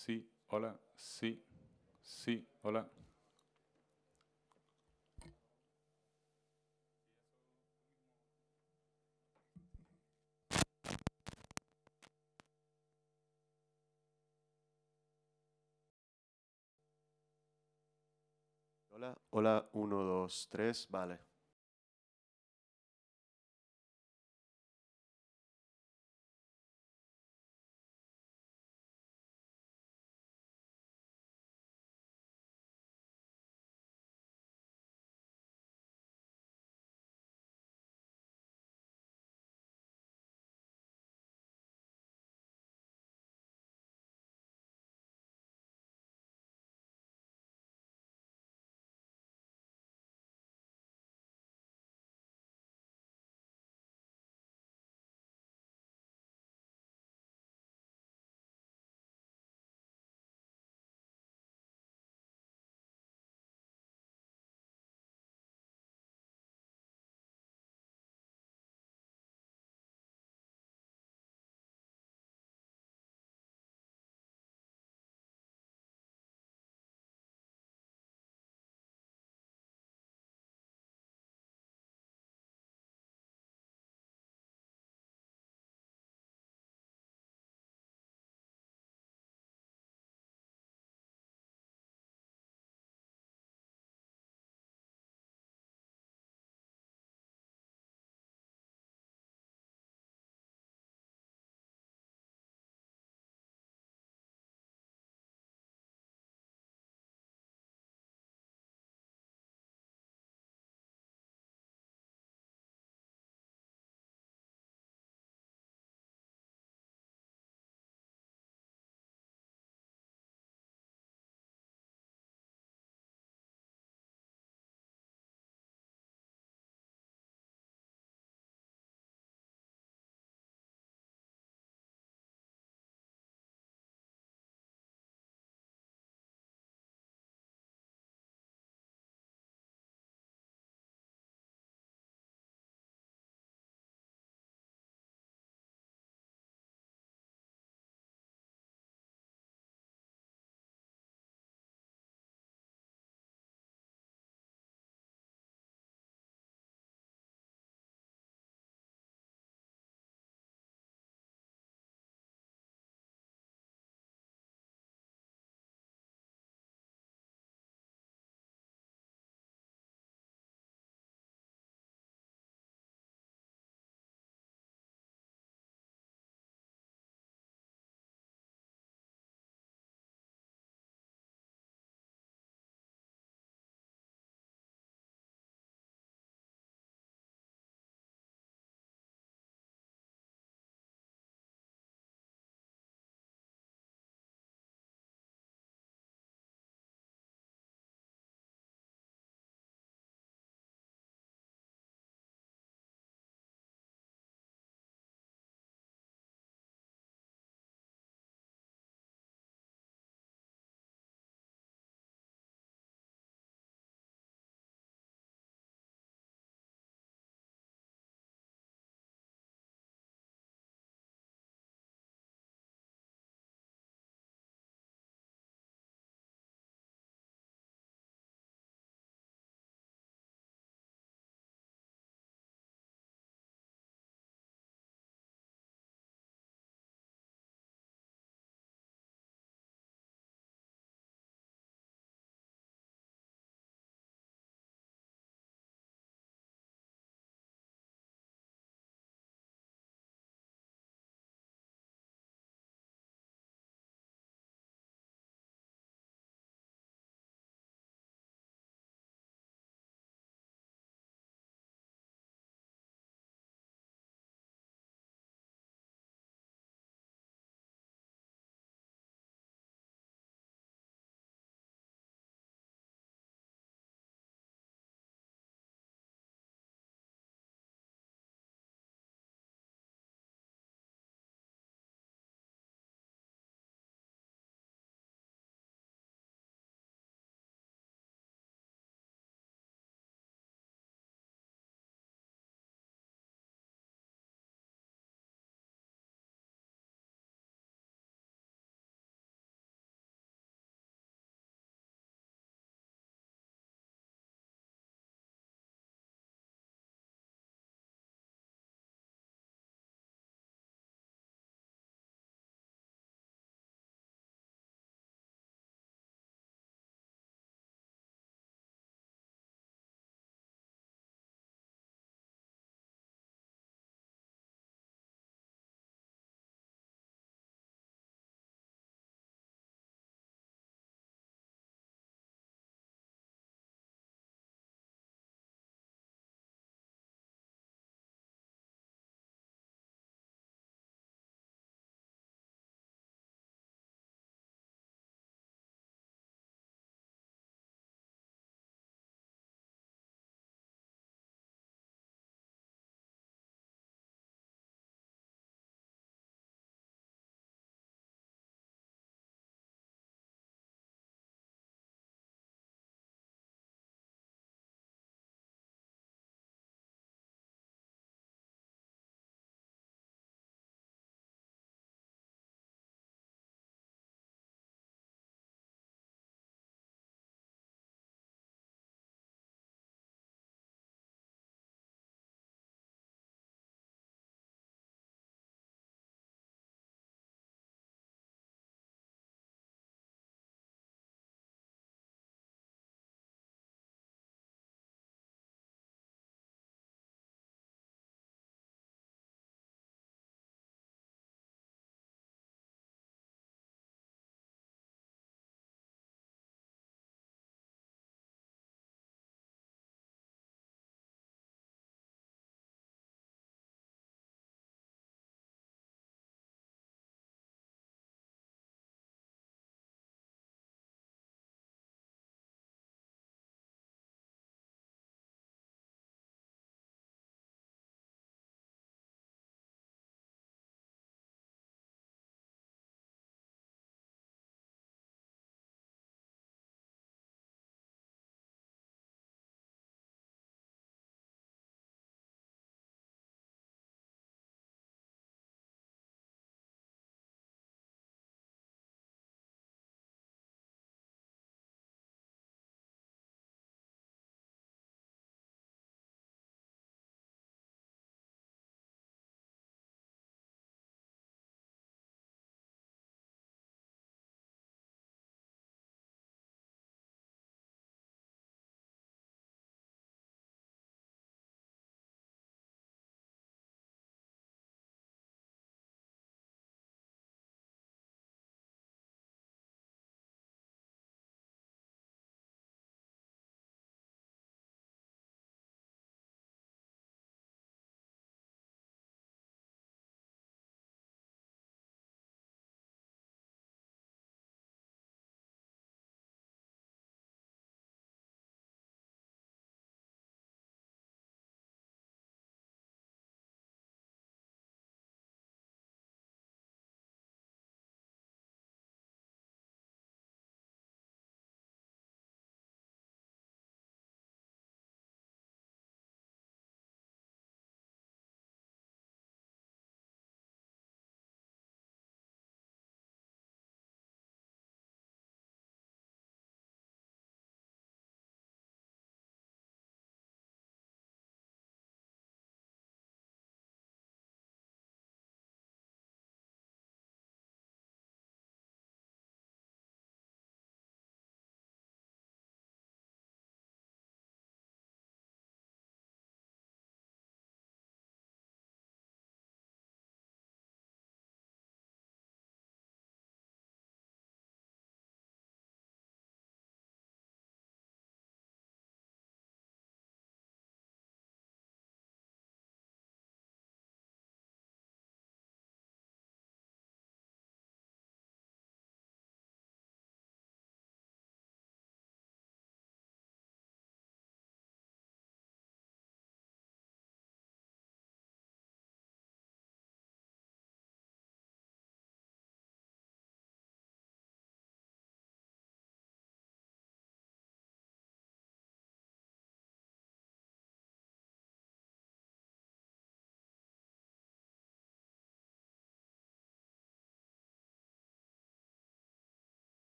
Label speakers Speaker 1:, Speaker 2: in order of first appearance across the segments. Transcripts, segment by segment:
Speaker 1: sí, hola, sí, sí, hola.
Speaker 2: Hola, hola, uno, dos, tres, vale.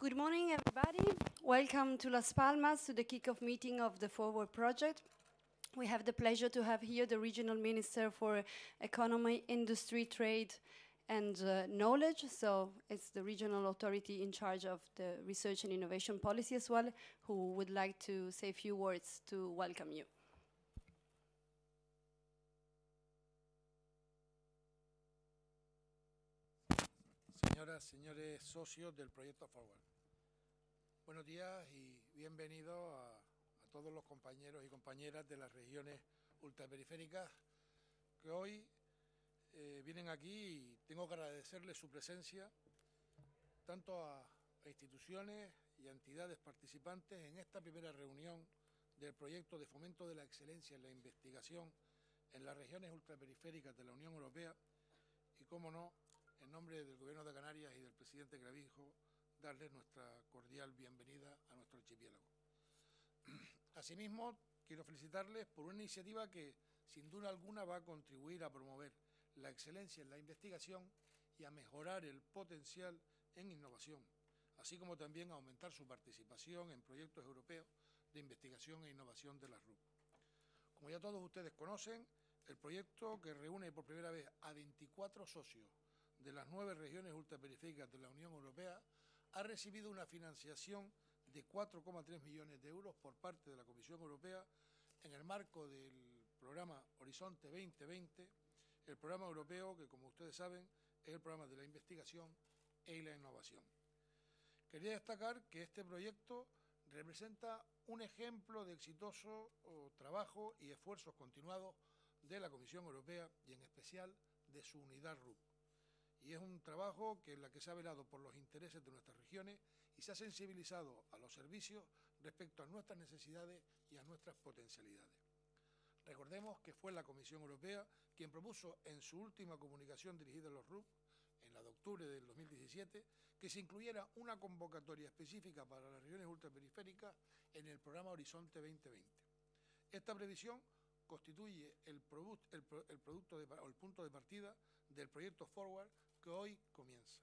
Speaker 3: Good morning, everybody. Welcome to Las Palmas to the kickoff meeting of the Forward project. We have the pleasure to have here the Regional Minister for Economy, Industry, Trade and Knowledge. So it's the regional authority in charge of the research and innovation policy as well, who would like to say a few words to welcome you.
Speaker 4: Señoras, señores socios del proyecto Forward, buenos días y bienvenidos a todos los compañeros y compañeras de las regiones ultraperiféricas que hoy vienen aquí, y tengo que agradecerles su presencia tanto a instituciones y a entidades participantes en esta primera reunión del proyecto de fomento de la excelencia en la investigación en las regiones ultraperiféricas de la Unión Europea y, cómo no, en nombre del Gobierno de Canarias y del presidente Clavijo, darles nuestra cordial bienvenida a nuestro archipiélago. Asimismo, quiero felicitarles por una iniciativa que, sin duda alguna, va a contribuir a promover la excelencia en la investigación y a mejorar el potencial en innovación, así como también a aumentar su participación en proyectos europeos de investigación e innovación de las RUP. Como ya todos ustedes conocen, el proyecto, que reúne por primera vez a 24 socios de las 9 regiones ultraperiféricas de la Unión Europea, ha recibido una financiación de 4,3 millones de euros por parte de la Comisión Europea en el marco del programa Horizonte 2020, el programa europeo que, como ustedes saben, es el programa de la investigación y la innovación. Quería destacar que este proyecto representa un ejemplo de exitoso trabajo y esfuerzos continuados de la Comisión Europea y, en especial, de su unidad RUP. Y es un trabajo en el que se ha velado por los intereses de nuestras regiones y se ha sensibilizado a los servicios respecto a nuestras necesidades y a nuestras potencialidades. Recordemos que fue la Comisión Europea quien propuso en su última comunicación dirigida a los RUP, en la de octubre del 2017, que se incluyera una convocatoria específica para las regiones ultraperiféricas en el programa Horizonte 2020. Esta previsión constituye el punto de partida del proyecto Forward que hoy comienza.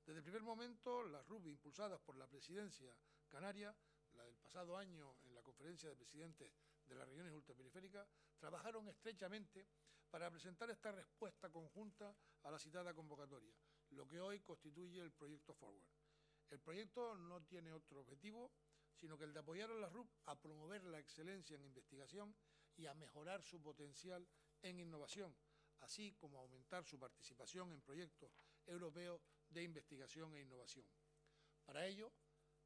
Speaker 4: Desde el primer momento, las RUP impulsadas por la presidencia canaria, la del pasado año en la conferencia de presidentes de las regiones ultraperiféricas, trabajaron estrechamente para presentar esta respuesta conjunta a la citada convocatoria, lo que hoy constituye el proyecto Forward. El proyecto no tiene otro objetivo, sino que el de apoyar a las RUP a promover la excelencia en investigación y a mejorar su potencial en innovación, así como aumentar su participación en proyectos europeos de investigación e innovación. Para ello,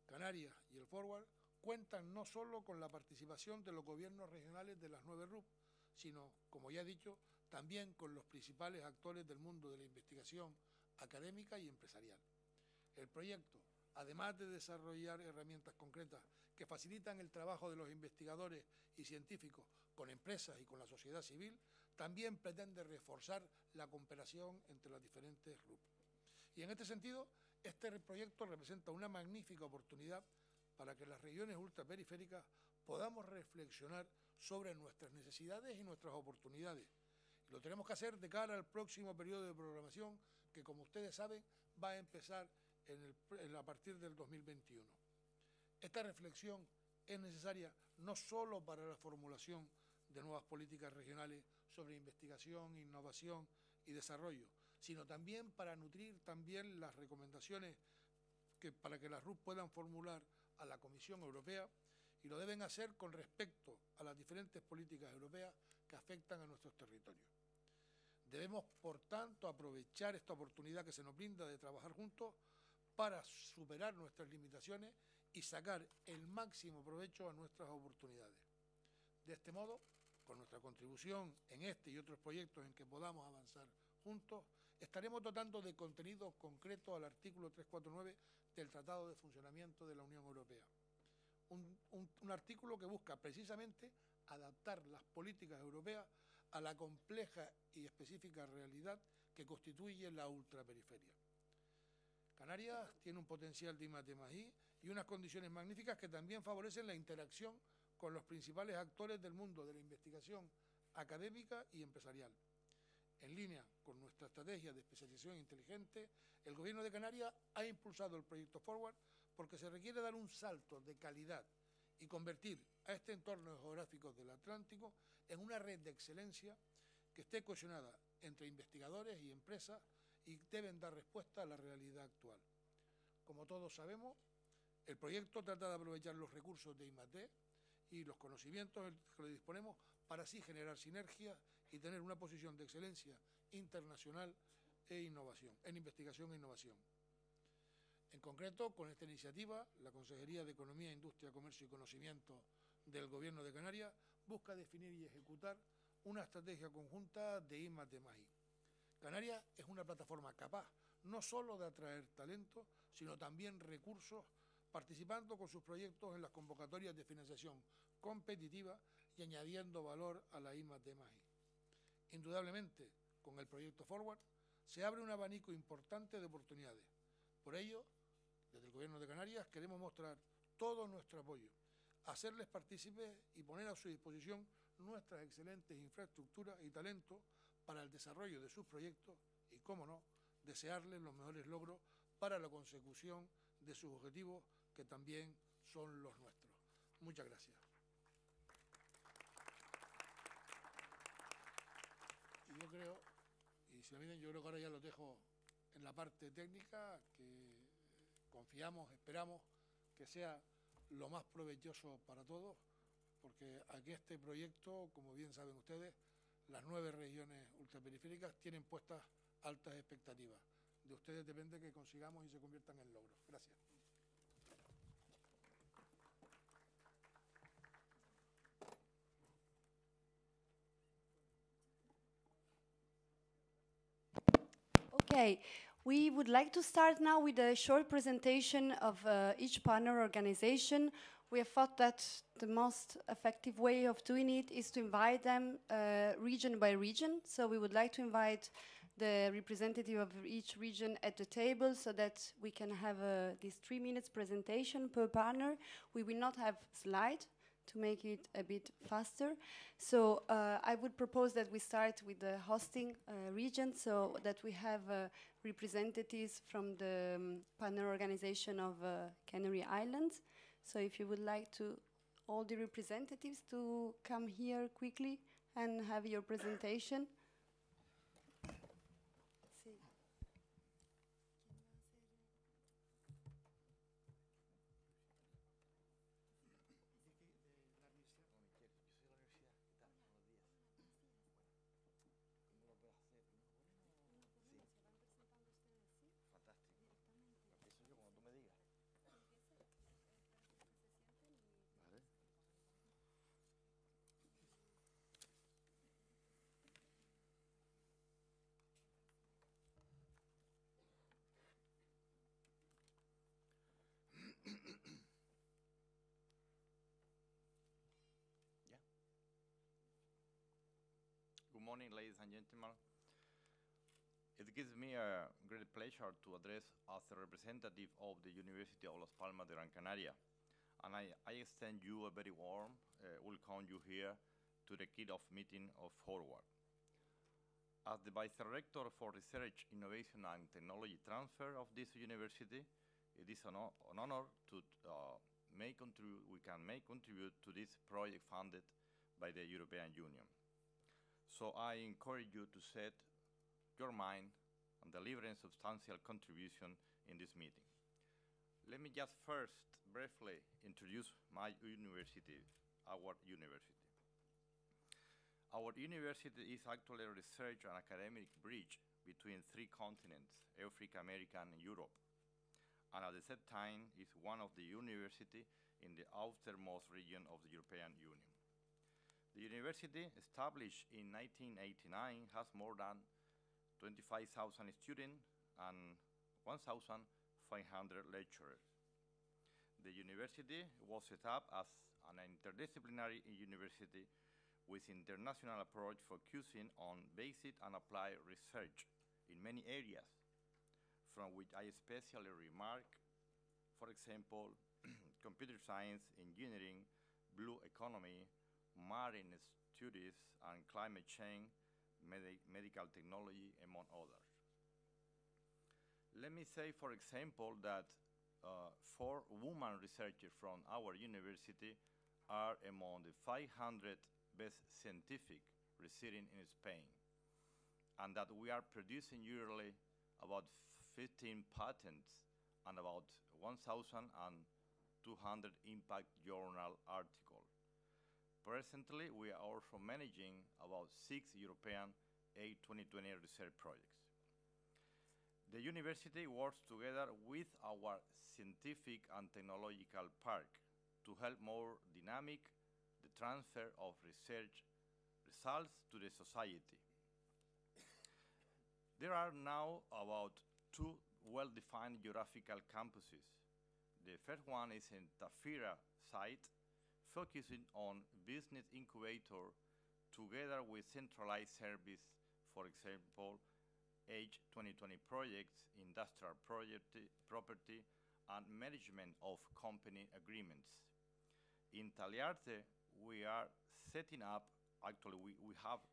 Speaker 4: Canarias y el Forward cuentan no solo con la participación de los gobiernos regionales de las 9 RUP, sino, como ya he dicho, también con los principales actores del mundo de la investigación académica y empresarial. El proyecto, además de desarrollar herramientas concretas que facilitan el trabajo de los investigadores y científicos con empresas y con la sociedad civil, también pretende reforzar la cooperación entre las diferentes RUP. Y en este sentido, este proyecto representa una magnífica oportunidad para que las regiones ultraperiféricas podamos reflexionar sobre nuestras necesidades y nuestras oportunidades. Y lo tenemos que hacer de cara al próximo periodo de programación que, como ustedes saben, va a empezar a partir del 2021. Esta reflexión es necesaria no solo para la formulación de nuevas políticas regionales sobre investigación, innovación y desarrollo, sino también para nutrir también las recomendaciones para que las RUP puedan formular a la Comisión Europea, y lo deben hacer con respecto a las diferentes políticas europeas que afectan a nuestros territorios. Debemos, por tanto, aprovechar esta oportunidad que se nos brinda de trabajar juntos para superar nuestras limitaciones y sacar el máximo provecho a nuestras oportunidades. De este modo, con nuestra contribución en este y otros proyectos en que podamos avanzar juntos, estaremos dotando de contenido concreto al artículo 349 del Tratado de Funcionamiento de la Unión Europea. Un artículo que busca precisamente adaptar las políticas europeas a la compleja y específica realidad que constituye la ultraperiferia. Canarias tiene un potencial de I+D+I y unas condiciones magníficas que también favorecen la interacción con los principales actores del mundo de la investigación académica y empresarial. En línea con nuestra estrategia de especialización inteligente, el Gobierno de Canarias ha impulsado el proyecto Forward porque se requiere dar un salto de calidad y convertir a este entorno geográfico del Atlántico en una red de excelencia que esté cohesionada entre investigadores y empresas y deben dar respuesta a la realidad actual. Como todos sabemos, el proyecto trata de aprovechar los recursos de I+D y los conocimientos que le disponemos para así generar sinergias y tener una posición de excelencia internacional e innovación, en investigación e innovación. En concreto, con esta iniciativa, la Consejería de Economía, Industria, Comercio y Conocimiento del Gobierno de Canarias busca definir y ejecutar una estrategia conjunta de I+D+I. Canarias es una plataforma capaz no solo de atraer talento, sino también recursos, participando con sus proyectos en las convocatorias de financiación competitiva y añadiendo valor a la I+D+I. Indudablemente, con el proyecto Forward, se abre un abanico importante de oportunidades. Por ello, desde el Gobierno de Canarias queremos mostrar todo nuestro apoyo, hacerles partícipes y poner a su disposición nuestras excelentes infraestructuras y talentos para el desarrollo de sus proyectos y, cómo no, desearles los mejores logros para la consecución de sus objetivos, que también son los nuestros. Muchas gracias. Y yo creo, y si me piden, yo creo que ahora ya los dejo en la parte técnica, que confiamos, esperamos que sea lo más provechoso para todos, porque aquí este proyecto, como bien saben ustedes, las 9 regiones ultraperiféricas tienen puestas altas expectativas. De ustedes depende que consigamos y se conviertan en logros. Gracias.
Speaker 3: Okay, we would like to start now with a short presentation of each partner organization. We have thought that the most effective way of doing it is to invite them region by region. So we would like to invite the representative of each region at the table so that we can have this 3 minutes presentation per partner. We will not have slides to make it a bit faster. So I would propose that we start with the hosting region, so that we have representatives from the partner organization of Canary Islands. So if you would like to, all the representatives to come here quickly and have your presentation.
Speaker 5: Good morning, ladies and gentlemen. It gives me a great pleasure to address as a representative of the University of Las Palmas de Gran Canaria. And I extend you a very warm welcome you here to the kick-off meeting of Forward. As the Vice Director for Research, Innovation and Technology Transfer of this university, it is an honor to we can contribute to this project funded by the European Union. So I encourage you to set your mind on delivering substantial contribution in this meeting. Let me just first briefly introduce my university, our university. Our university is actually a research and academic bridge between 3 continents, Africa, America, and Europe. And at the same time, is one of the universities in the outermost region of the European Union. The university, established in 1989, has more than 25,000 students and 1,500 lecturers. The university was set up as an interdisciplinary university with international approach focusing on basic and applied research in many areas, from which I especially remark, for example, computer science, engineering, blue economy, marine studies, and climate change, medical technology, among others. Let me say, for example, that 4 women researchers from our university are among the 500 best scientific residing in Spain, and that we are producing yearly about 15 patents and about 1,200 impact journal articles. Presently, we are also managing about 6 European A2020 research projects. The university works together with our scientific and technological park to help more dynamic the transfer of research results to the society. There are now about 2 well-defined geographical campuses. The first one is in Tafira site, focusing on business incubator together with centralized service, for example, H2020 projects, industrial property, and management of company agreements. In Tagliarte, we are setting up, actually we have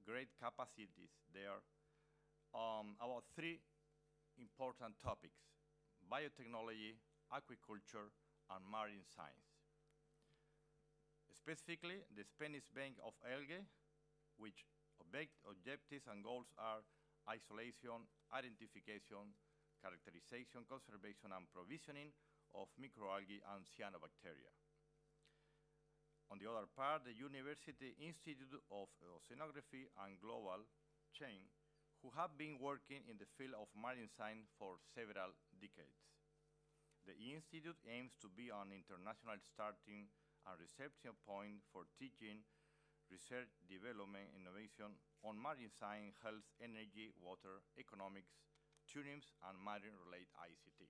Speaker 5: great capacities there, about 3 important topics: biotechnology, aquaculture, and marine science. Specifically, the Spanish Bank of Algae, which objectives and goals are isolation, identification, characterization, conservation, and provisioning of microalgae and cyanobacteria. On the other part, the University Institute of Oceanography and Global Chain, who have been working in the field of marine science for several decades. The institute aims to be an international starting and reception point for teaching, research, development, innovation on marine science, health, energy, water, economics, tourism, and marine-related ICT.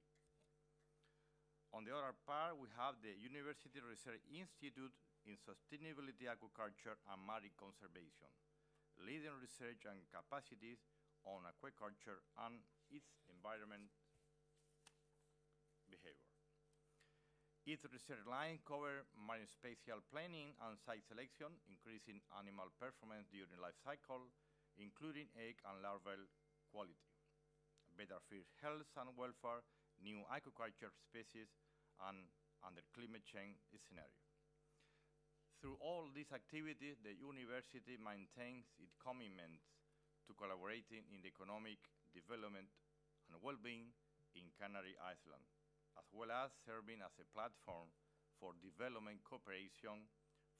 Speaker 5: On the other part, we have the University Research Institute in Sustainability, Aquaculture, and Marine Conservation, leading research and capacities on aquaculture and its environment behavior. Its research line covers marine spatial planning and site selection, increasing animal performance during life cycle, including egg and larval quality, better fish health and welfare, new aquaculture species, and under climate change scenario. Through all these activities, the university maintains its commitment to collaborating in the economic development and well-being in Canary Islands, as well as serving as a platform for development cooperation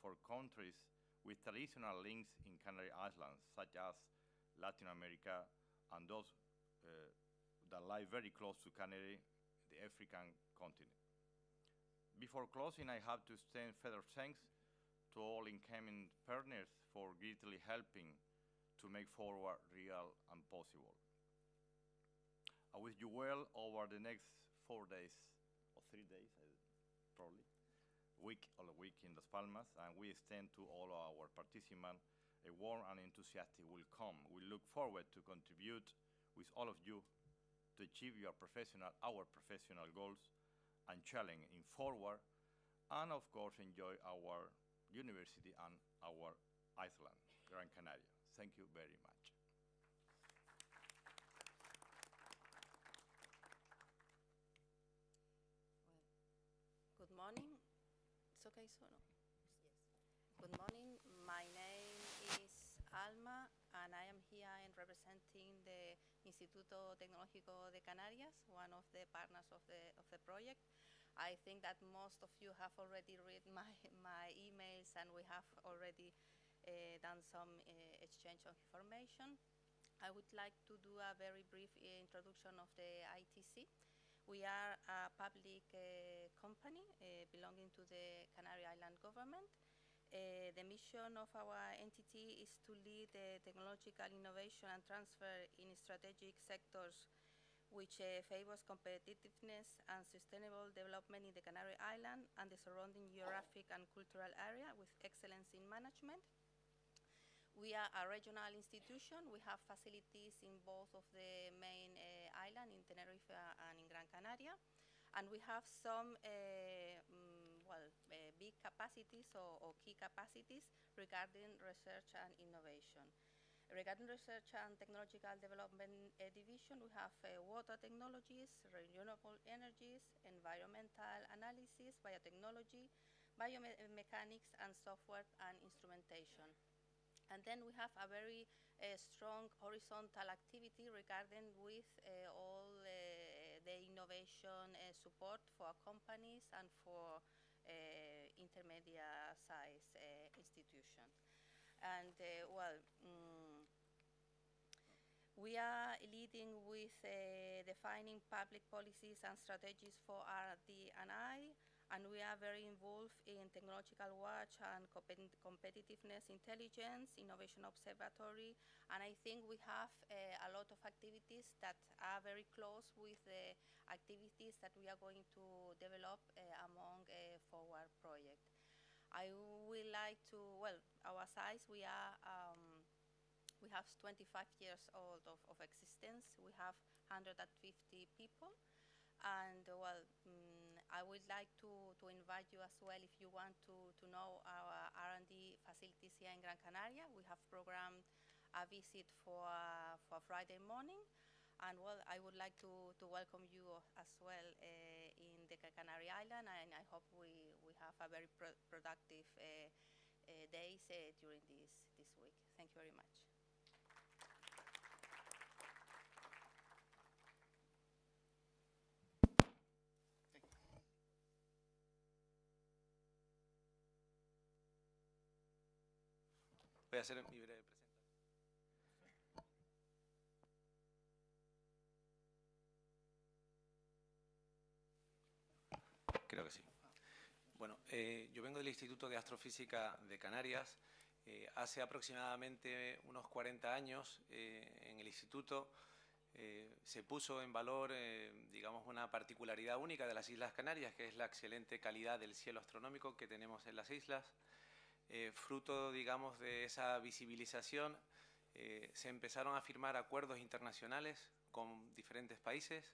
Speaker 5: for countries with traditional links in Canary Islands, such as Latin America and those that lie very close to Canary, the African continent. Before closing, I have to extend further thanks to all incoming partners for greatly helping to make forward real and possible. I wish you well over the next 4 days, or 3 days, probably, week in Las Palmas, and we extend to all our participants a warm and enthusiastic welcome. We look forward to contribute with all of you to achieve our professional goals and challenge in forward, and of course enjoy our university and our island, Gran Canaria. Thank you very much.
Speaker 6: Good morning. It's okay, so no? Yes. Good morning. My name is Alma, and I am here in representing the Instituto Tecnológico de Canarias, one of the partners of the project. I think that most of you have already read my emails, and we have already done some exchange of information. I would like to do a very brief introduction of the ITC. We are a public company belonging to the Canary Island government. The mission of our entity is to lead technological innovation and transfer in strategic sectors which favors competitiveness and sustainable development in the Canary Island and the surrounding geographic and cultural area with excellence in management. We are a regional institution. We have facilities in both of the main island, in Tenerife and in Gran Canaria. And we have some big capacities or key capacities regarding research and innovation. Regarding research and technological development division, we have water technologies, renewable energies, environmental analysis, biotechnology, biomechanics, and software and instrumentation. And then we have a very strong horizontal activity regarding with all the innovation support for companies and for intermediate size institutions. And we are leading with defining public policies and strategies for R&D&I, and we are very involved in technological watch and competitiveness intelligence, innovation observatory, and I think we have a lot of activities that are very close with the activities that we are going to develop among Forward project. I would like to, well, our size, we have 25 years old of existence. We have 150 people. And well, I would like to invite you as well, if you want to know our R&D facilities here in Gran Canaria. We have programmed a visit for Friday morning. And well, I would like to welcome you as well in the Canary Island, and I hope we have a very productive days during this week. Thank you very much.
Speaker 7: Voy a hacer mi breve presentación. Creo que sí. Bueno, yo vengo del Instituto de Astrofísica de Canarias. Hace aproximadamente unos 40 años en el instituto se puso en valor, digamos, una particularidad única de las Islas Canarias, que es la excelente calidad del cielo astronómico que tenemos en las islas. Fruto, digamos, de esa visibilización, se empezaron a firmar acuerdos internacionales con diferentes países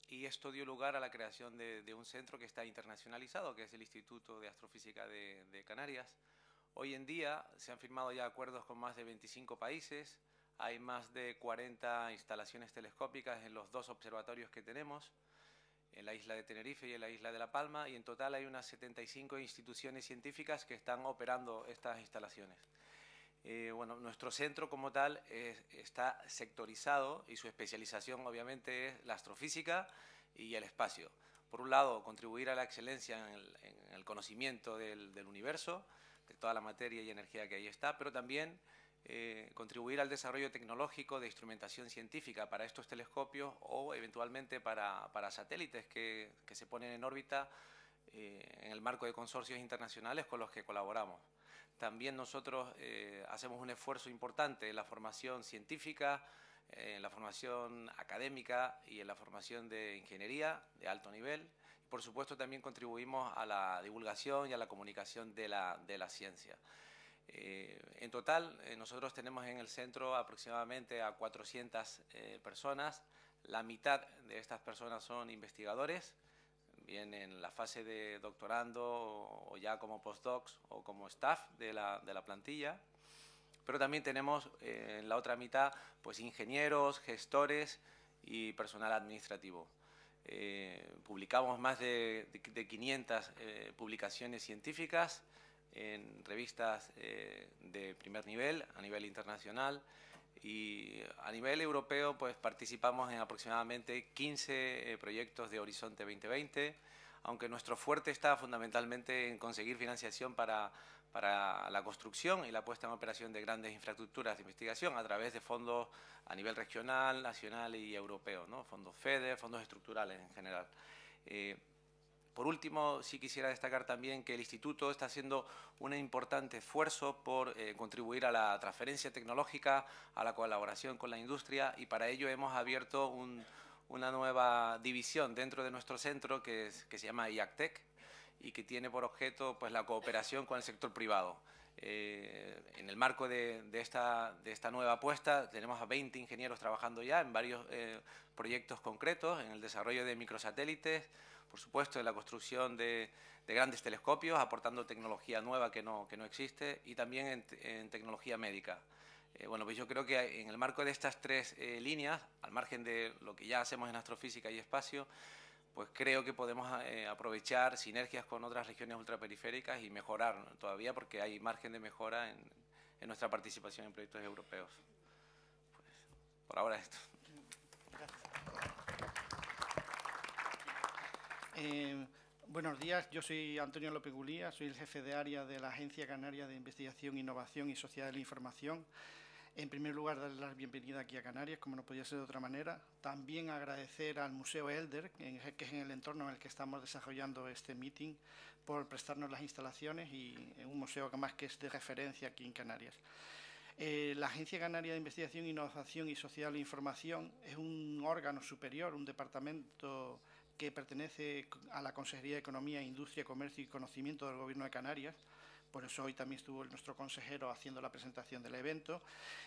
Speaker 7: y esto dio lugar a la creación de un centro que está internacionalizado, que es el Instituto de Astrofísica de Canarias. Hoy en día se han firmado ya acuerdos con más de 25 países, hay más de 40 instalaciones telescópicas en los 2 observatorios que tenemos, en la isla de Tenerife y en la isla de La Palma, y en total hay unas 75 instituciones científicas que están operando estas instalaciones. Bueno, nuestro centro como tal está sectorizado y su especialización obviamente es la astrofísica y el espacio. Por un lado, contribuir a la excelencia en el conocimiento del universo, de toda la materia y energía que ahí está, pero también contribuir al desarrollo tecnológico de instrumentación científica para estos telescopios o eventualmente para satélites que se ponen en órbita en el marco de consorcios internacionales con los que colaboramos. También nosotros hacemos un esfuerzo importante en la formación científica, en la formación académica y en la formación de ingeniería de alto nivel. Por supuesto, también contribuimos a la divulgación y a la comunicación de la ciencia. En total, nosotros tenemos en el centro aproximadamente a 400 personas. La mitad de estas personas son investigadores, bien en la fase de doctorando o ya como postdocs o como staff de la plantilla. Pero también tenemos en la otra mitad pues ingenieros, gestores y personal administrativo. Publicamos más de 500 publicaciones científicas en revistas de primer nivel, a nivel internacional, y a nivel europeo pues participamos en aproximadamente 15 proyectos de Horizonte 2020, aunque nuestro fuerte está fundamentalmente en conseguir financiación para la construcción y la puesta en operación de grandes infraestructuras de investigación a través de fondos a nivel regional, nacional y europeo, ¿no? Fondos FEDER, fondos estructurales en general. Por último, sí quisiera destacar también que el Instituto está haciendo un importante esfuerzo por contribuir a la transferencia tecnológica, a la colaboración con la industria, y para ello hemos abierto una nueva división dentro de nuestro centro que se llama IACTEC y que tiene por objeto pues, la cooperación con el sector privado. En el marco de esta nueva apuesta tenemos a 20 ingenieros trabajando ya en varios proyectos concretos, en el desarrollo de microsatélites, por supuesto en la construcción de grandes telescopios, aportando tecnología nueva que no existe, y también en tecnología médica. Bueno, pues yo creo que en el marco de estas tres líneas, al margen de lo que ya hacemos en astrofísica y espacio, pues creo que podemos aprovechar sinergias con otras regiones ultraperiféricas y mejorar, ¿no?, todavía, porque hay margen de mejora en nuestra participación en proyectos europeos. Pues, por ahora esto.
Speaker 8: Buenos días, yo soy Antonio López Gulía, soy el jefe de área de la Agencia Canaria de Investigación, Innovación y Sociedad de la Información. En primer lugar, darle la bienvenida aquí a Canarias, como no podía ser de otra manera. También agradecer al Museo Elder, que es en el entorno en el que estamos desarrollando este meeting, por prestarnos las instalaciones y un museo además que es de referencia aquí en Canarias. La Agencia Canaria de Investigación, Innovación y Sociedad de la Información es un órgano superior, un departamento que pertenece a la Consejería de Economía, Industria, Comercio y Conocimiento del Gobierno de Canarias. Por eso hoy también estuvo nuestro consejero haciendo la presentación del evento,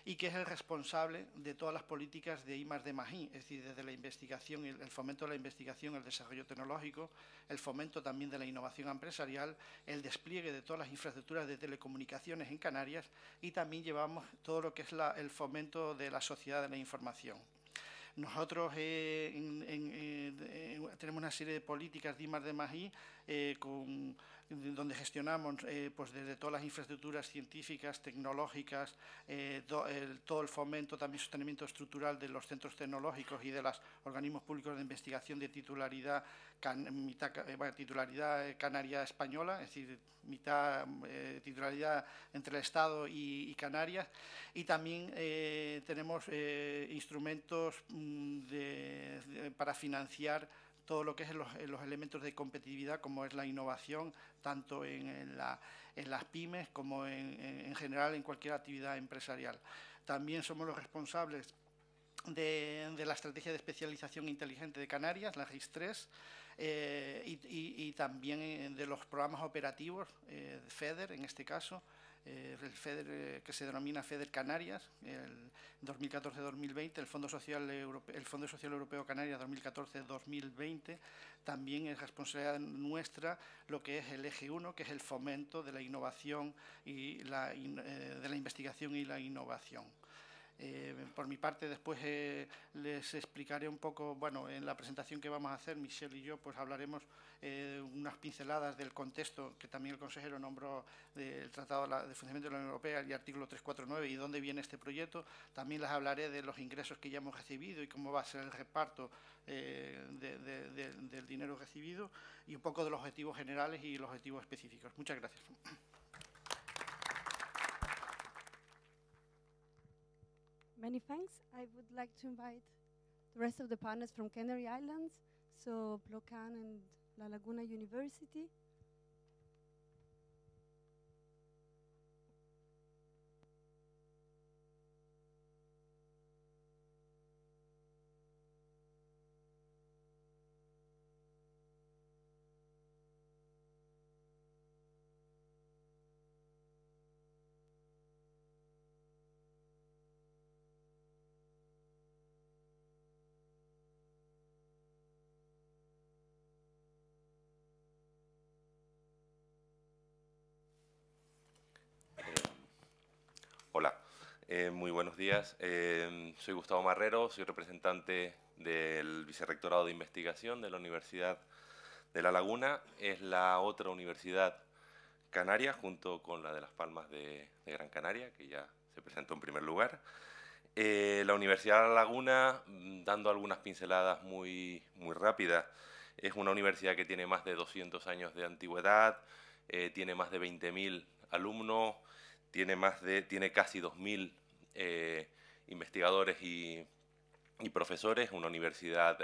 Speaker 8: y que es el responsable de todas las políticas de I+D+I, es decir, desde la investigación, el fomento de la investigación, el desarrollo tecnológico, el fomento también de la innovación empresarial, el despliegue de todas las infraestructuras de telecomunicaciones en Canarias, y también llevamos todo lo que es el fomento de la sociedad de la información. Nosotros tenemos una serie de políticas de I+D+I donde gestionamos pues desde todas las infraestructuras científicas, tecnológicas, todo el fomento, también sostenimiento estructural de los centros tecnológicos y de los organismos públicos de investigación de titularidad, titularidad canaria española, es decir, mitad titularidad entre el Estado y Canarias, y también tenemos instrumentos para financiar todo lo que es los elementos de competitividad, como es la innovación, tanto en las pymes como en general en cualquier actividad empresarial. También somos los responsables de la Estrategia de Especialización Inteligente de Canarias, la RIS3, y también de los programas operativos, FEDER en este caso, el FEDER que se denomina FEDER Canarias, el 2014-2020, el Fondo Social Europeo Canarias 2014-2020, también es responsabilidad nuestra lo que es el eje 1, que es el fomento de la innovación y de la investigación y la innovación. Por mi parte, después les explicaré un poco, bueno, en la presentación que vamos a hacer, Michelle y yo, pues hablaremos unas pinceladas del contexto que también el consejero nombró del Tratado de Funcionamiento de la Unión Europea y artículo 349 y dónde viene este proyecto. También les hablaré de los ingresos que ya hemos recibido y cómo va a ser el reparto del dinero recibido, y un poco de los objetivos generales y los objetivos específicos. Muchas gracias.
Speaker 3: Many thanks. I would like to invite the rest of the partners from Canary Islands, so Plocan and La Laguna University.
Speaker 9: Hola, muy buenos días. Soy Gustavo Marrero, soy representante del Vicerrectorado de Investigación de la Universidad de La Laguna. Es la otra universidad canaria, junto con la de Las Palmas de Gran Canaria, que ya se presentó en primer lugar. La Universidad de La Laguna, dando algunas pinceladas muy rápidas, es una universidad que tiene más de 200 años de antigüedad, tiene más de 20.000 alumnos, tiene casi 2.000 investigadores y profesores, una universidad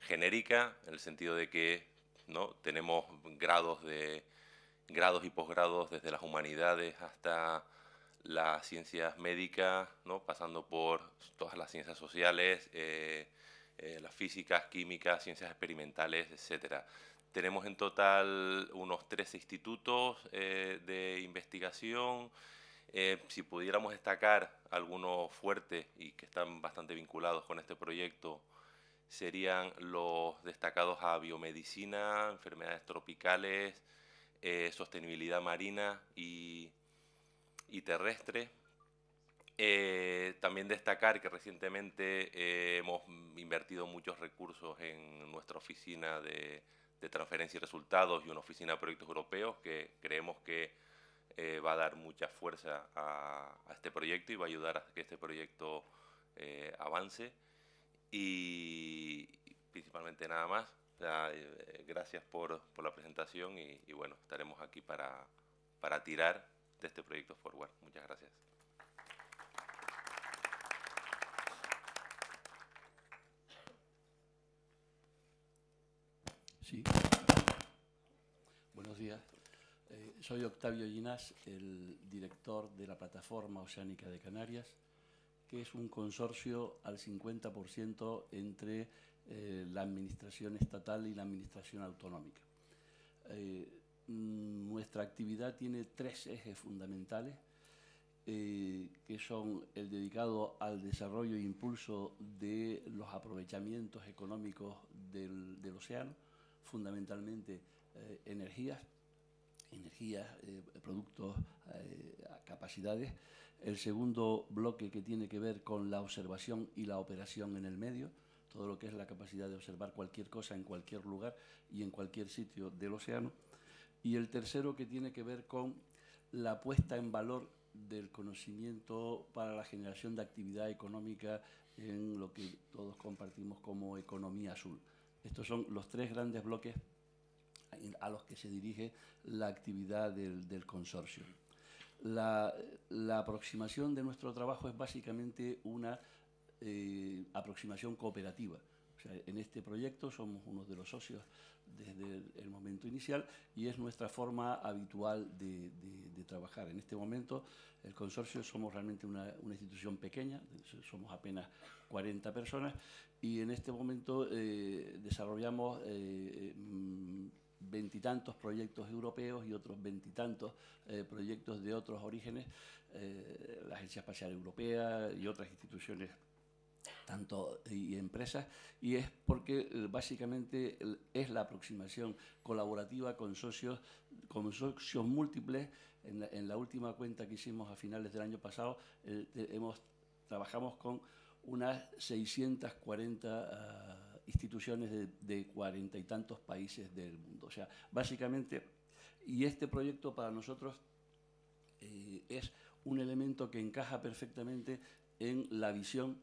Speaker 9: genérica, en el sentido de que, ¿no?, tenemos grados y posgrados desde las humanidades hasta las ciencias médicas, ¿no?, pasando por todas las ciencias sociales, las físicas, químicas, ciencias experimentales, etcétera. Tenemos en total unos 13 institutos de investigación. Si pudiéramos destacar algunos fuertes y que están bastante vinculados con este proyecto, serían los destacados a biomedicina, enfermedades tropicales, sostenibilidad marina y terrestre. También destacar que recientemente hemos invertido muchos recursos en nuestra oficina de transferencia y resultados y una oficina de proyectos europeos que creemos que va a dar mucha fuerza a este proyecto y va a ayudar a que este proyecto avance. Y principalmente nada más. O sea, gracias por la presentación y bueno, estaremos aquí para tirar de este proyecto forward. Muchas gracias.
Speaker 10: Sí. Buenos días. Soy Octavio Ginás, el director de la Plataforma Oceánica de Canarias, que es un consorcio al 50% entre la administración estatal y la administración autonómica. Nuestra actividad tiene tres ejes fundamentales, que son el dedicado al desarrollo e impulso de los aprovechamientos económicos del océano, fundamentalmente energías, productos, capacidades. El segundo bloque, que tiene que ver con la observación y la operación en el medio, todo lo que es la capacidad de observar cualquier cosa en cualquier lugar y en cualquier sitio del océano. Y el tercero, que tiene que ver con la puesta en valor del conocimiento para la generación de actividad económica en lo que todos compartimos como economía azul. Estos son los tres grandes bloques a los que se dirige la actividad del consorcio. La aproximación de nuestro trabajo es básicamente una aproximación cooperativa. O sea, en este proyecto somos uno de los socios desde el momento inicial y es nuestra forma habitual de trabajar. En este momento, el consorcio somos realmente una institución pequeña, somos apenas 40 personas y en este momento desarrollamos veintitantos proyectos europeos y otros veintitantos proyectos de otros orígenes, la Agencia Espacial Europea y otras instituciones y empresas, y es porque básicamente es la aproximación colaborativa con socios múltiples. En la última cuenta que hicimos a finales del año pasado, trabajamos con unas 640 instituciones de 40 y tantos países del mundo. O sea, básicamente, y este proyecto para nosotros es un elemento que encaja perfectamente en la visión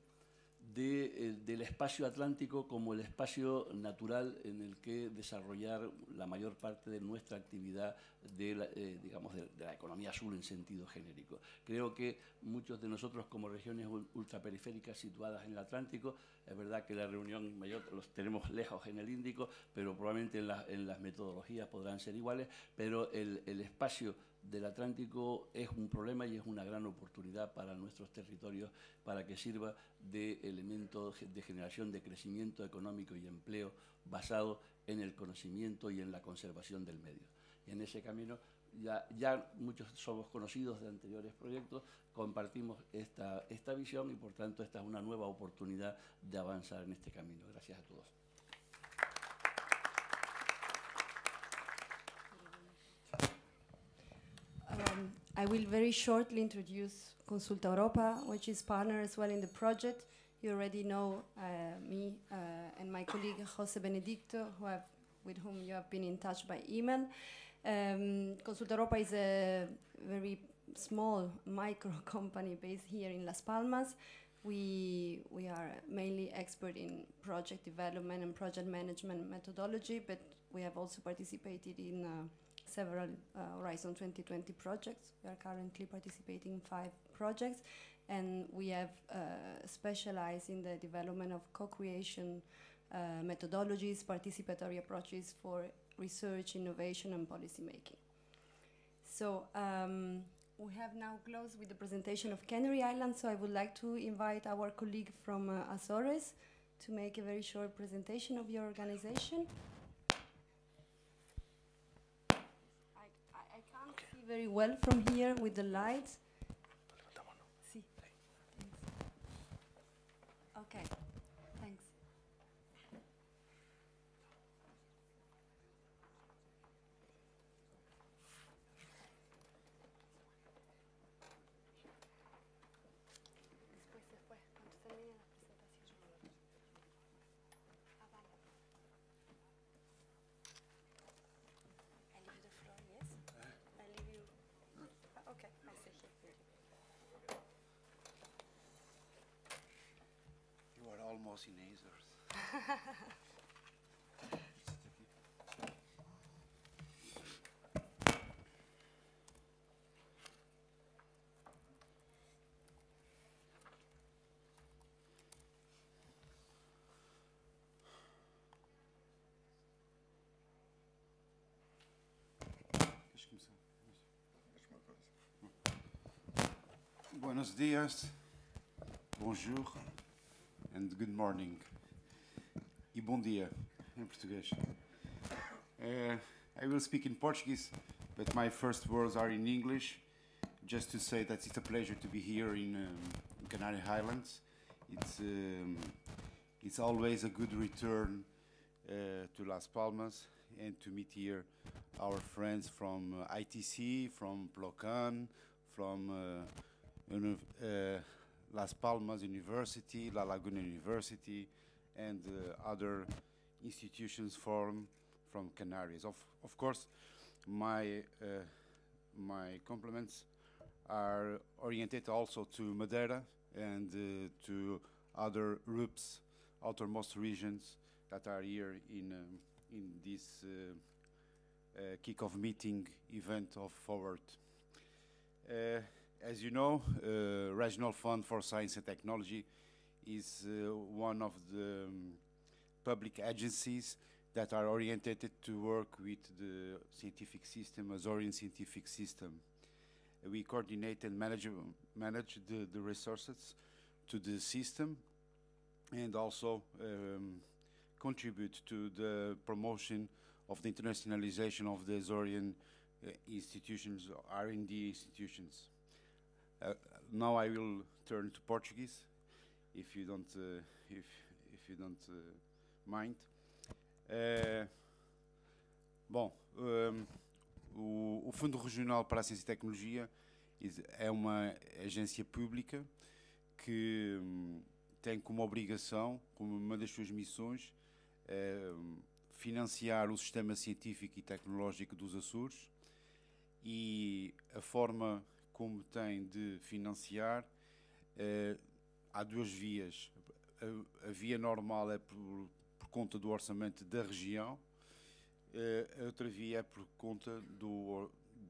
Speaker 10: del espacio atlántico como el espacio natural en el que desarrollar la mayor parte de nuestra actividad de la economía azul en sentido genérico. Creo que muchos de nosotros, como regiones ultraperiféricas situadas en el Atlántico, es verdad que la reunión mayor los tenemos lejos en el Índico, pero probablemente en las metodologías podrán ser iguales, pero el espacio del Atlántico es un problema y es una gran oportunidad para nuestros territorios para que sirva de elemento de generación de crecimiento económico y empleo basado en el conocimiento y en la conservación del medio. Y en ese camino ya muchos somos conocidos de anteriores proyectos, compartimos esta visión y por tanto esta es una nueva oportunidad de avanzar en este camino. Gracias a todos.
Speaker 3: I will very shortly introduce Consulta Europa, which is partner as well in the project. You already know me and my colleague Jose Benedicto, with whom you have been in touch by email. Consulta Europa is a very small micro company based here in Las Palmas. We are mainly expert in project development and project management methodology, but we have also participated in several Horizon 2020 projects. We are currently participating in 5 projects, and we have specialized in the development of co-creation methodologies, participatory approaches for research, innovation, and policy making. So we have now closed with the presentation of Canary Islands, so I would like to invite our colleague from Azores to make a very short presentation of your organization. I can't see very well from here with the lights. Sí. Okay, thanks.
Speaker 11: homogeneizers. Buenos dias, bonjour and good morning. E bom dia, em português. I will speak in Portuguese, but my first words are in English, just to say that it's a pleasure to be here in Canary Islands. It's always a good return to Las Palmas and to meet here our friends from ITC, from Plocan, from Las Palmas University, La Laguna University, and other institutions from Canarias. Of course, my compliments are oriented also to Madeira and to other RUPs, outermost regions that are here in this kick-off meeting event of Forward. As you know, Regional Fund for Science and Technology is one of the public agencies that are oriented to work with the scientific system, Azorian scientific system. We coordinate and manage the resources to the system and also contribute to the promotion of the internationalization of the Azorian institutions, R&D institutions. Now I will turn to Portuguese, if you don't mind. O Fundo Regional para a Ciência e Tecnologia é uma agência pública que tem como obrigação, como uma das suas missões, financiar o sistema científico e tecnológico dos Açores, e a forma como tem de financiar, há duas vias. A via normal é por conta do orçamento da região, a outra via é por conta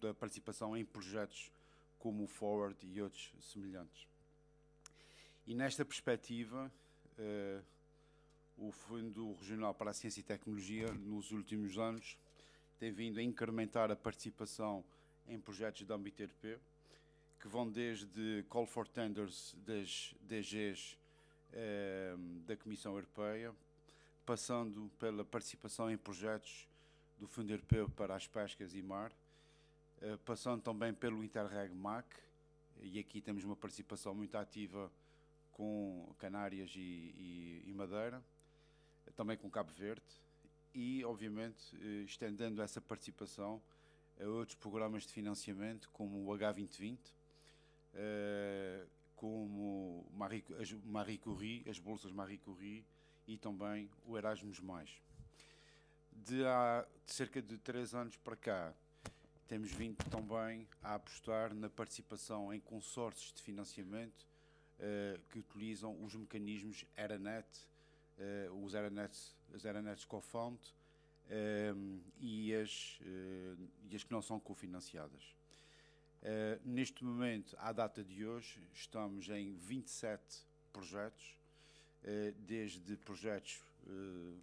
Speaker 11: da participação em projetos como o Forward e outros semelhantes. E nesta perspectiva, o Fundo Regional para a Ciência e Tecnologia, nos últimos anos, tem vindo a incrementar a participação em projetos da âmbito europeu, que vão desde call for tenders das DGs da Comissão Europeia, passando pela participação em projetos do Fundo Europeu para as Pescas e Mar, passando também pelo Interreg MAC, e aqui temos uma participação muito ativa com Canárias e Madeira, também com Cabo Verde, e obviamente estendendo essa participação a outros programas de financiamento como o H2020, como Marie Curie, as bolsas Marie Curie e também o Erasmus+. De cerca de 3 anos para cá, temos vindo também a apostar na participação em consórcios de financiamento que utilizam os mecanismos ERANET, as ERANETs Co-Fund e as que não são cofinanciadas. Neste momento, à data de hoje, estamos em 27 projetos, desde projetos de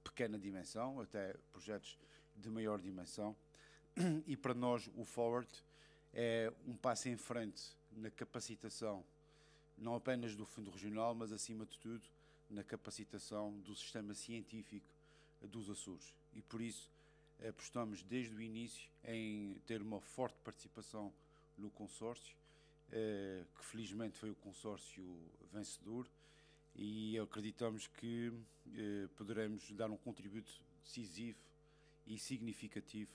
Speaker 11: pequena dimensão até projetos de maior dimensão, e para nós o Forward é um passo em frente na capacitação, não apenas do Fundo Regional, mas acima de tudo na capacitação do sistema científico dos Açores. E por isso apostamos desde o início em ter uma forte participação no consórcio, que felizmente foi o consórcio vencedor, e acreditamos que poderemos dar um contributo decisivo e significativo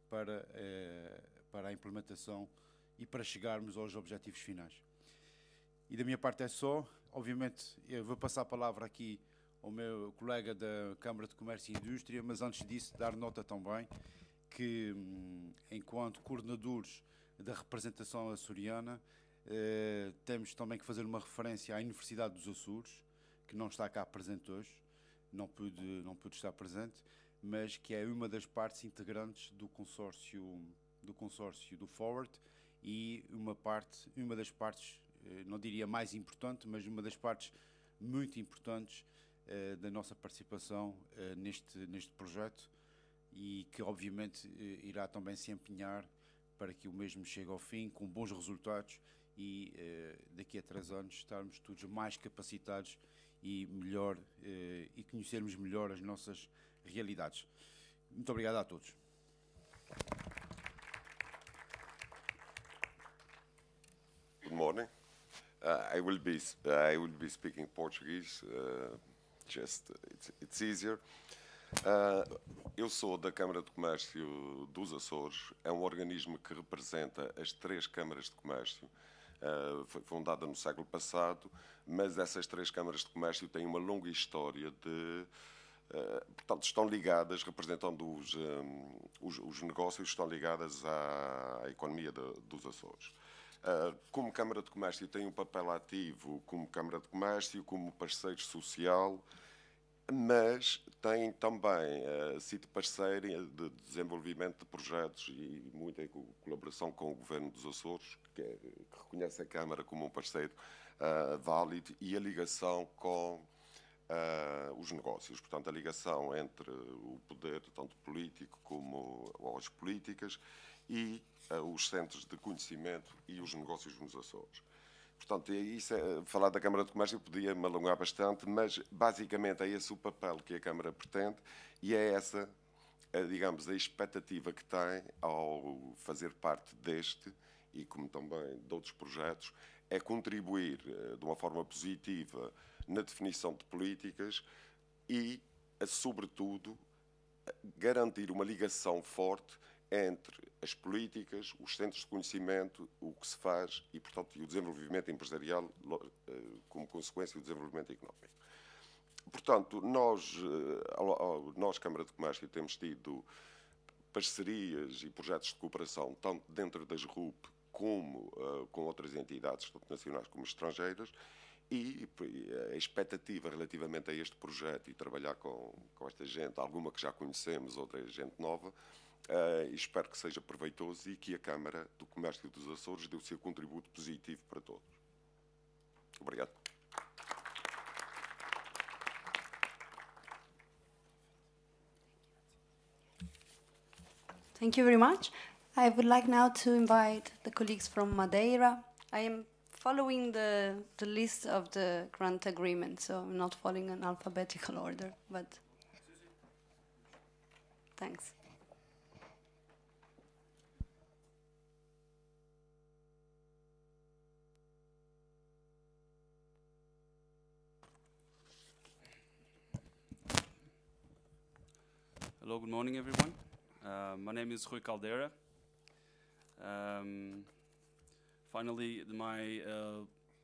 Speaker 11: para a implementação e para chegarmos aos objetivos finais. E da minha parte é só. Obviamente, eu vou passar a palavra aqui ao meu colega da Câmara de Comércio e Indústria, mas antes disso, dar nota também que, enquanto coordenadores da representação açoriana, temos também que fazer uma referência à Universidade dos Açores, que não está cá presente hoje, não pude estar presente, mas que é uma das partes integrantes do consórcio do Forward e uma das partes, não diria mais importante, mas uma das partes muito importantes da nossa participação neste projeto, e que obviamente irá também se empenhar para que o mesmo chegue ao fim com bons resultados e daqui a 3 anos estarmos todos mais capacitados e melhor e conhecermos melhor as nossas realidades. Muito obrigado a todos.
Speaker 12: Good morning. I will be speaking Portuguese. It's easier. Eu sou da Câmara de Comércio dos Açores. É um organismo que representa as 3 câmaras de comércio. Foi fundada no século passado, mas essas 3 câmaras de comércio têm uma longa história de... portanto, estão ligadas, representando os negócios, estão ligadas à economia dos Açores. Como Câmara de Comércio tem um papel ativo como Câmara de Comércio, como parceiro social, mas tem também sido parceira de desenvolvimento de projetos e muita colaboração com o Governo dos Açores, que reconhece a Câmara como um parceiro válido, e a ligação com os negócios. Portanto, a ligação entre o poder, tanto político como as políticas, e os centros de conhecimento e os negócios nos Açores. Portanto, falar da Câmara de Comércio podia me alongar bastante, mas basicamente é esse o papel que a Câmara pretende e é essa, digamos, a expectativa que tem ao fazer parte deste e como também de outros projetos, é contribuir de uma forma positiva na definição de políticas e, sobretudo, garantir uma ligação forte entre as políticas, os centros de conhecimento, o que se faz e, portanto, o desenvolvimento empresarial, como consequência, o desenvolvimento económico. Portanto, nós, Câmara de Comércio, temos tido parcerias e projetos de cooperação, tanto dentro das RUP como com outras entidades, tanto nacionais como estrangeiras, e a expectativa relativamente a este projeto e trabalhar com esta gente, alguma que já conhecemos, outra gente nova, espero que seja proveitoso e que a Câmara do Comércio dos Açores dê o seu contributo positivo para todos. Obrigado.
Speaker 3: Thank you very much. I would like now to invite the colleagues from Madeira. I am following the list of the grant agreement, so I'm not following an alphabetical order, but thanks.
Speaker 13: Hello, good morning, everyone. My name is Rui Caldeira. Finally, my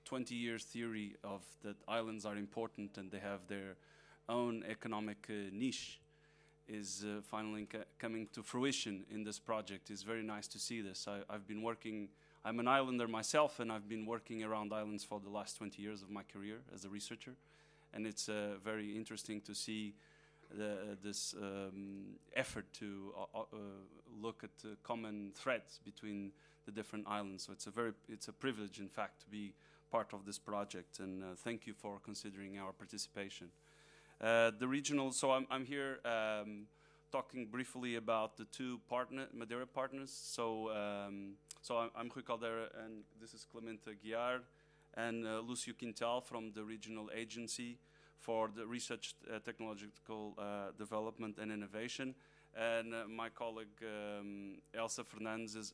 Speaker 13: 20-year theory of that islands are important and they have their own economic niche is finally coming to fruition in this project. It's very nice to see this. I've been working, I'm an islander myself, and I've been working around islands for the last 20 years of my career as a researcher. And it's very interesting to see this effort to look at common threads between the different islands. So it's a privilege, in fact, to be part of this project. And thank you for considering our participation. The regional. So I'm here talking briefly about the 2 Madeira partners. So I'm Rui Caldeira, and this is Clemente Guiar and Lúcio Quintal from the regional agency for the research, technological development and innovation. And my colleague Elsa Fernandes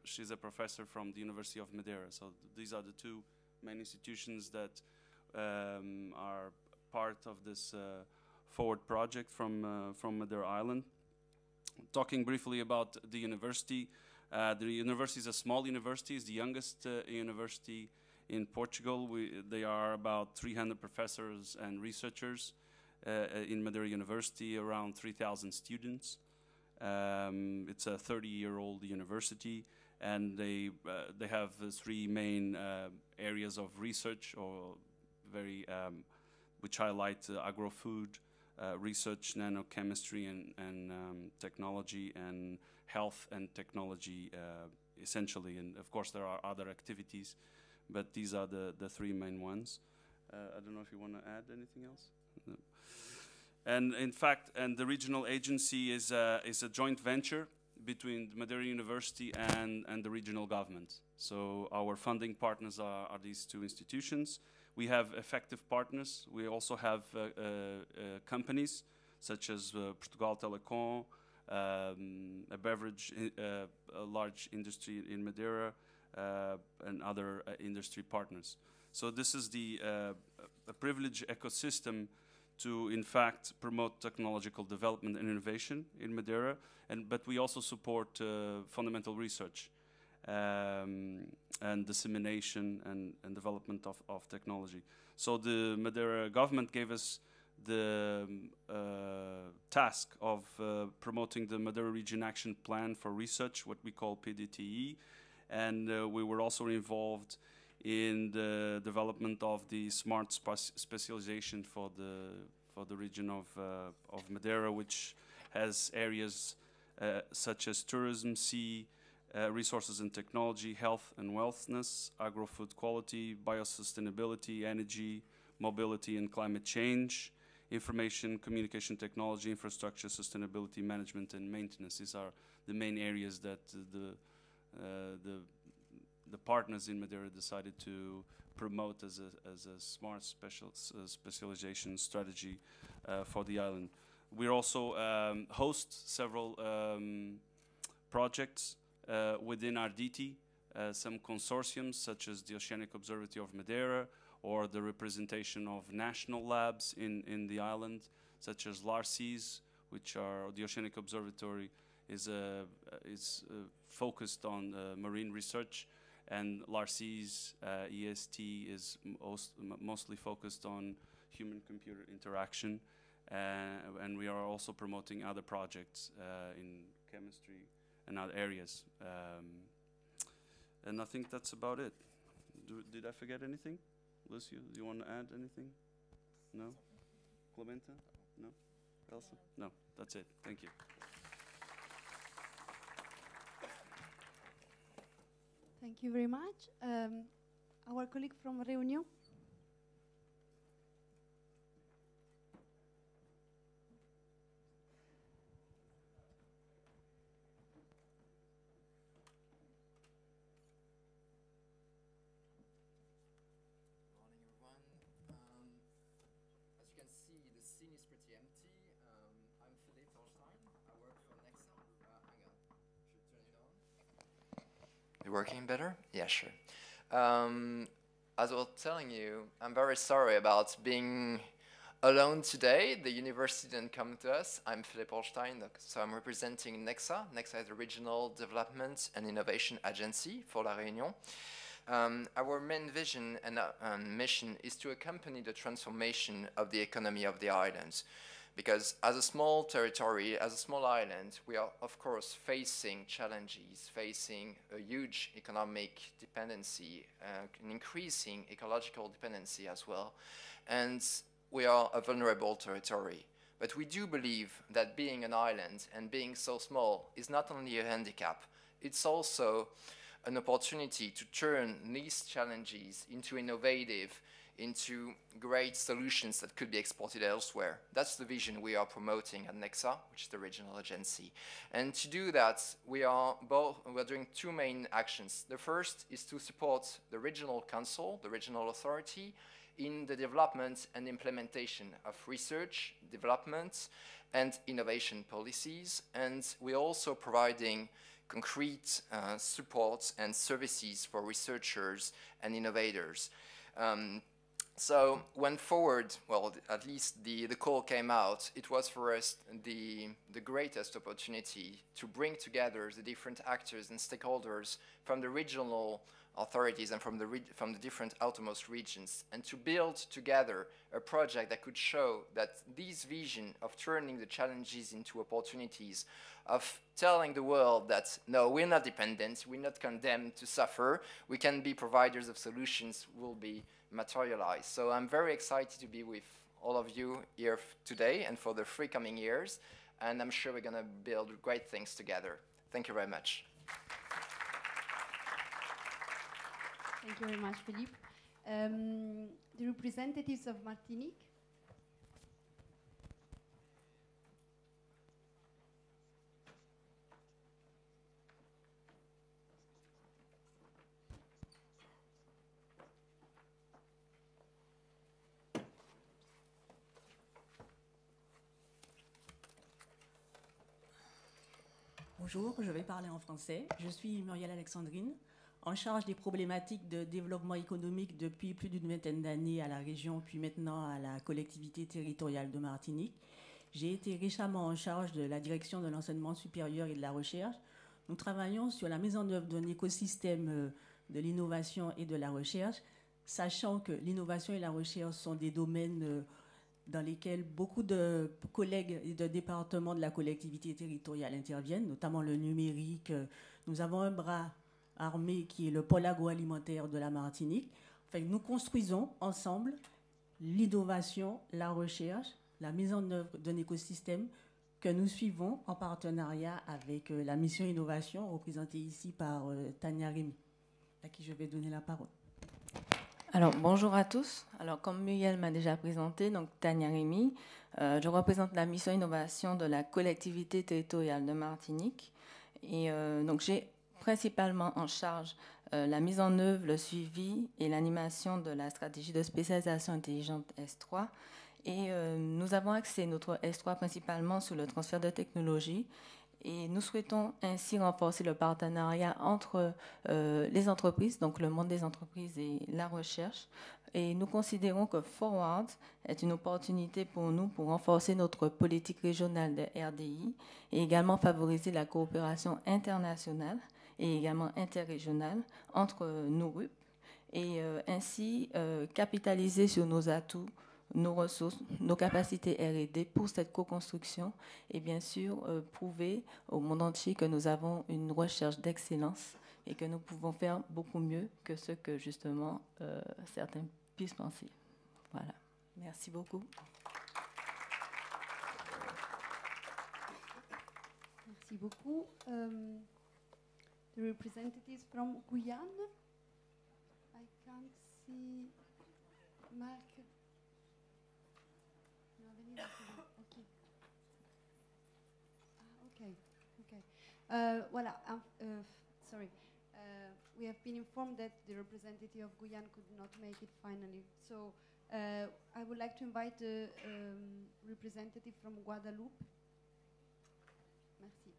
Speaker 13: she's a professor from the University of Madeira. So these are the 2 main institutions that are part of this forward project from Madeira Island. Talking briefly about the university. The university is a small university, it's the youngest university in Portugal. They are about 300 professors and researchers in Madeira University, around 3,000 students. It's a 30-year-old university, and they have 3 main areas of research or which highlight agro-food, research, nanochemistry, and technology, and health and technology, essentially. And of course, there are other activities, but these are the three main ones. I don't know if you want to add anything else. No. And in fact, the regional agency is a joint venture between Madeira University and the regional government. So our funding partners are these two institutions. We have effective partners. We also have companies such as Portugal Telecom, a beverage, a large industry in Madeira, and other industry partners. So this is a privileged ecosystem to, in fact, promote technological development and innovation in Madeira, but we also support fundamental research and dissemination and development of technology. So the Madeira government gave us the task of promoting the Madeira Region Action Plan for Research, what we call PDTE, and we were also involved in the development of the smart specialization for the region of Madeira, which has areas such as tourism, sea, resources and technology, health and wellness, agro-food quality, biosustainability, energy, mobility and climate change, information, communication technology, infrastructure, sustainability, management and maintenance. These are the main areas that the partners in Madeira decided to promote as a smart specialization strategy for the island. We also host several projects within RDT, some consortiums such as the Oceanic Observatory of Madeira, or the representation of national labs in the island, such as LARCIS, which are the Oceanic Observatory is focused on marine research, and LARCIS EST is mostly focused on human-computer interaction, and we are also promoting other projects in chemistry and other areas. And I think that's about it. Did I forget anything? Lucio, do you want to add anything? No? Clementa? No? Elsa? No, that's it. Thank you.
Speaker 3: Thank you very much. Our colleague from Reunion.
Speaker 14: Working better? Yeah, sure. As I was telling you, I'm very sorry about being alone today. The university didn't come to us. I'm Philippe Holstein, so I'm representing NEXA. NEXA is the Regional Development and Innovation Agency for La Réunion. Our main vision and mission is to accompany the transformation of the economy of the islands. Because as a small territory, as a small island, we are, of course, facing challenges, facing a huge economic dependency, an increasing ecological dependency as well. And we are a vulnerable territory. But we do believe that being an island and being so small is not only a handicap, it's also an opportunity to turn these challenges into innovative, into great solutions that could be exported elsewhere. That's the vision we are promoting at NEXA, which is the regional agency. And to do that, we're doing two main actions. The first is to support the regional council, the regional authority, in the development and implementation of research, development, and innovation policies. And we're also providing concrete support and services for researchers and innovators. So when forward, well, at least the call came out, it was for us the greatest opportunity to bring together the different actors and stakeholders from the regional authorities and from the different outermost regions, and to build together a project that could show that this vision of turning the challenges into opportunities, of telling the world that no, we're not dependent, we're not condemned to suffer, we can be providers of solutions, will be materialized. So I'm very excited to be with all of you here today and for the 3 coming years, and I'm sure we're going to build great things together. Thank you very much.
Speaker 3: Thank you very much, Philippe. The representatives of Martinique.
Speaker 15: Bonjour, je vais parler en français. Je suis Muriel Alexandrine, en charge des problématiques de développement économique depuis plus d'une vingtaine d'années à la région, puis maintenant à la collectivité territoriale de Martinique. J'ai été récemment en charge de la direction de l'enseignement supérieur et de la recherche. Nous travaillons sur la mise en œuvre d'un écosystème de l'innovation et de la recherche, sachant que l'innovation et la recherche sont des domaines dans lesquels beaucoup de collègues et de départements de la collectivité territoriale interviennent, notamment le numérique. Nous avons un bras armé qui est le pôle agroalimentaire de la Martinique. Enfin, nous construisons ensemble l'innovation, la recherche, la mise en œuvre d'un écosystème que nous suivons en partenariat avec la mission innovation représentée ici par Tania Rémy, à qui je vais donner la parole.
Speaker 16: Alors, bonjour à tous. Alors, comme Muriel m'a déjà présenté, donc Tania Rémy, je représente la mission innovation de la collectivité territoriale de Martinique. Et donc, j'ai principalement en charge la mise en œuvre, le suivi et l'animation de la stratégie de spécialisation intelligente S3. Et nous avons axé notre S3 principalement sur le transfert de technologies. Et nous souhaitons ainsi renforcer le partenariat entre les entreprises, donc le monde des entreprises et la recherche. Et nous considérons que Forward est une opportunité pour nous pour renforcer notre politique régionale de RDI et également favoriser la coopération internationale et également interrégionale entre nos RUP et ainsi capitaliser sur nos atouts, nos ressources, nos capacités R&D pour cette co-construction et bien sûr prouver au monde entier que nous avons une recherche d'excellence et que nous pouvons faire beaucoup mieux que ce que justement certains puissent penser. Voilà. Merci beaucoup.
Speaker 3: Merci beaucoup. The representatives from Guyane. I can't see Marc. Okay. Okay. Voilà. Sorry. We have been informed that the representative of Guyane could not make it finally. So I would like to invite the representative from Guadeloupe. Merci.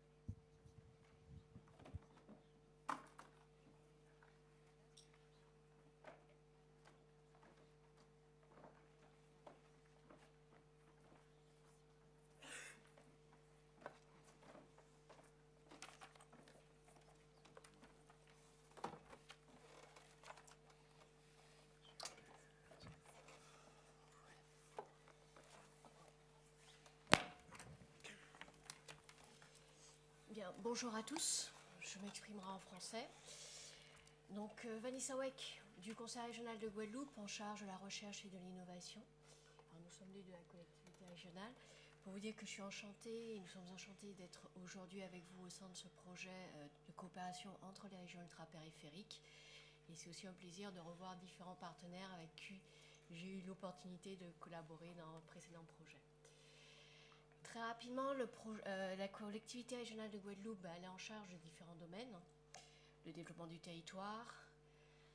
Speaker 17: Bien, bonjour à tous, je m'exprimerai en français. Donc Vanessa Weck du Conseil régional de Guadeloupe en charge de la recherche et de l'innovation. Nous sommes deux de la collectivité régionale. Pour vous dire que je suis enchantée et nous sommes enchantés d'être aujourd'hui avec vous au sein de ce projet de coopération entre les régions ultrapériphériques. Et c'est aussi un plaisir de revoir différents partenaires avec qui j'ai eu l'opportunité de collaborer dans un précédent projet. Très rapidement, la collectivité régionale de Guadeloupe, elle est en charge de différents domaines. Le développement du territoire,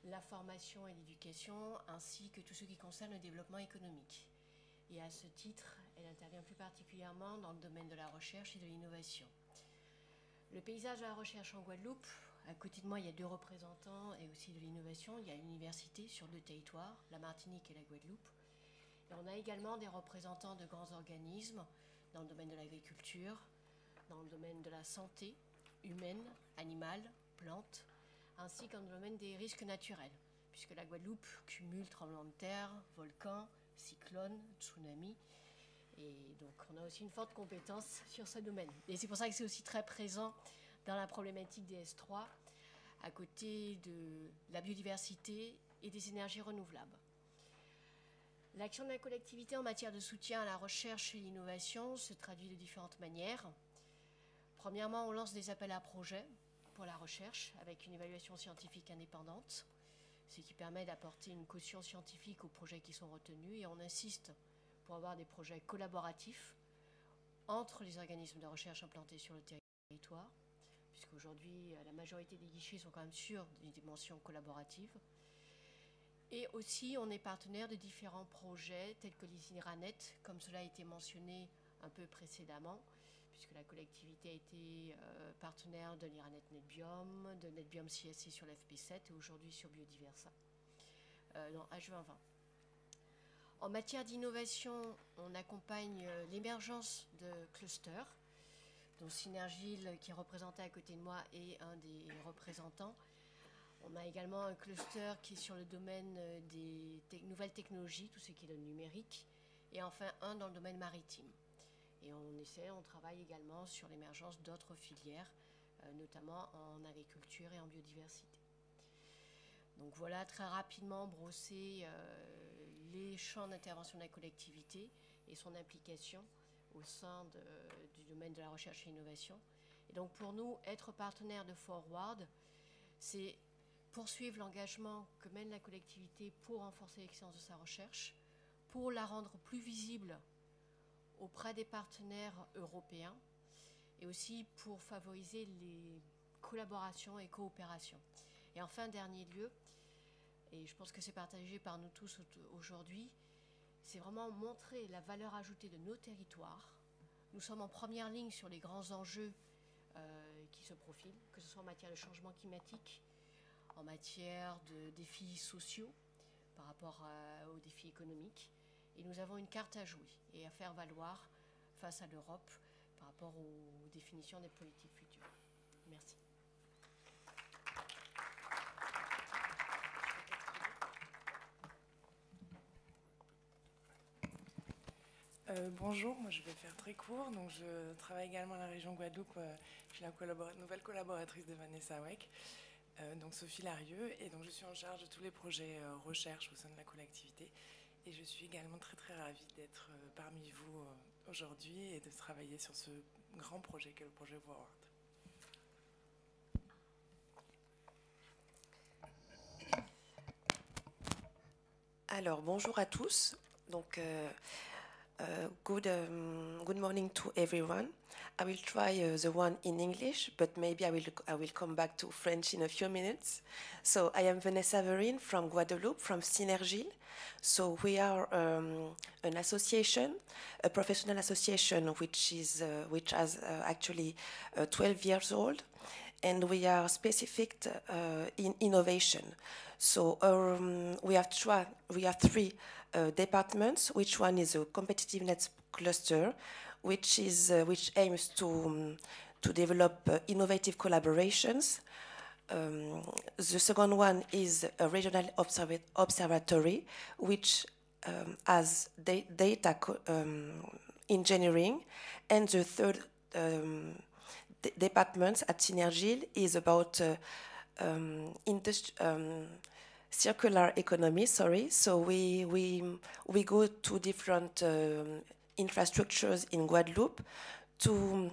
Speaker 17: la formation et l'éducation, ainsi que tout ce qui concerne le développement économique. Et à ce titre, elle intervient plus particulièrement dans le domaine de la recherche et de l'innovation. Le paysage de la recherche en Guadeloupe, à côté de moi, il y a deux représentants et aussi de l'innovation. Il y a l'université sur deux territoires, la Martinique et la Guadeloupe. Et on a également des représentants de grands organismes, dans le domaine de l'agriculture, dans le domaine de la santé humaine, animale, plante, ainsi qu'en domaine des risques naturels, puisque la Guadeloupe cumule tremblements de terre, volcans, cyclones, tsunamis, et donc on a aussi une forte compétence sur ce domaine. Et c'est pour ça que c'est aussi très présent dans la problématique des S3, à côté de la biodiversité et des énergies renouvelables. L'action de la collectivité en matière de soutien à la recherche et l'innovation se traduit de différentes manières. Premièrement, on lance des appels à projets pour la recherche avec une évaluation scientifique indépendante, ce qui permet d'apporter une caution scientifique aux projets qui sont retenus, et on insiste pour avoir des projets collaboratifs entre les organismes de recherche implantés sur le territoire, puisqu'aujourd'hui la majorité des guichets sont quand même sur des dimensions collaboratives. Et aussi, on est partenaire de différents projets tels que les INRANET, comme cela a été mentionné un peu précédemment, puisque la collectivité a été partenaire de l'INRANET NetBiome, de NetBiome CSC sur l'FP7 et aujourd'hui sur Biodiversa, dans H2020. En matière d'innovation, on accompagne l'émergence de clusters, dont Synergile, qui est représenté à côté de moi, est un des représentants. On a également un cluster qui est sur le domaine des nouvelles technologies, tout ce qui est le numérique, et enfin un dans le domaine maritime. Et on travaille également sur l'émergence d'autres filières, notamment en agriculture et en biodiversité. Donc voilà très rapidement brossé les champs d'intervention de la collectivité et son implication au sein du domaine de la recherche et l'innovation. Et donc pour nous, être partenaire de Forward, c'est poursuivre l'engagement que mène la collectivité pour renforcer l'excellence de sa recherche, pour la rendre plus visible auprès des partenaires européens et aussi pour favoriser les collaborations et coopérations. Et enfin, dernier lieu, et je pense que c'est partagé par nous tous aujourd'hui, c'est vraiment montrer la valeur ajoutée de nos territoires. Nous sommes en première ligne sur les grands enjeux qui se profilent, que ce soit en matière de changement climatique, en matière de défis sociaux par rapport aux défis économiques. Et nous avons une carte à jouer et à faire valoir face à l'Europe par rapport aux définitions des politiques futures. Merci.
Speaker 18: Bonjour, moi je vais faire très court. Donc, je travaille également à la région Guadeloupe. Je suis la nouvelle collaboratrice de Vanessa Weck, donc Sophie Larieux, et donc je suis en charge de tous les projets recherche au sein de la collectivité. Et je suis également très très ravie d'être parmi vous aujourd'hui et de travailler sur ce grand projet qu'est le projet Forward.
Speaker 19: Alors, bonjour à tous. Donc, good morning to everyone. I will try the one in English, but maybe I will come back to French in a few minutes. So I am Vanessa Verine from Guadeloupe, from Synergile. So we are an association, a professional association, which has actually 12 years old, and we are specific in innovation. So we have three departments. Which one is a competitiveness cluster, which aims to develop innovative collaborations. The second one is a regional observatory, which has data engineering, and the third department at Synergile is about circular economy. So we go to different infrastructures in Guadeloupe to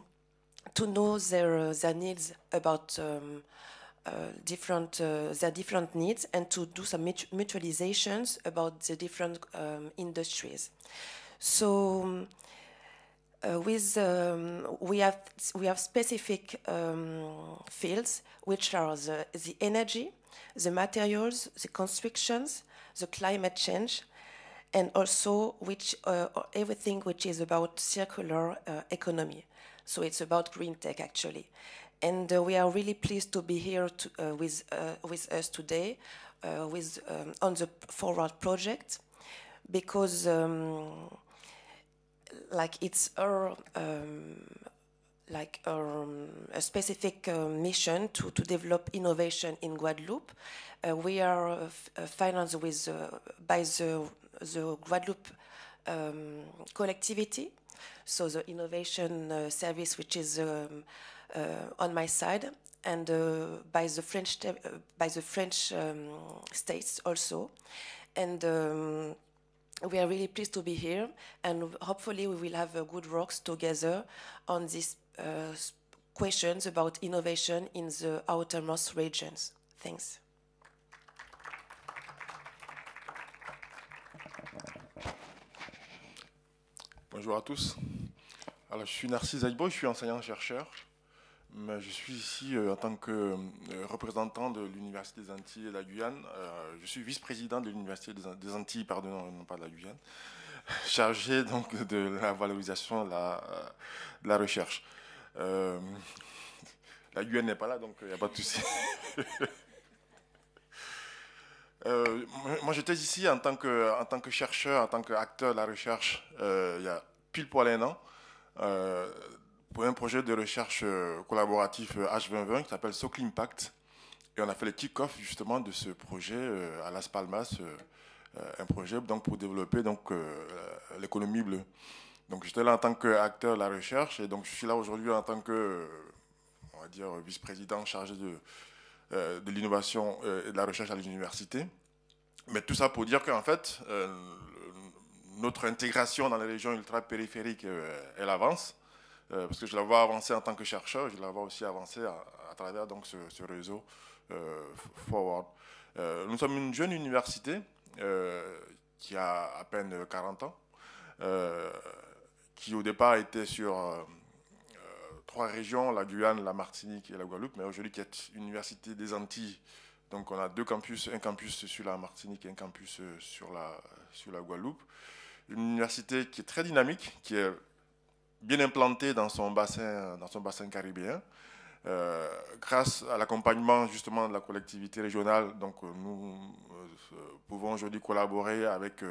Speaker 19: know their needs about their different needs, and to do some mutualizations about the different industries. So we have specific fields, which are the energy, the materials, the constructions, the climate change, and also everything which is about circular economy. So it's about green tech, actually. And we are really pleased to be here with us today on the Forward project, because like it's our like a specific mission to develop innovation in Guadeloupe. We are financed with by the Guadeloupe collectivity, so the innovation service, which is on my side, and by the French states also, and we are really pleased to be here, and hopefully we will have good works together on these questions about innovation in the outermost regions. Thanks.
Speaker 20: Bonjour à tous. Alors, je suis Narcisse Aïbo, je suis enseignant-chercheur, mais je suis ici en tant que représentant de l'Université des Antilles et de la Guyane. Je suis vice-président de l'Université des Antilles, pardon, non pas de la Guyane, chargé donc de la valorisation de la recherche. La Guyane n'est pas là, donc il n'y a pas de souci. Moi, j'étais ici en tant que chercheur, en tant qu'acteur de la recherche, il y a pile poil un an, pour un projet de recherche collaboratif H2020 qui s'appelle Socle Impact. Et on a fait le kick-off justement de ce projet à Las Palmas, un projet donc, pour développer l'économie bleue. Donc j'étais là en tant qu'acteur de la recherche, et donc je suis là aujourd'hui en tant que, on va dire, vice-président chargé de l'innovation et de la recherche à l'université. Mais tout ça pour dire qu'en fait, notre intégration dans les régions ultra-périphériques, elle avance, parce que je la vois avancer en tant que chercheur, je la vois aussi avancer à travers donc, ce réseau Forward. Nous sommes une jeune université qui a à peine 40 ans, qui au départ était sur 3 régions, la Guyane, la Martinique et la Guadeloupe, mais aujourd'hui qui est une université des Antilles. Donc on a 2 campus, un campus sur la Martinique et un campus sur la Guadeloupe. Une université qui est très dynamique, qui est bien implantée dans son bassin caribéen. Grâce à l'accompagnement justement de la collectivité régionale, donc nous pouvons aujourd'hui collaborer avec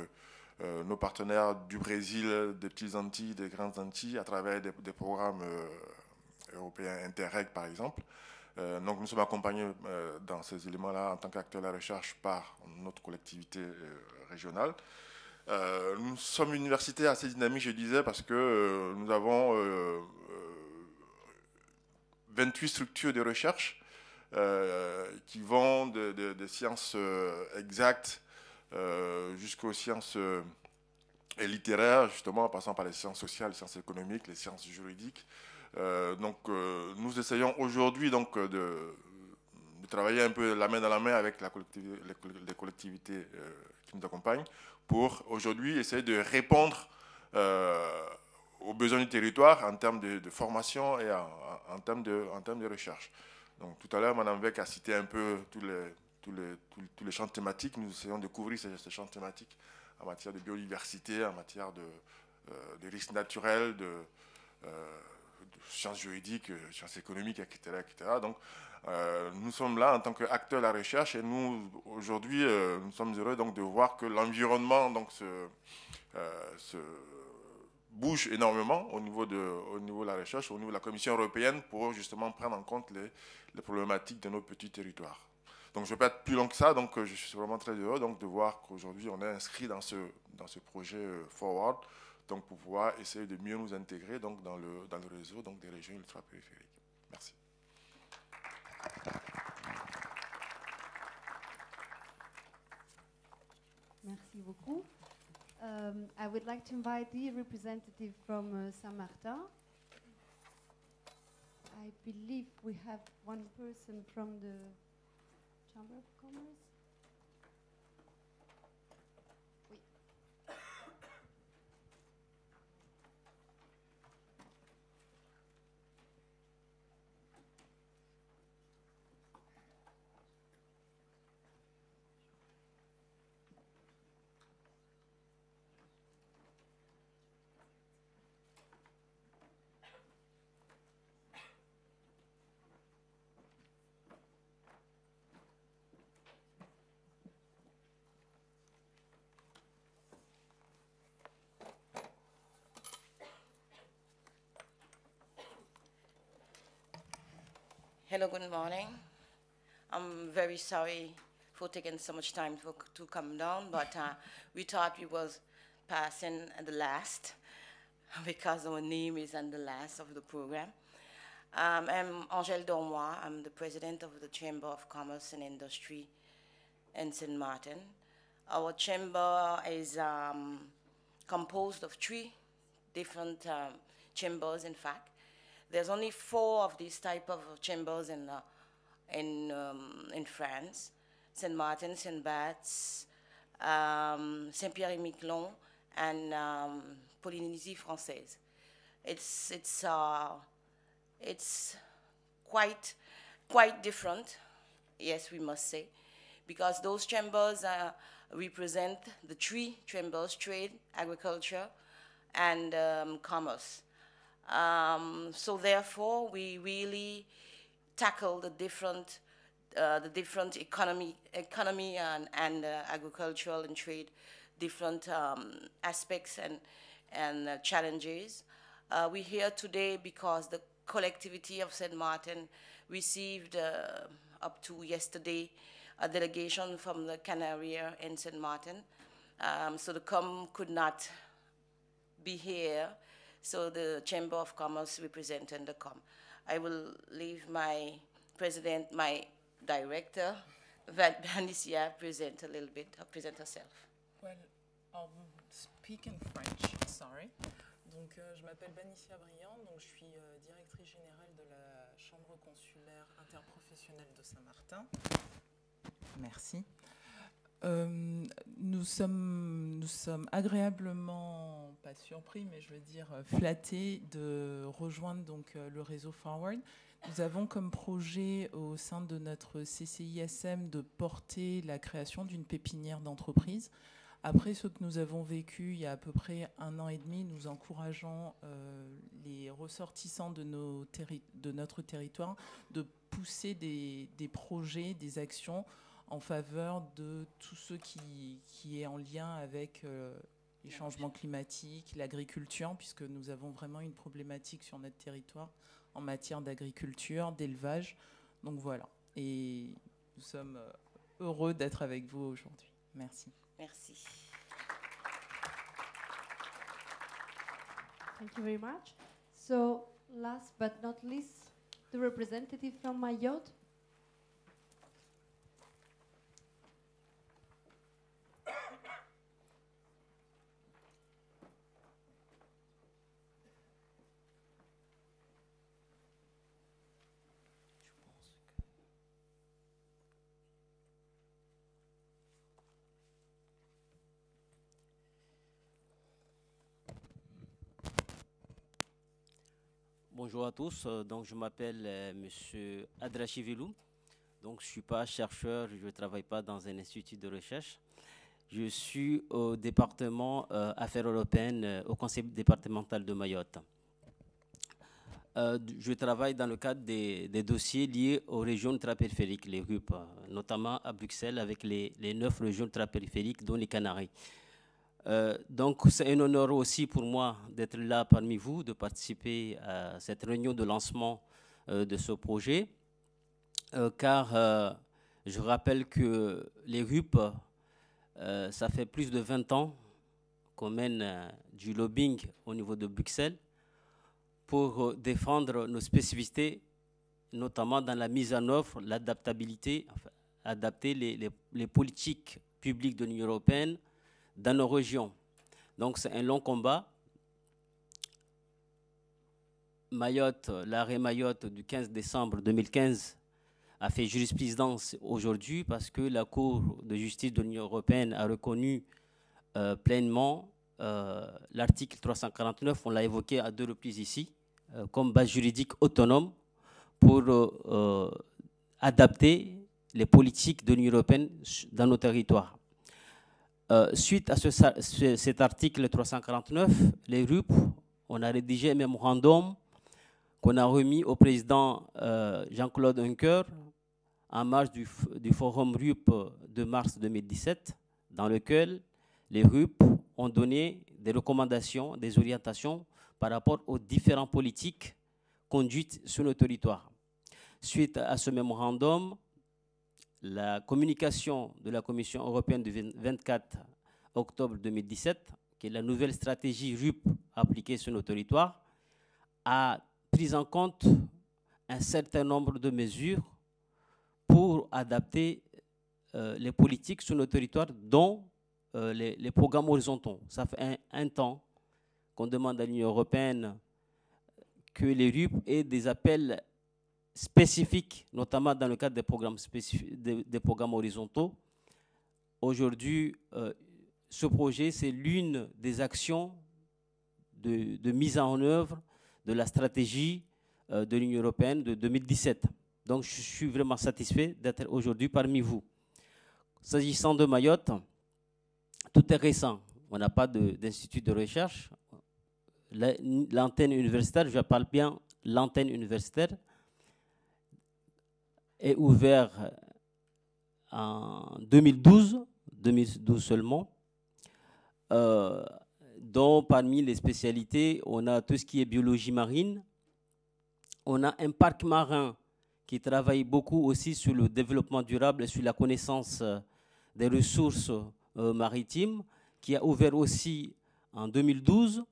Speaker 20: nos partenaires du Brésil, des petites Antilles, des grandes Antilles, à travers des programmes européens Interreg par exemple. Donc nous sommes accompagnés dans ces éléments-là en tant qu'acteurs de la recherche par notre collectivité régionale. Nous sommes une université assez dynamique, je disais, parce que nous avons 28 structures de recherche qui vont des sciences exactes jusqu'aux sciences littéraires, justement, en passant par les sciences sociales, les sciences économiques, les sciences juridiques. Donc nous essayons aujourd'hui donc de travailler un peu la main dans la main avec les collectivités qui nous accompagnent pour aujourd'hui essayer de répondre aux besoins du territoire en termes de formation et en termes de recherche. Donc tout à l'heure, Mme Beck a cité un peu tous les champs thématiques. Nous essayons de couvrir ces champs thématiques en matière de biodiversité, en matière de risques naturels, de sciences juridiques, sciences économiques, etc. Donc, nous sommes là en tant qu'acteurs de la recherche, et nous, aujourd'hui, nous sommes heureux donc, de voir que l'environnement se bouge énormément au niveau de la recherche, au niveau de la Commission européenne, pour justement prendre en compte les problématiques de nos petits territoires. Donc, je ne vais pas être plus long que ça, donc je suis vraiment très heureux donc, de voir qu'aujourd'hui, on est inscrit dans ce projet Forward, donc pour pouvoir essayer de mieux nous intégrer donc, dans le réseau donc, des régions ultra-périphériques. Merci.
Speaker 3: Merci beaucoup. I would like to invite the representative from Saint-Martin. I believe we have one person from the Chamber of Commerce.
Speaker 21: Hello, good morning. I'm very sorry for taking so much time to come down, but we thought we was passing at the last because our name is on the last of the program. I'm Angèle Dormois. I'm the president of the Chamber of Commerce and Industry in St. Martin. Our chamber is composed of 3 different chambers, in fact. There's only 4 of these type of chambers in France: St. Martin, St. Barts, Saint-Pierre-et-Miquelon, and Polynésie Française. It's quite different, yes, we must say, because those chambers represent the 3 chambers: trade, agriculture, and commerce. So therefore, we really tackle the different economy and agricultural and trade, different aspects and challenges. We're here today because the collectivity of St. Martin received, up to yesterday, a delegation from the Canarias in St. Martin. So the COM could not be here, so the Chamber of Commerce represented the COM. I will leave my president, my director, Vanicia, present a little bit, present herself.
Speaker 22: Well, I'll speak in French, sorry. Donc, je m'appelle Vanicia Briand, donc je suis directrice générale de la Chambre consulaire interprofessionnelle de Saint-Martin. Merci. Nous sommes agréablement, pas surpris, mais je veux dire flattés de rejoindre donc le réseau Forward. Nous avons comme projet au sein de notre CCISM de porter la création d'une pépinière d'entreprise. Après ce que nous avons vécu il y a à peu près 1 an et demi, nous encourageons les ressortissants de notre territoire de pousser des projets, des actions en faveur de tout ce qui est en lien avec les changements climatiques, l'agriculture, puisque nous avons vraiment une problématique sur notre territoire en matière d'agriculture, d'élevage. Donc voilà, et nous sommes heureux d'être avec vous aujourd'hui. Merci.
Speaker 21: Merci.
Speaker 3: Thank you very much. So, last but not least, the representative from Mayotte.
Speaker 23: Bonjour à tous, donc je m'appelle Monsieur Adrachivilou, donc je ne suis pas chercheur, je ne travaille pas dans un institut de recherche. Je suis au département Affaires européennes, au conseil départemental de Mayotte. Je travaille dans le cadre des dossiers liés aux régions ultrapériphériques, les RUP, notamment à Bruxelles avec les 9 régions ultrapériphériques, dont les Canaries. Donc c'est un honneur aussi pour moi d'être là parmi vous, de participer à cette réunion de lancement de ce projet, car je rappelle que les RUP, ça fait plus de 20 ans qu'on mène du lobbying au niveau de Bruxelles pour défendre nos spécificités, notamment dans la mise en œuvre, l'adaptabilité, enfin, adapter les politiques publiques de l'Union européenne dans nos régions. Donc c'est un long combat. Mayotte, l'arrêt Mayotte du 15 décembre 2015 a fait jurisprudence aujourd'hui parce que la Cour de justice de l'Union européenne a reconnu pleinement l'article 349, on l'a évoqué à 2 reprises ici, comme base juridique autonome pour adapter les politiques de l'Union européenne dans nos territoires. Suite à cet article 349, les RUP, on a rédigé un mémorandum qu'on a remis au président Jean-Claude Juncker en marge du forum RUP de mars 2017, dans lequel les RUP ont donné des recommandations, des orientations par rapport aux différentes politiques conduites sur le territoire. Suite à ce mémorandum, la communication de la Commission européenne du 24 octobre 2017, qui est la nouvelle stratégie RUP appliquée sur nos territoires, a pris en compte un certain nombre de mesures pour adapter les politiques sur nos territoires, dont les programmes horizontaux. Ça fait un temps qu'on demande à l'Union européenne que les RUP aient des appels spécifiques, notamment dans le cadre des programmes horizontaux. Aujourd'hui, ce projet, c'est l'une des actions de mise en œuvre de la stratégie de l'Union européenne de 2017. Donc, je suis vraiment satisfait d'être aujourd'hui parmi vous. S'agissant de Mayotte, tout est récent. On n'a pas d'institut de recherche. L'antenne universitaire, je parle bien l'antenne universitaire, est ouverte en 2012 seulement, dont parmi les spécialités, on a tout ce qui est biologie marine. On a un parc marin qui travaille beaucoup aussi sur le développement durable et sur la connaissance des ressources maritimes, qui a ouvert aussi en 2012.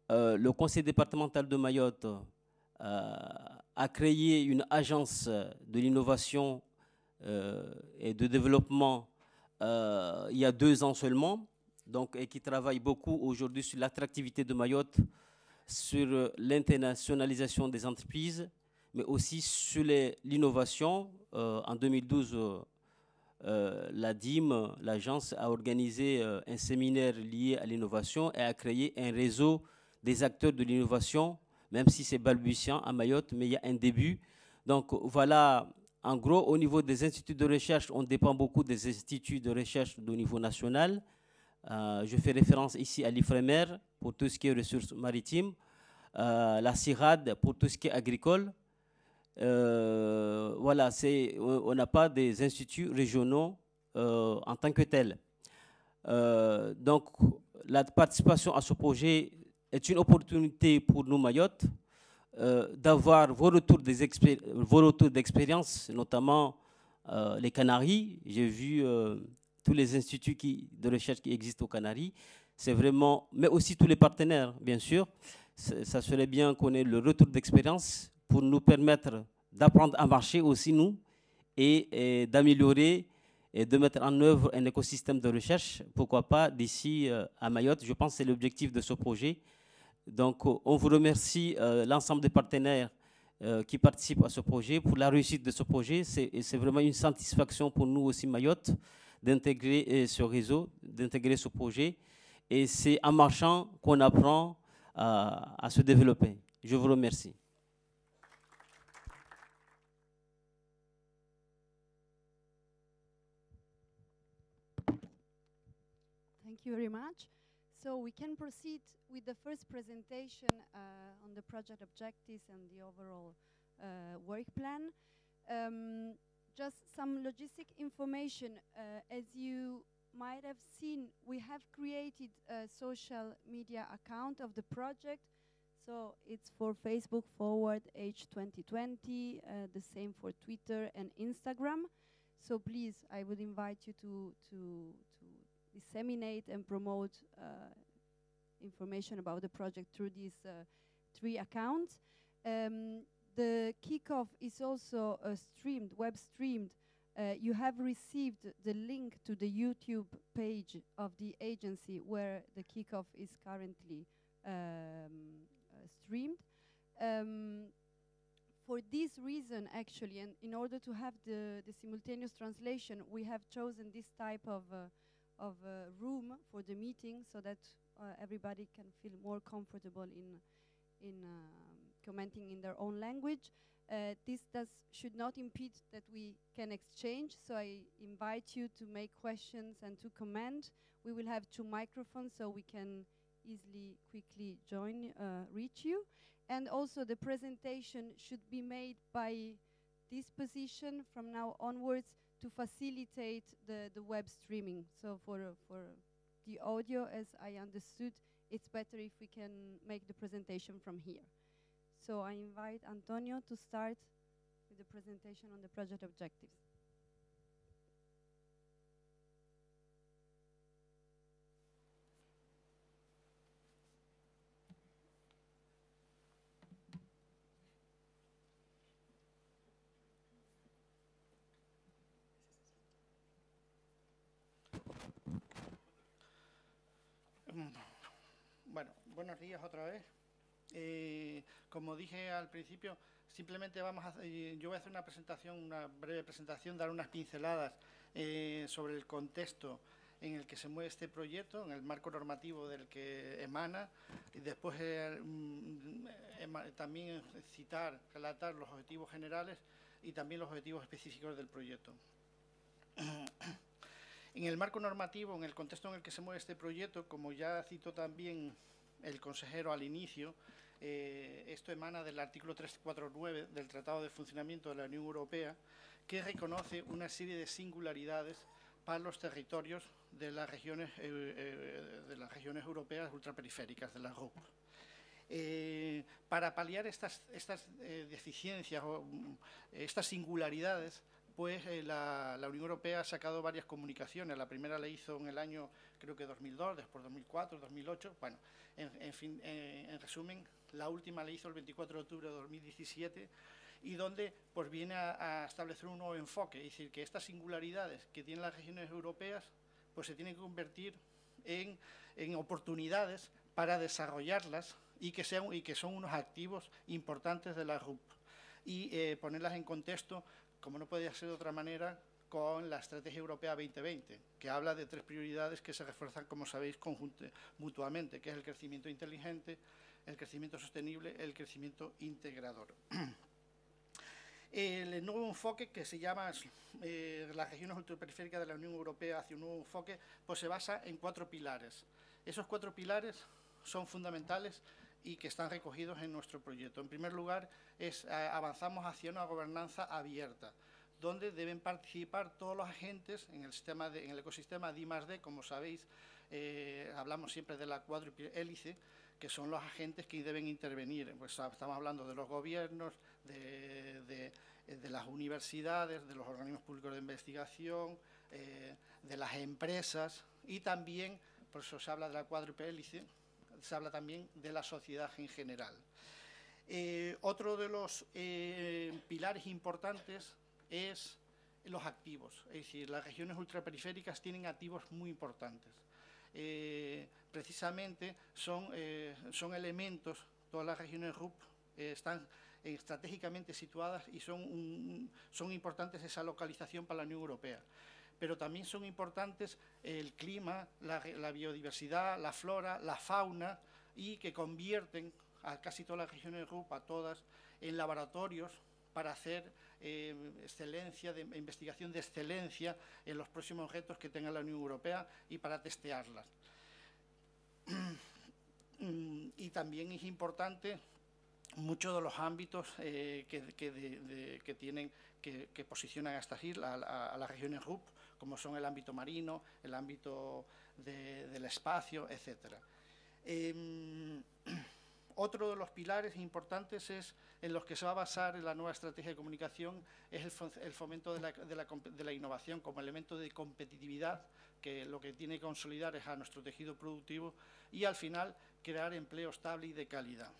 Speaker 23: Le conseil départemental de Mayotte a créé une agence de l'innovation et de développement il y a 2 ans seulement, donc, et qui travaille beaucoup aujourd'hui sur l'attractivité de Mayotte, sur l'internationalisation des entreprises, mais aussi sur l'innovation. En 2012, la DIM, l'agence, a organisé un séminaire lié à l'innovation et a créé un réseau des acteurs de l'innovation, même si c'est balbutiant à Mayotte, mais il y a un début. Donc voilà, en gros, au niveau des instituts de recherche, on dépend beaucoup des instituts de recherche au niveau national. Je fais référence ici à l'IFREMER pour tout ce qui est ressources maritimes, la CIRAD pour tout ce qui est agricole. Voilà, on n'a pas des instituts régionaux en tant que tels. Donc, la participation à ce projet est une opportunité pour nous, Mayotte, d'avoir vos retours d'expérience, notamment les Canaries. J'ai vu tous les instituts de recherche qui existent aux Canaries. C'est vraiment, mais aussi tous les partenaires, bien sûr. Ça serait bien qu'on ait le retour d'expérience pour nous permettre d'apprendre à marcher aussi, nous, et d'améliorer et de mettre en œuvre un écosystème de recherche, pourquoi pas d'ici à Mayotte. Je pense que c'est l'objectif de ce projet. Donc, on vous remercie, l'ensemble des partenaires qui participent à ce projet, pour la réussite de ce projet. C'est vraiment une satisfaction pour nous aussi, Mayotte, d'intégrer ce réseau, d'intégrer ce projet. Et c'est en marchant qu'on apprend à se développer. Je vous remercie.
Speaker 3: Thank you very much. So we can proceed with the first presentation on the project objectives and the overall work plan. Just some logistic information. As you might have seen, we have created a social media account of the project. So it's for Facebook Forward H2020, the same for Twitter and Instagram. So please, I would invite you to disseminate and promote information about the project through these 3 accounts. The kickoff is also streamed, web streamed. You have received the link to the YouTube page of the agency where the kickoff is currently streamed. For this reason, actually, and in order to have the simultaneous translation, we have chosen this type of room for the meeting so that everybody can feel more comfortable in commenting in their own language. This should not impede that we can exchange, so I invite you to make questions and to comment. We will have 2 microphones so we can easily, quickly reach you. And also the presentation should be made by this position from now onwards to facilitate the web streaming. So for the audio, as I understood, it's better if we can make the presentation from here. So I invite Antonio to start the presentation on the project objectives.
Speaker 8: Bueno, buenos días otra vez. Como dije al principio, simplemente yo voy a hacer una presentación, una breve presentación, dar unas pinceladas sobre el contexto en el que se mueve este proyecto, en el marco normativo del que emana, y después también relatar los objetivos generales y también los objetivos específicos del proyecto. En el marco normativo, en el contexto en el que se mueve este proyecto, como ya citó también el consejero al inicio, esto emana del artículo 349 del Tratado de Funcionamiento de la Unión Europea, que reconoce una serie de singularidades para los territorios de las regiones europeas ultraperiféricas, de las RUP. Para paliar estas deficiencias o estas singularidades, pues la Unión Europea ha sacado varias comunicaciones. La primera la hizo en el año, creo que 2002, después 2004, 2008. Bueno, en resumen, la última la hizo el 24 de octubre de 2017 y donde pues viene a establecer un nuevo enfoque, es decir, que estas singularidades que tienen las regiones europeas pues se tienen que convertir en oportunidades para desarrollarlas y que son unos activos importantes de la RUP y ponerlas en contexto, como no podía ser de otra manera, con la Estrategia Europea 2020, que habla de 3 prioridades que se refuerzan, como sabéis, mutuamente, que es el crecimiento inteligente, el crecimiento sostenible, el crecimiento integrador. El nuevo enfoque, que se llama las regiones ultraperiféricas de la Unión Europea hacia un nuevo enfoque, pues se basa en 4 pilares. Esos 4 pilares son fundamentales y que están recogidos en nuestro proyecto. En primer lugar, avanzamos hacia una gobernanza abierta, donde deben participar todos los agentes en el ecosistema de I+D. Como sabéis, hablamos siempre de la cuádruple hélice, que son los agentes que deben intervenir. Pues estamos hablando de los gobiernos, de las universidades, de los organismos públicos de investigación, de las empresas y también, por eso se habla de la cuádruple hélice, se habla también de la sociedad en general. Otro de los pilares importantes es los activos, es decir, las regiones ultraperiféricas tienen activos muy importantes. Precisamente son elementos, todas las regiones RUP están estratégicamente situadas y son importantes esa localización para la Unión Europea. Pero también son importantes el clima, la biodiversidad, la flora, la fauna, y que convierten a casi todas las regiones RUP, a todas, en laboratorios para hacer investigación de excelencia en los próximos retos que tenga la Unión Europea y para testearlas. Y también es importante muchos de los ámbitos que posicionan a estas islas, a las regiones RUP, como son el ámbito marino, el ámbito del espacio, etc. Otro de los pilares importantes en los que se va a basar la nueva estrategia de comunicación es el fomento de la innovación como elemento de competitividad, que lo que tiene que consolidar es a nuestro tejido productivo y al final crear empleo estable y de calidad.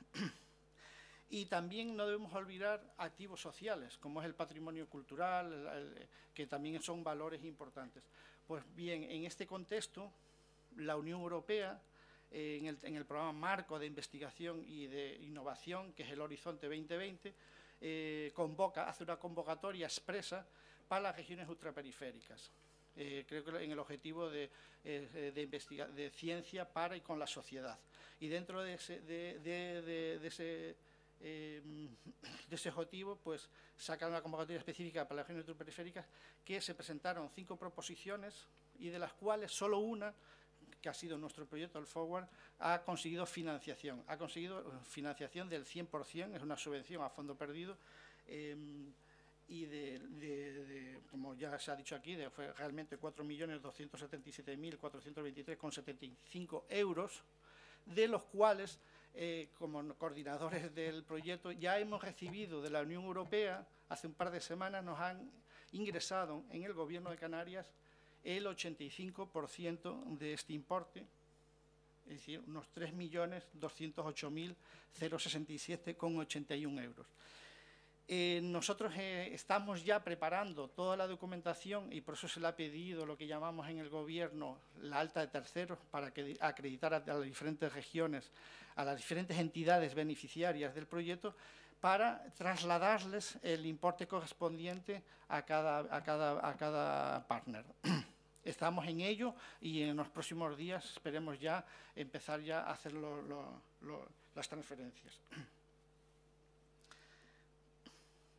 Speaker 8: Y también no debemos olvidar activos sociales, como es el patrimonio cultural, que también son valores importantes. Pues bien, en este contexto, la Unión Europea, en el programa marco de investigación y de innovación, que es el Horizonte 2020, hace una convocatoria expresa para las regiones ultraperiféricas. Creo que en el objetivo de ciencia para y con la sociedad. Y dentro de ese objetivo, pues sacan una convocatoria específica para las regiones ultraperiféricas, que se presentaron 5 proposiciones y de las cuales solo una, que ha sido nuestro proyecto, el Forward, ha conseguido financiación. Ha conseguido financiación del 100%, es una subvención a fondo perdido, y como ya se ha dicho aquí, fue realmente 4.277.423,75 euros, de los cuales, como coordinadores del proyecto, ya hemos recibido de la Unión Europea hace un par de semanas nos han ingresado en el Gobierno de Canarias el 85% de este importe, es decir, unos 3.208.067,81 euros. Nosotros estamos ya preparando toda la documentación y por eso se le ha pedido lo que llamamos en el Gobierno la alta de terceros para acreditar a las diferentes regiones, a las diferentes entidades beneficiarias del proyecto, para trasladarles el importe correspondiente a cada partner. Estamos en ello y en los próximos días esperemos ya empezar ya a hacer las transferencias.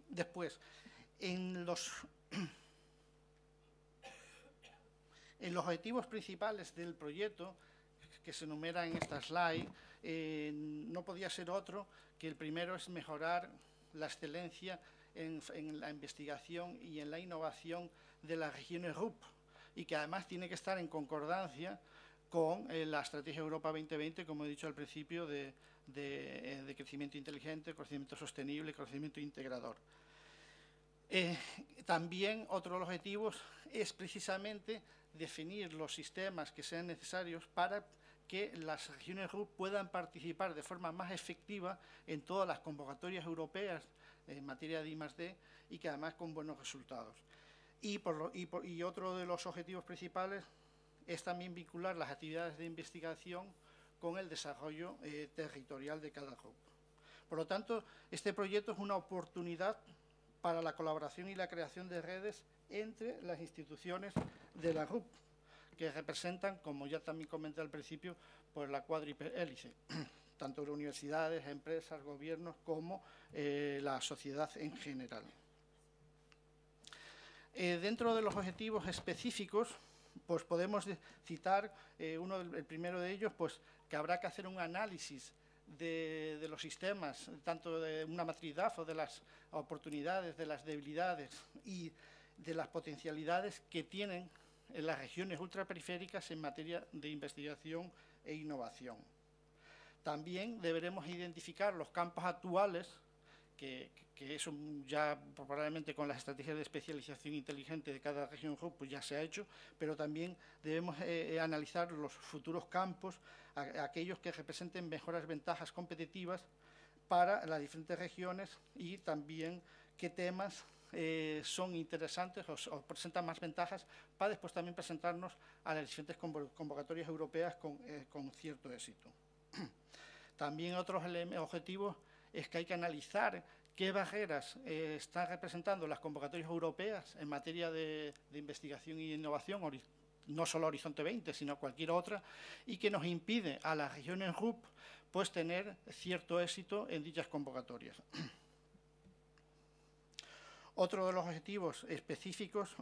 Speaker 8: Después, en los objetivos principales del proyecto, que se enumeran en esta slide, no podía ser otro que el primero es mejorar la excelencia en la investigación y en la innovación de las regiones RUP, y que además tiene que estar en concordancia con la Estrategia Europa 2020, como he dicho al principio, de crecimiento inteligente, crecimiento sostenible, crecimiento integrador. También otro de los objetivos es precisamente definir los sistemas que sean necesarios para que las regiones RUP puedan participar de forma más efectiva en todas las convocatorias europeas en materia de I+D y que además con buenos resultados. Y otro de los objetivos principales es también vincular las actividades de investigación con el desarrollo territorial de cada RUP. Por lo tanto, este proyecto es una oportunidad para la colaboración y la creación de redes entre las instituciones de la RUP, que representan, como ya también comenté al principio, pues la cuádruple hélice, tanto universidades, empresas, gobiernos, como la sociedad en general. Dentro de los objetivos específicos, pues podemos citar el primero de ellos, pues que habrá que hacer un análisis de los sistemas, tanto de una matriz DAFO, de las oportunidades, de las debilidades y de las potencialidades que tienen en las regiones ultraperiféricas en materia de investigación e innovación. También deberemos identificar los campos actuales, que eso ya probablemente con las estrategias de especialización inteligente de cada región RUP pues ya se ha hecho, pero también debemos analizar los futuros campos, aquellos que representen mejores ventajas competitivas para las diferentes regiones y también qué temas son interesantes o presentan más ventajas para después también presentarnos a las diferentes convocatorias europeas con cierto éxito. También otros objetivos es que hay que analizar qué barreras están representando las convocatorias europeas en materia de investigación e innovación, no solo Horizonte 20, sino cualquier otra, y que nos impide a las regiones RUP pues, tener cierto éxito en dichas convocatorias. Otro de los objetivos específicos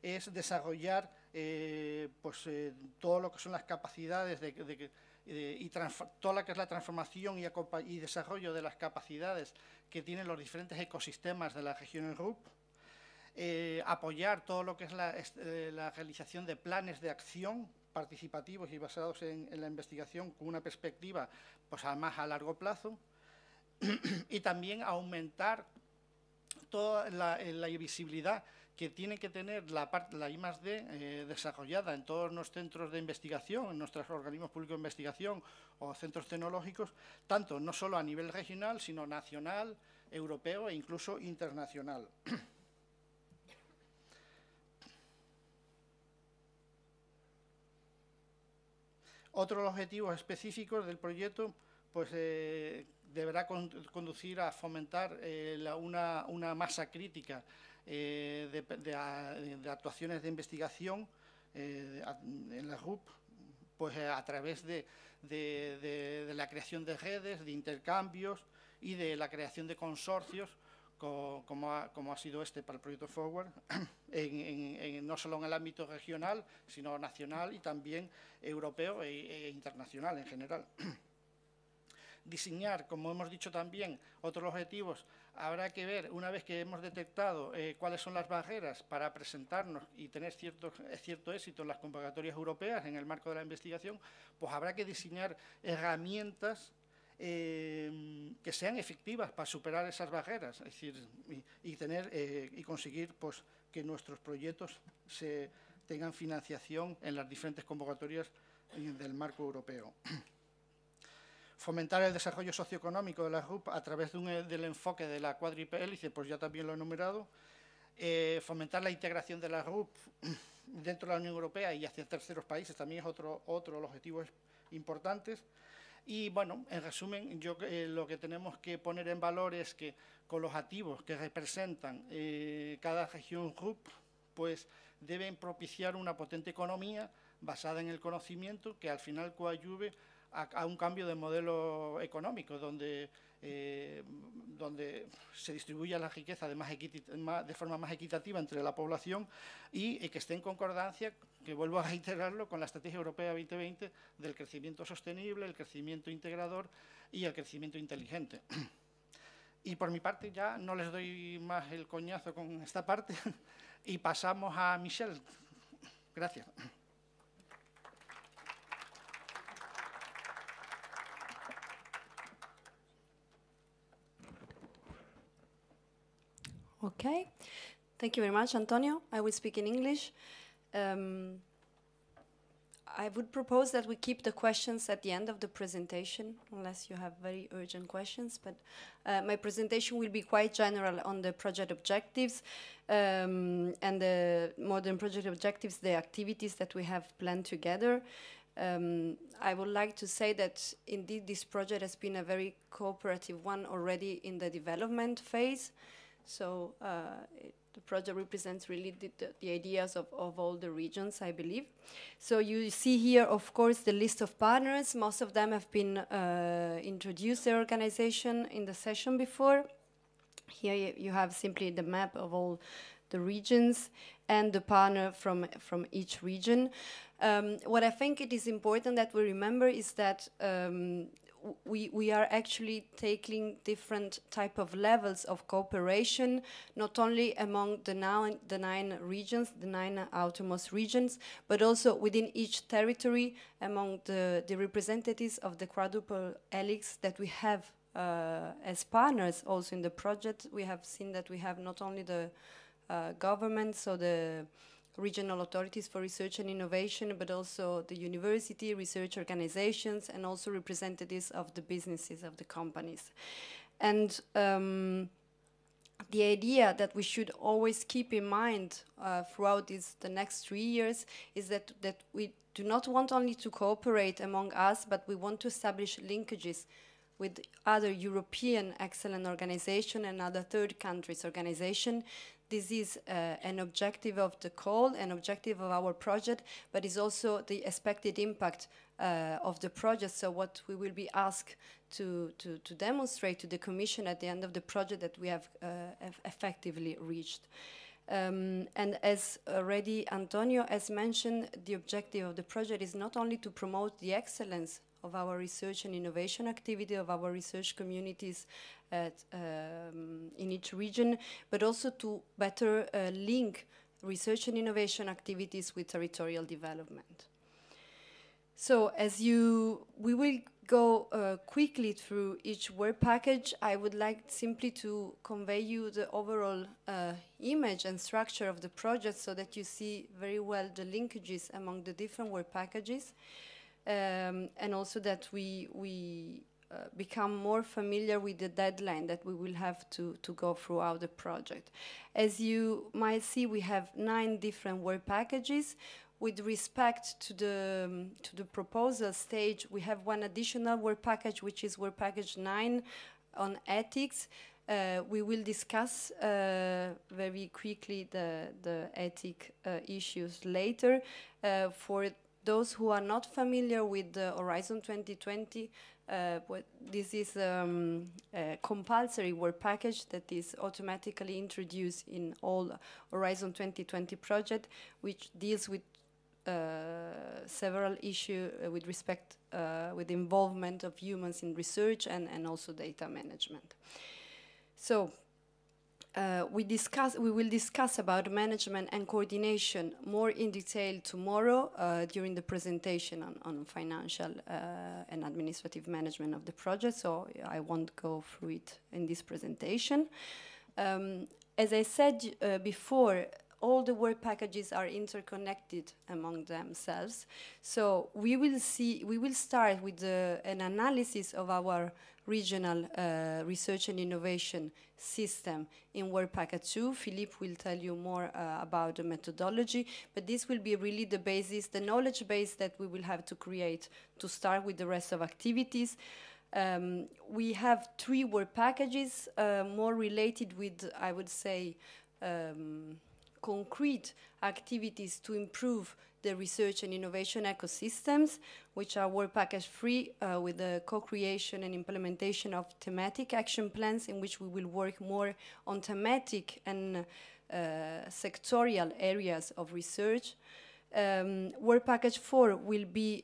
Speaker 8: es desarrollar todo lo que son las capacidades y toda lo que es la transformación y desarrollo de las capacidades que tienen los diferentes ecosistemas de las regiones RUP, apoyar todo lo que es la realización de planes de acción participativos y basados en la investigación con una perspectiva pues, más a largo plazo, y también aumentar toda la visibilidad que tiene que tener la I+D desarrollada en todos los centros de investigación, en nuestros organismos públicos de investigación o centros tecnológicos, tanto no solo a nivel regional, sino nacional, europeo e incluso internacional. Otros objetivos específicos del proyecto pues, deberá conducir a fomentar una masa crítica de actuaciones de investigación en la RUP, pues a través de la creación de redes, de intercambios y de la creación de consorcios, como ha sido este para el proyecto Forward, no solo en el ámbito regional, sino nacional y también europeo e internacional en general. Diseñar, como hemos dicho también, otros objetivos. Habrá que ver, una vez que hemos detectado cuáles son las barreras para presentarnos y tener cierto éxito en las convocatorias europeas en el marco de la investigación, pues habrá que diseñar herramientas que sean efectivas para superar esas barreras, es decir, y conseguir pues, que nuestros proyectos tengan financiación en las diferentes convocatorias del marco europeo. Fomentar el desarrollo socioeconómico de la RUP a través del enfoque de la cuádruple hélice, pues ya también lo he enumerado. Fomentar la integración de la RUP dentro de la Unión Europea y hacia terceros países también es otro de los objetivos importantes. Y bueno, en resumen, lo que tenemos que poner en valor es que con los activos que representan cada región RUP, pues deben propiciar una potente economía basada en el conocimiento que al final coadyuve a un cambio de modelo económico donde se distribuya la riqueza de forma más equitativa entre la población y que esté en concordancia, que vuelvo a reiterarlo, con la Estrategia Europea 2020 del crecimiento sostenible, el crecimiento integrador y el crecimiento inteligente. Y por mi parte ya no les doy más el coñazo con esta parte y pasamos a Michelle. Gracias.
Speaker 3: Okay, thank you very much, Antonio. I will speak in English. I would propose that we keep the questions at the end of the presentation, unless you have very urgent questions, but my presentation will be quite general on the project objectives and the modern project objectives, the activities that we have planned together. I would like to say that indeed this project has been a very cooperative one already in the development phase. So the project represents really the ideas of all the regions, I believe. So you see here, of course, the list of partners. Most of them have been introduced their organization in the session before. Here you have simply the map of all the regions and the partner from each region. What I think it is important that we remember is that we are actually taking different type of levels of cooperation, not only among the 9 regions, the 9 outermost regions, but also within each territory among the representatives of the quadruple helix that we have as partners also in the project. We have seen that we have not only the government, so the regional authorities for research and innovation, but also the university, research organizations, and also representatives of the businesses, of the companies. And the idea that we should always keep in mind throughout the next 3 years is that we do not want only to cooperate among us, but we want to establish linkages with other European excellent organizations and other third countries organizations. This is an objective of the call, an objective of our project, but is also the expected impact of the project. So what we will be asked to demonstrate to the Commission at the end of the project that we have effectively reached. And as already Antonio has mentioned, the objective of the project is not only to promote the excellence of our research and innovation activity, of our research communities in each region, but also to better link research and innovation activities with territorial development. So we will go quickly through each work package. I would like simply to convey you the overall image and structure of the project so that you see very well the linkages among the different work packages. And also that we become more familiar with the deadline that we will have to go throughout the project. As you might see, we have 9 different work packages. With respect to the proposal stage, we have one additional work package, which is work package 9 on ethics. We will discuss very quickly the ethic issues later. For those who are not familiar with the Horizon 2020, this is a compulsory work package that is automatically introduced in all Horizon 2020 projects, which deals with several issues with respect with involvement of humans in research and also data management. So we will discuss about management and coordination more in detail tomorrow during the presentation on financial and administrative management of the project, so I won't go through it in this presentation. As I said before, all the work packages are interconnected among themselves. So we will start with an analysis of our regional research and innovation system in work package 2. Philippe will tell you more about the methodology, but this will be really the basis, the knowledge base that we will have to create to start with the rest of activities. We have 3 work packages, more related with, I would say, concrete activities to improve the research and innovation ecosystems, which are work package 3 with the co-creation and implementation of thematic action plans, in which we will work more on thematic and sectorial areas of research. Work package 4 will be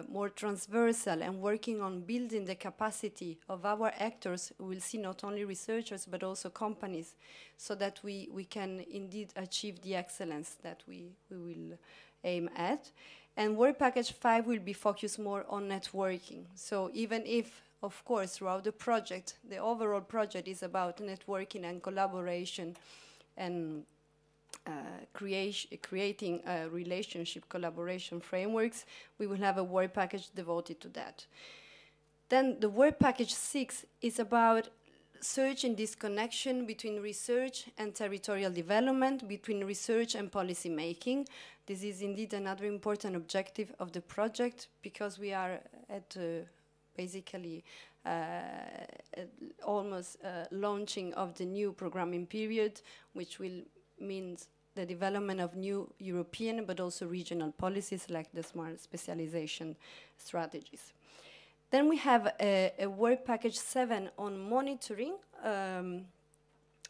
Speaker 3: more transversal and working on building the capacity of our actors. We will see not only researchers but also companies, so that we can indeed achieve the excellence that we will aim at. And work package 5 will be focused more on networking. So even if, of course, throughout the project, the overall project is about networking and collaboration and creating relationship collaboration frameworks, we will have a work package devoted to that. Then the work package 6 is about searching this connection between research and territorial development, between research and policy making. This is indeed another important objective of the project, because we are at basically almost launching of the new programming period, which will mean the development of new European but also regional policies like the smart specialization strategies. Then we have a work package 7 on monitoring,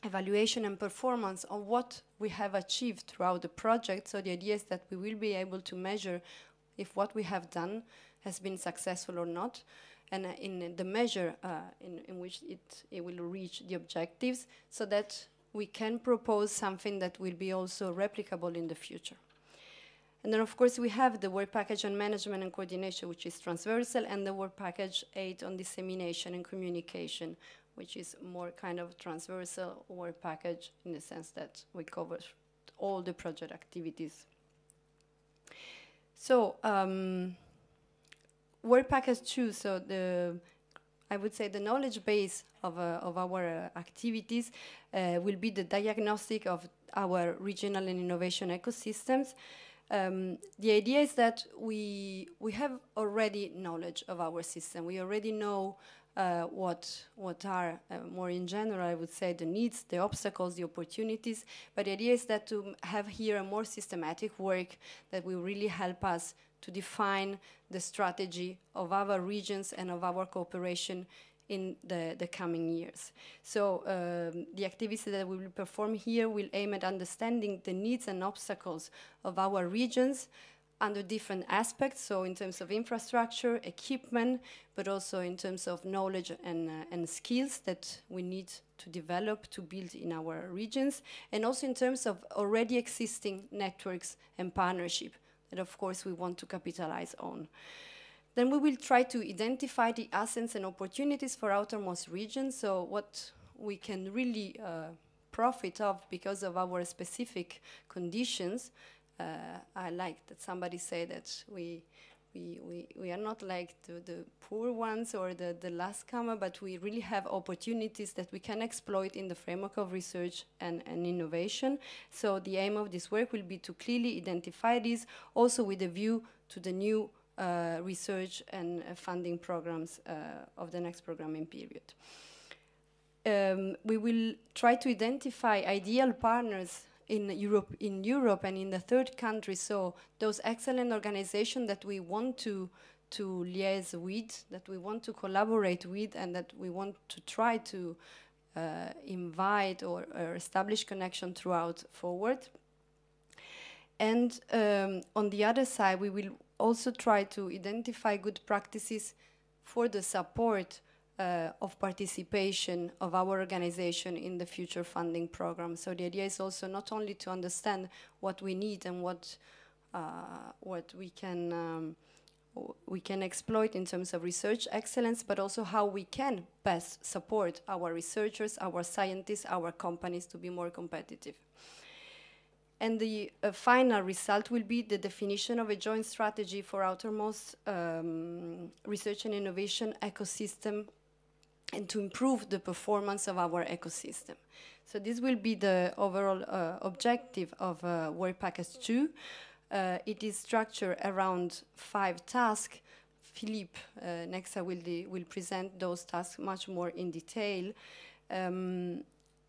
Speaker 3: evaluation and performance of what we have achieved throughout the project. So the idea is that we will be able to measure if what we have done has been successful or not, and in the measure in which it will reach the objectives, so that we can propose something that will be also replicable in the future. And then, of course, we have the work package on management and coordination, which is transversal, and the work package 8 on dissemination and communication, which is more kind of transversal work package in the sense that we cover all the project activities. So, work package 2, so I would say the knowledge base of our activities will be the diagnostic of our regional and innovation ecosystems. The idea is that we have already knowledge of our system. We already know what are, more in general, I would say, the needs, the obstacles, the opportunities. But the idea is that to have here a more systematic work that will really help us to define the strategy of our regions and of our cooperation in the coming years. So the activities that we will perform here will aim at understanding the needs and obstacles of our regions under different aspects, so in terms of infrastructure, equipment, but also in terms of knowledge and skills that we need to develop, to build in our regions, and also in terms of already existing networks and partnership that, of course, we want to capitalize on. Then we will try to identify the assets and opportunities for outermost regions, so what we can really profit of because of our specific conditions. I like that somebody say that we are not like the poor ones or the last comer, but we really have opportunities that we can exploit in the framework of research and innovation. So the aim of this work will be to clearly identify these, also with a view to the new research and funding programs of the next programming period. We will try to identify ideal partners in Europe and in the third countries, so those excellent organizations that we want to liaise with, that we want to collaborate with, and that we want to try to invite or establish connection throughout forward. And on the other side, we will also try to identify good practices for the support of participation of our organization in the future funding program. So the idea is also not only to understand what we need and what we can exploit in terms of research excellence, but also how we can best support our researchers, our scientists, our companies to be more competitive. And the final result will be the definition of a joint strategy for outermost research and innovation ecosystem, and to improve the performance of our ecosystem. So this will be the overall objective of Work Package 2. It is structured around 5 tasks. Philippe next will present those tasks much more in detail.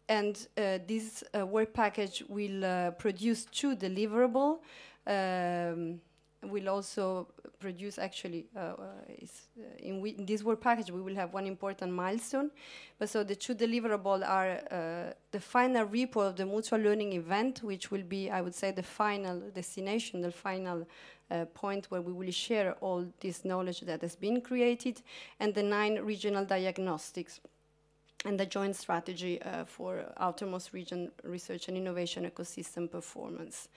Speaker 3: This work package will produce 2 deliverables. Will also produce, actually, in this work package, we will have one important milestone. But so the 2 deliverables are the final report of the mutual learning event, which will be, I would say, the final destination, the final point where we will share all this knowledge that has been created, and the 9 regional diagnostics, and the joint strategy for outermost region research and innovation ecosystem performance.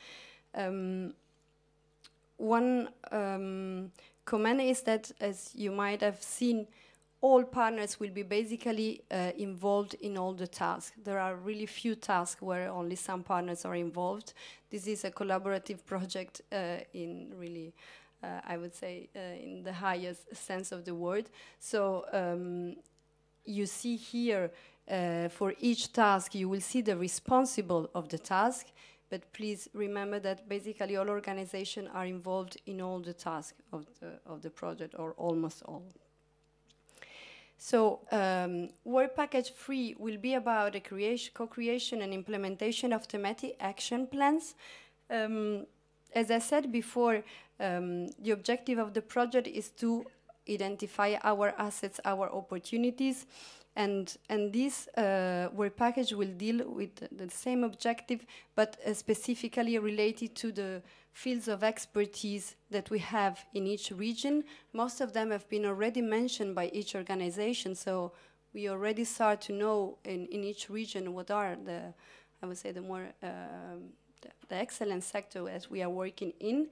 Speaker 3: One comment is that, as you might have seen, all partners will be basically involved in all the tasks. There are really few tasks where only some partners are involved. This is a collaborative project in really, I would say, in the highest sense of the word. So you see here, for each task, you will see the responsible of the task. But please remember that basically all organizations are involved in all the tasks of the project, or almost all. So Work Package 3 will be about the co-creation and implementation of thematic action plans. As I said before, the objective of the project is to identify our assets, our opportunities, and this work package will deal with the same objective, but specifically related to the fields of expertise that we have in each region. Most of them have been already mentioned by each organization, so we already start to know in each region what are the, I would say, the more the excellent sector as we are working in.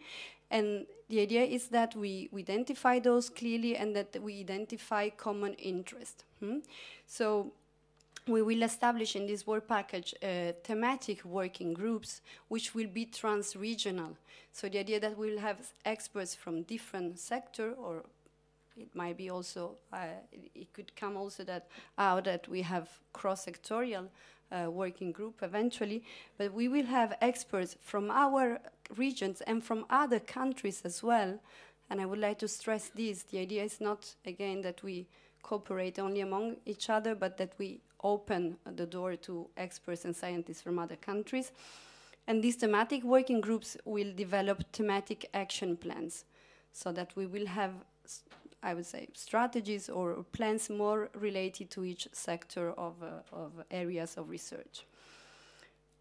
Speaker 3: And the idea is that we identify those clearly, and that we identify common interest. So we will establish in this work package thematic working groups, which will be trans-regional. So the idea that we will have experts from different sectors, or it might be also, it could come also that we have cross-sectorial working group eventually, but we will have experts from our regions and from other countries as well. And I would like to stress this. The idea is not, again, that we cooperate only among each other, but that we open the door to experts and scientists from other countries. And these thematic working groups will develop thematic action plans, so that we will have, I would say, strategies or plans more related to each sector of areas of research.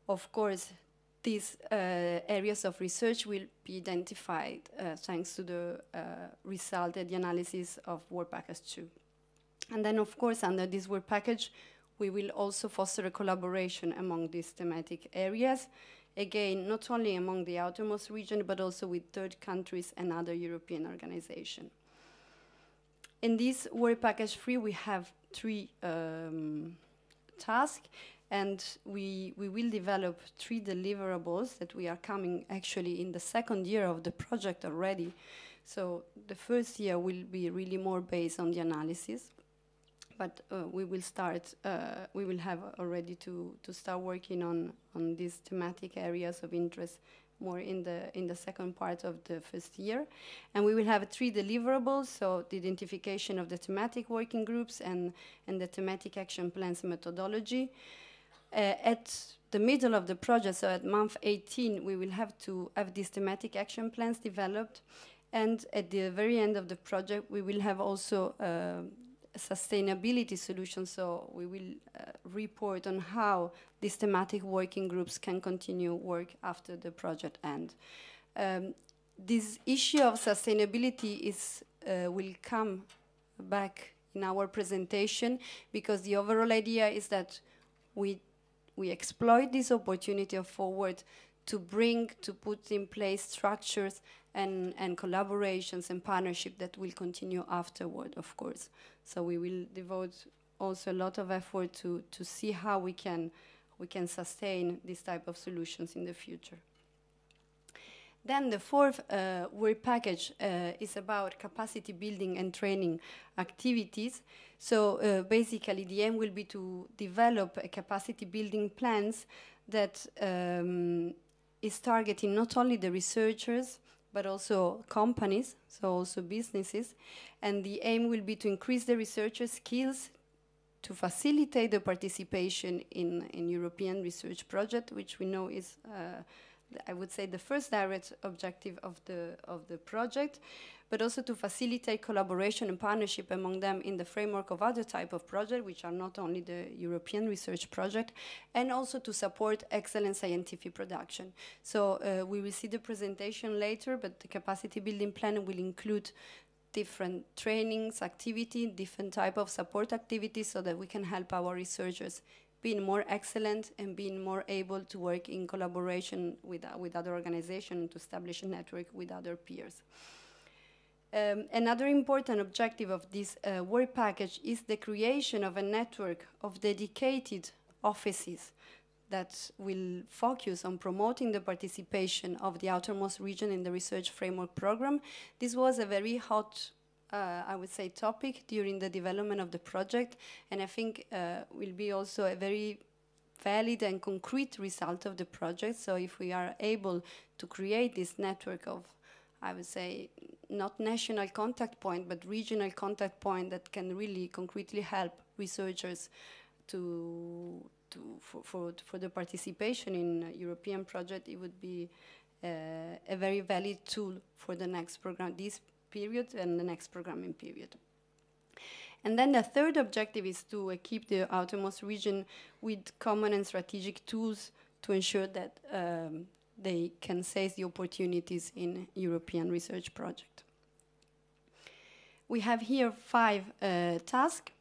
Speaker 3: Of course, these areas of research will be identified thanks to the result, the analysis of Work Package 2. And then, of course, under this work package, we will also foster a collaboration among these thematic areas. Again, not only among the outermost region, but also with third countries and other European organizations. In this work package 3, we have 3 tasks, and we will develop 3 deliverables that we are coming actually in the second year of the project already. So the first year will be really more based on the analysis. But we will start, we will have already to start working on these thematic areas of interest more in the second part of the first year. And we will have 3 deliverables, so the identification of the thematic working groups and the thematic action plans methodology. At the middle of the project, so at month 18, we will have to have these thematic action plans developed. And at the very end of the project, we will have also sustainability solutions, so we will report on how these thematic working groups can continue work after the project ends. This issue of sustainability will come back in our presentation, because the overall idea is that we exploit this opportunity of Forward to put in place structures and collaborations and partnership that will continue afterward, of course. So we will devote also a lot of effort to see how we can sustain this type of solutions in the future. Then the fourth work package is about capacity building and training activities. So basically the aim will be to develop a capacity building plans that is targeting not only the researchers, but also companies, so also businesses. And the aim will be to increase the researchers' skills to facilitate the participation in European research project, which we know is, I would say, the first direct objective of the project, but also to facilitate collaboration and partnership among them in the framework of other type of projects, which are not only the European research project, and also to support excellent scientific production. So we will see the presentation later, but the capacity building plan will include different trainings, activity, different type of support activities, so that we can help our researchers being more excellent and being more able to work in collaboration with other organizations and to establish a network with other peers. Another important objective of this work package is the creation of a network of dedicated offices that will focus on promoting the participation of the outermost region in the research framework program. This was a very hot, I would say, topic during the development of the project, and I think will be also a very valid and concrete result of the project. So if we are able to create this network of, I would say, not national contact point, but regional contact point that can really concretely help researchers for the participation in European project, it would be a very valid tool for the next program, this period and the next programming period. And then the third objective is to equip the outermost region with common and strategic tools to ensure that they can seize the opportunities in European research project. We have here 5 tasks.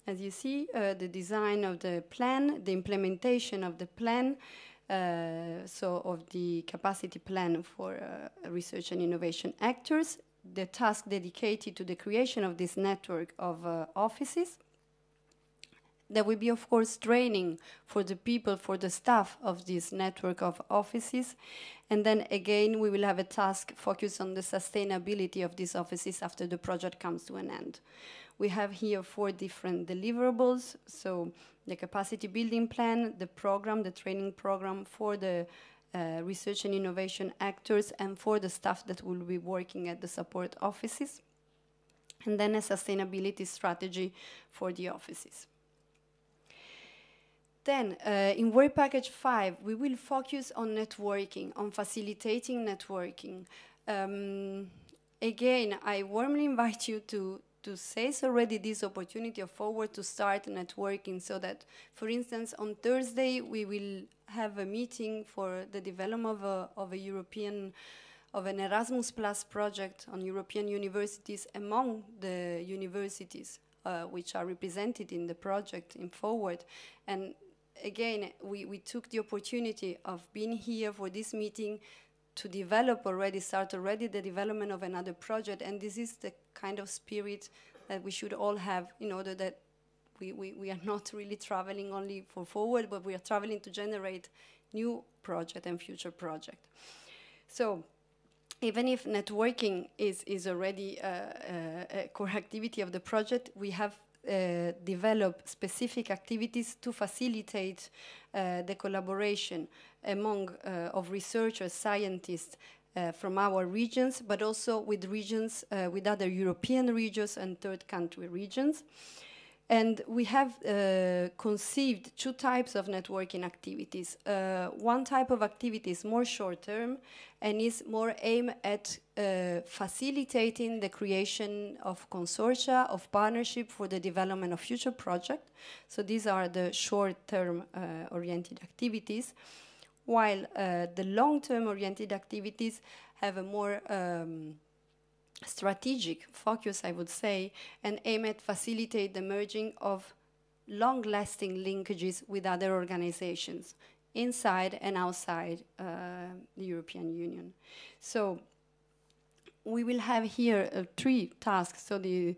Speaker 3: As you see, the design of the plan, the implementation of the plan, so of the capacity plan for research and innovation actors, the task dedicated to the creation of this network of offices. There will be, of course, training for the people, for the staff of this network of offices. And then again, we will have a task focused on the sustainability of these offices after the project comes to an end. We have here 4 different deliverables. So the capacity building plan, the program, the training program for the research and innovation actors and for the staff that will be working at the support offices. And then a sustainability strategy for the offices. Then, in work package 5, we will focus on networking, on facilitating networking. Again, I warmly invite you to seize already this opportunity of Forward to start networking, so that, for instance, on Thursday, we will have a meeting for the development of an Erasmus Plus project on European universities among the universities which are represented in the project in Forward. And again, we took the opportunity of being here for this meeting to start already the development of another project, and this is the kind of spirit that we should all have, in order that we are not really traveling only for Forward, but we are traveling to generate new project and future project. So even if networking is already a core activity of the project, we have developed specific activities to facilitate the collaboration among of researchers, scientists from our regions, but also with regions, with other European regions and third country regions. And we have conceived 2 types of networking activities. One type of activity is more short-term and is more aimed at facilitating the creation of consortia, of partnership for the development of future projects. So these are the short-term oriented activities, while the long-term oriented activities have a more strategic focus, I would say, and aim at facilitate the merging of long-lasting linkages with other organizations inside and outside the European Union. So we will have here 3 tasks. So the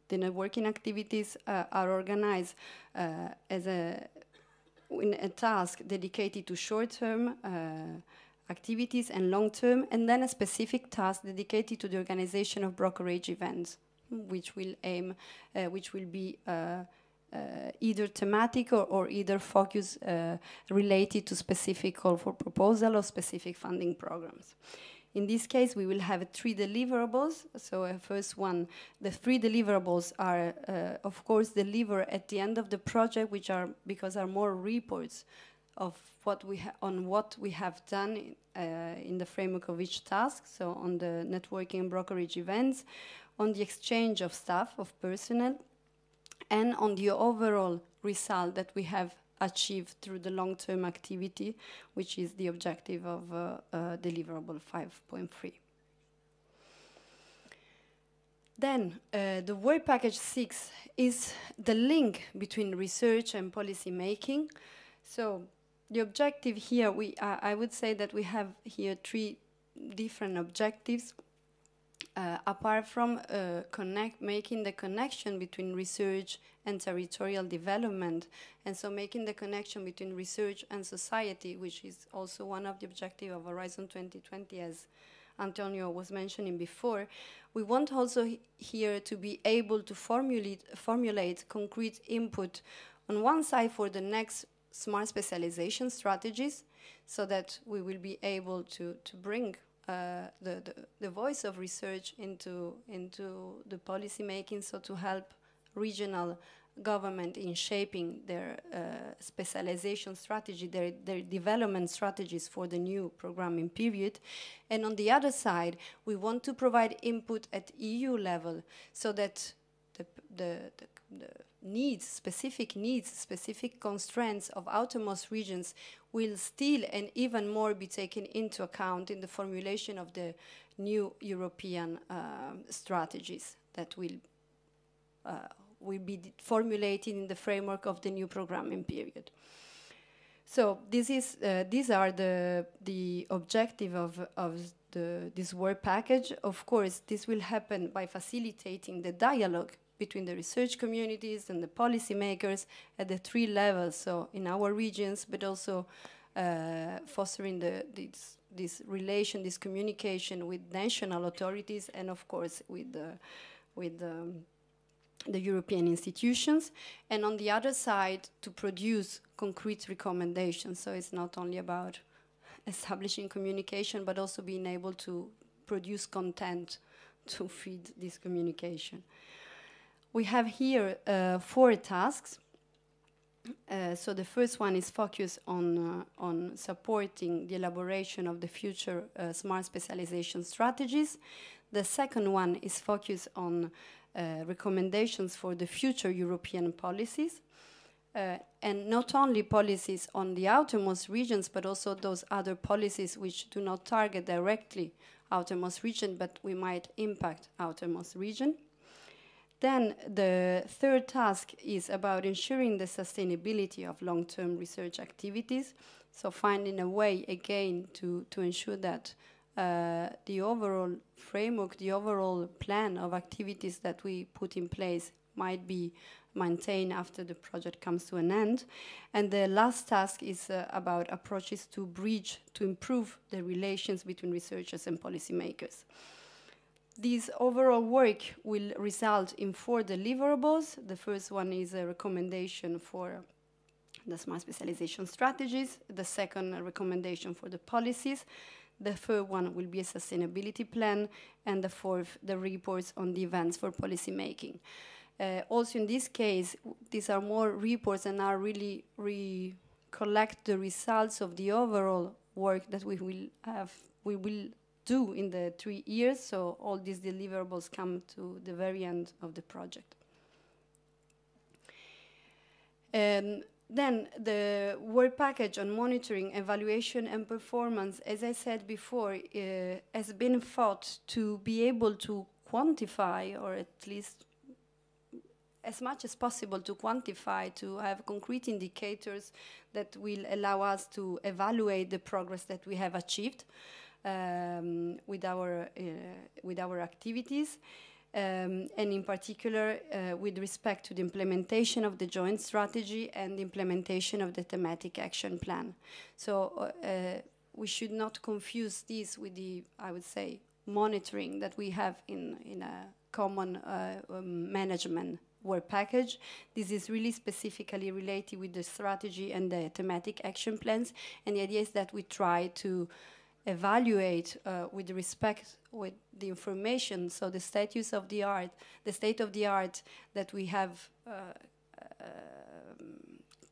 Speaker 3: networking activities are organized as in a task dedicated to short-term activities and long-term, and then a specific task dedicated to the organization of brokerage events, which will be either thematic or either focus related to specific call for proposal or specific funding programs. In this case, we will have 3 deliverables. So first one, the 3 deliverables are, of course, delivered at the end of the project, which are more reports of what we have done in the framework of each task. So on the networking and brokerage events, on the exchange of staff, of personnel, and on the overall result that we have achieved through the long-term activity, which is the objective of deliverable 5.3. Then the work package 6 is the link between research and policy making. So the objective here, I would say that we have here 3 different objectives. Apart from making the connection between research and territorial development, and so making the connection between research and society, which is also one of the objectives of Horizon 2020, as Antonio was mentioning before, we want also here to be able to formulate concrete input on one side for the next smart specialization strategies, so that we will be able to bring the voice of research into the policy making, so to help regional government in shaping their specialization strategy, their development strategies for the new programming period. And on the other side, we want to provide input at EU level, so that the specific constraints of outermost regions will still and even more be taken into account in the formulation of the new European strategies that will be formulated in the framework of the new programming period. So these are the objective of this work package. Of course, this will happen by facilitating the dialogue between the research communities and the policymakers at the 3 levels, so in our regions, but also fostering this relation, this communication with national authorities, and of course with the European institutions. And on the other side, to produce concrete recommendations. So it's not only about establishing communication, but also being able to produce content to feed this communication. We have here 4 tasks. So the first one is focused on supporting the elaboration of the future smart specialization strategies. The second one is focused on recommendations for the future European policies. And not only policies on the outermost regions, but also those other policies which do not target directly outermost region, but we might impact outermost region. Then the third task is about ensuring the sustainability of long-term research activities. So finding a way, again, to ensure that the overall framework, the overall plan of activities that we put in place might be maintained after the project comes to an end. And the last task is about approaches to improve the relations between researchers and policymakers. This overall work will result in 4 deliverables. The first one is a recommendation for the smart specialization strategies. The second, a recommendation for the policies. The third one will be a sustainability plan. And the fourth, the reports on the events for policy making. Also in this case, these are more reports and are really collect the results of the overall work that we will do in the 3 years, so all these deliverables come to the very end of the project. Then the work package on monitoring, evaluation and performance, as I said before, has been thought to be able to quantify, or at least as much as possible to quantify, to have concrete indicators that will allow us to evaluate the progress that we have achieved with our activities. And in particular with respect to the implementation of the joint strategy and the implementation of the thematic action plan. So we should not confuse this with the, I would say, monitoring that we have in a common management work package. This is really specifically related with the strategy and the thematic action plans, and the idea is that we try to evaluate with respect with the information, so the status of the art, the state of the art that we have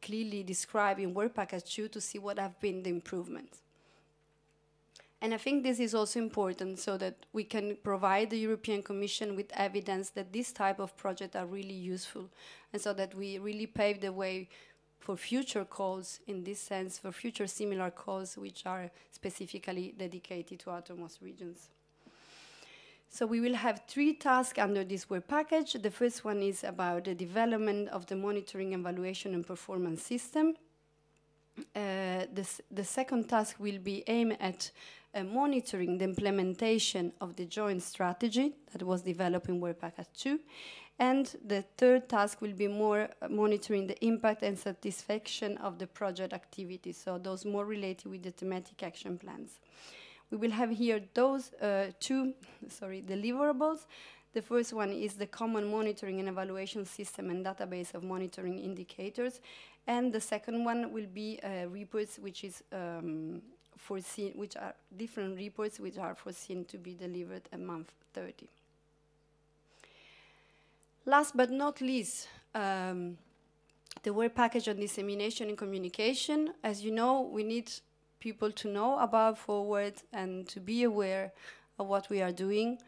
Speaker 3: clearly described in Work Package 2 to see what have been the improvements. And I think this is also important so that we can provide the European Commission with evidence that this type of projects are really useful, and so that we really pave the way for future calls, in this sense, for future similar calls which are specifically dedicated to outermost regions. So we will have 3 tasks under this work package. The first one is about the development of the monitoring, evaluation and performance system. The second task will be aimed at monitoring the implementation of the joint strategy that was developed in Work Package 2. And the third task will be more monitoring the impact and satisfaction of the project activities, so those more related with the thematic action plans. We will have here those two deliverables. The first one is the common monitoring and evaluation system and database of monitoring indicators. And the second one will be reports which is foreseen, which are different reports which are foreseen to be delivered at month 30. Last but not least, the work package on dissemination and communication. As you know, we need people to know about Forward and to be aware of what we are doing.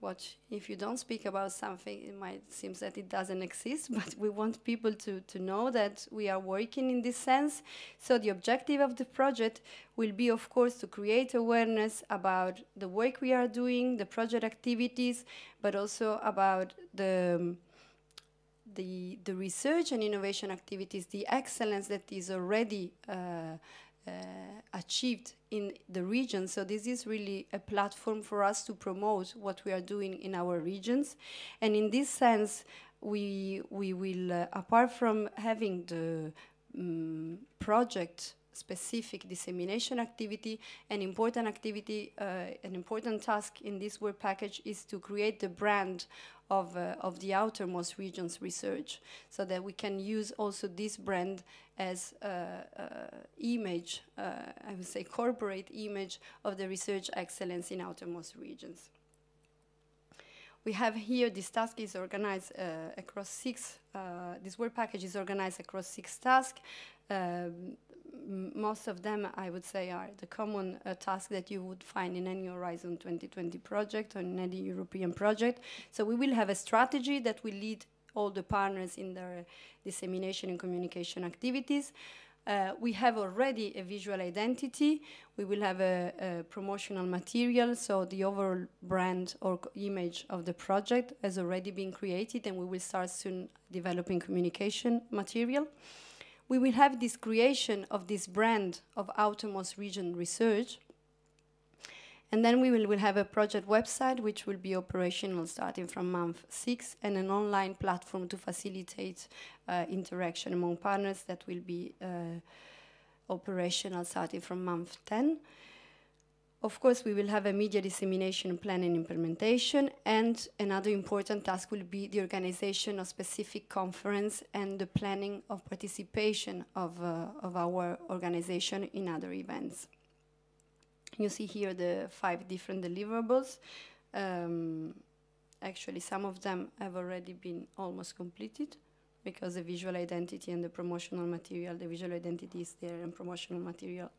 Speaker 3: What if you don't speak about something, it might seem that it doesn't exist, but we want people to know that we are working in this sense. So the objective of the project will be, of course, to create awareness about the work we are doing, the project activities, but also about the research and innovation activities, the excellence that is already achieved in the region. So this is really a platform for us to promote what we are doing in our regions. And in this sense, we will, apart from having the project-specific dissemination activity, an important activity, an important task in this work package is to create the brand of the outermost regions research, so that we can use also this brand as image, I would say corporate image of the research excellence in outermost regions. We have here, this task is organized across 6, this work package is organized across 6 tasks. Most of them, I would say, are the common tasks that you would find in any Horizon 2020 project or in any European project. So we will have a strategy that will lead all the partners in their dissemination and communication activities. We have already a visual identity. We will have a promotional material, so the overall brand or image of the project has already been created, and we will start soon developing communication material. We will have this creation of this brand of outermost region research. And then we will have a project website which will be operational starting from month 6, and an online platform to facilitate interaction among partners that will be operational starting from month 10. Of course, we will have a media dissemination plan and implementation, and another important task will be the organization of specific conference and the planning of participation of our organization in other events. You see here the 5 different deliverables. Actually, some of them have already been almost completed, because the visual identity and the promotional material, the visual identity is there and promotional material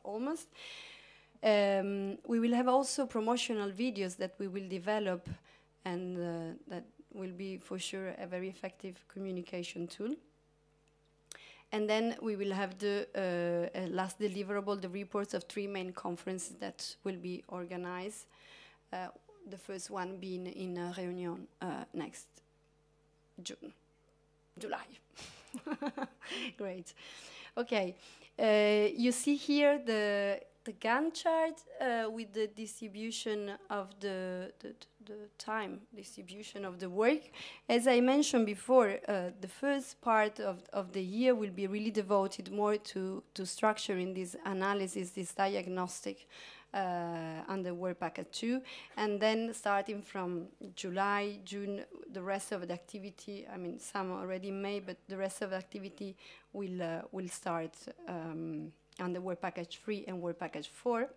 Speaker 3: almost. We will have also promotional videos that we will develop, and that will be for sure a very effective communication tool. And then we will have the last deliverable, the reports of 3 main conferences that will be organized. The first one being in Réunion next July. Great. Okay. You see here the Gantt chart with the distribution of the time distribution of the work. As I mentioned before, the first part of the year will be really devoted more to structuring this analysis, this diagnostic under Work Package 2, and then starting from July, June, the rest of the activity, I mean, some already in May, but the rest of the activity will start under Work Package 3 and Work Package 4.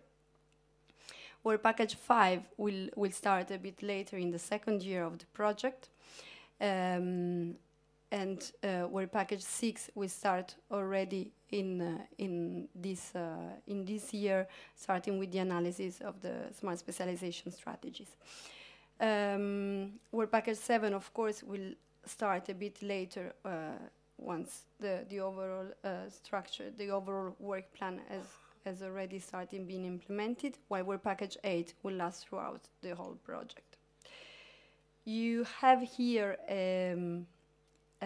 Speaker 3: Work Package 5 will start a bit later in the second year of the project. And Work Package 6 will start already in this year, starting with the analysis of the smart specialization strategies. Work Package 7, of course, will start a bit later once the overall structure, the overall work plan has already started being implemented, while Work Package 8 will last throughout the whole project. You have here a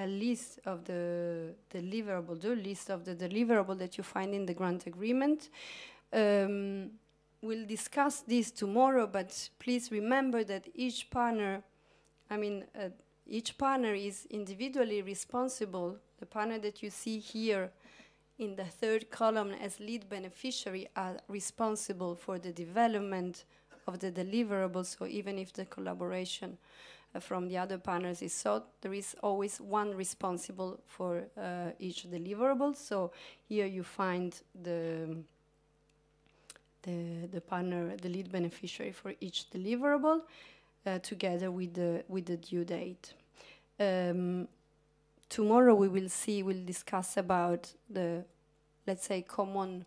Speaker 3: list of the deliverable, that you find in the grant agreement. We'll discuss this tomorrow, but please remember that each partner, each partner is individually responsible. The partner that you see here in the third column as lead beneficiary are responsible for the development of the deliverables. So even if the collaboration from the other partners is sought, there is always one responsible for each deliverable. So here you find the partner, the lead beneficiary for each deliverable, together with the due date. Tomorrow we'll discuss about the, let's say, common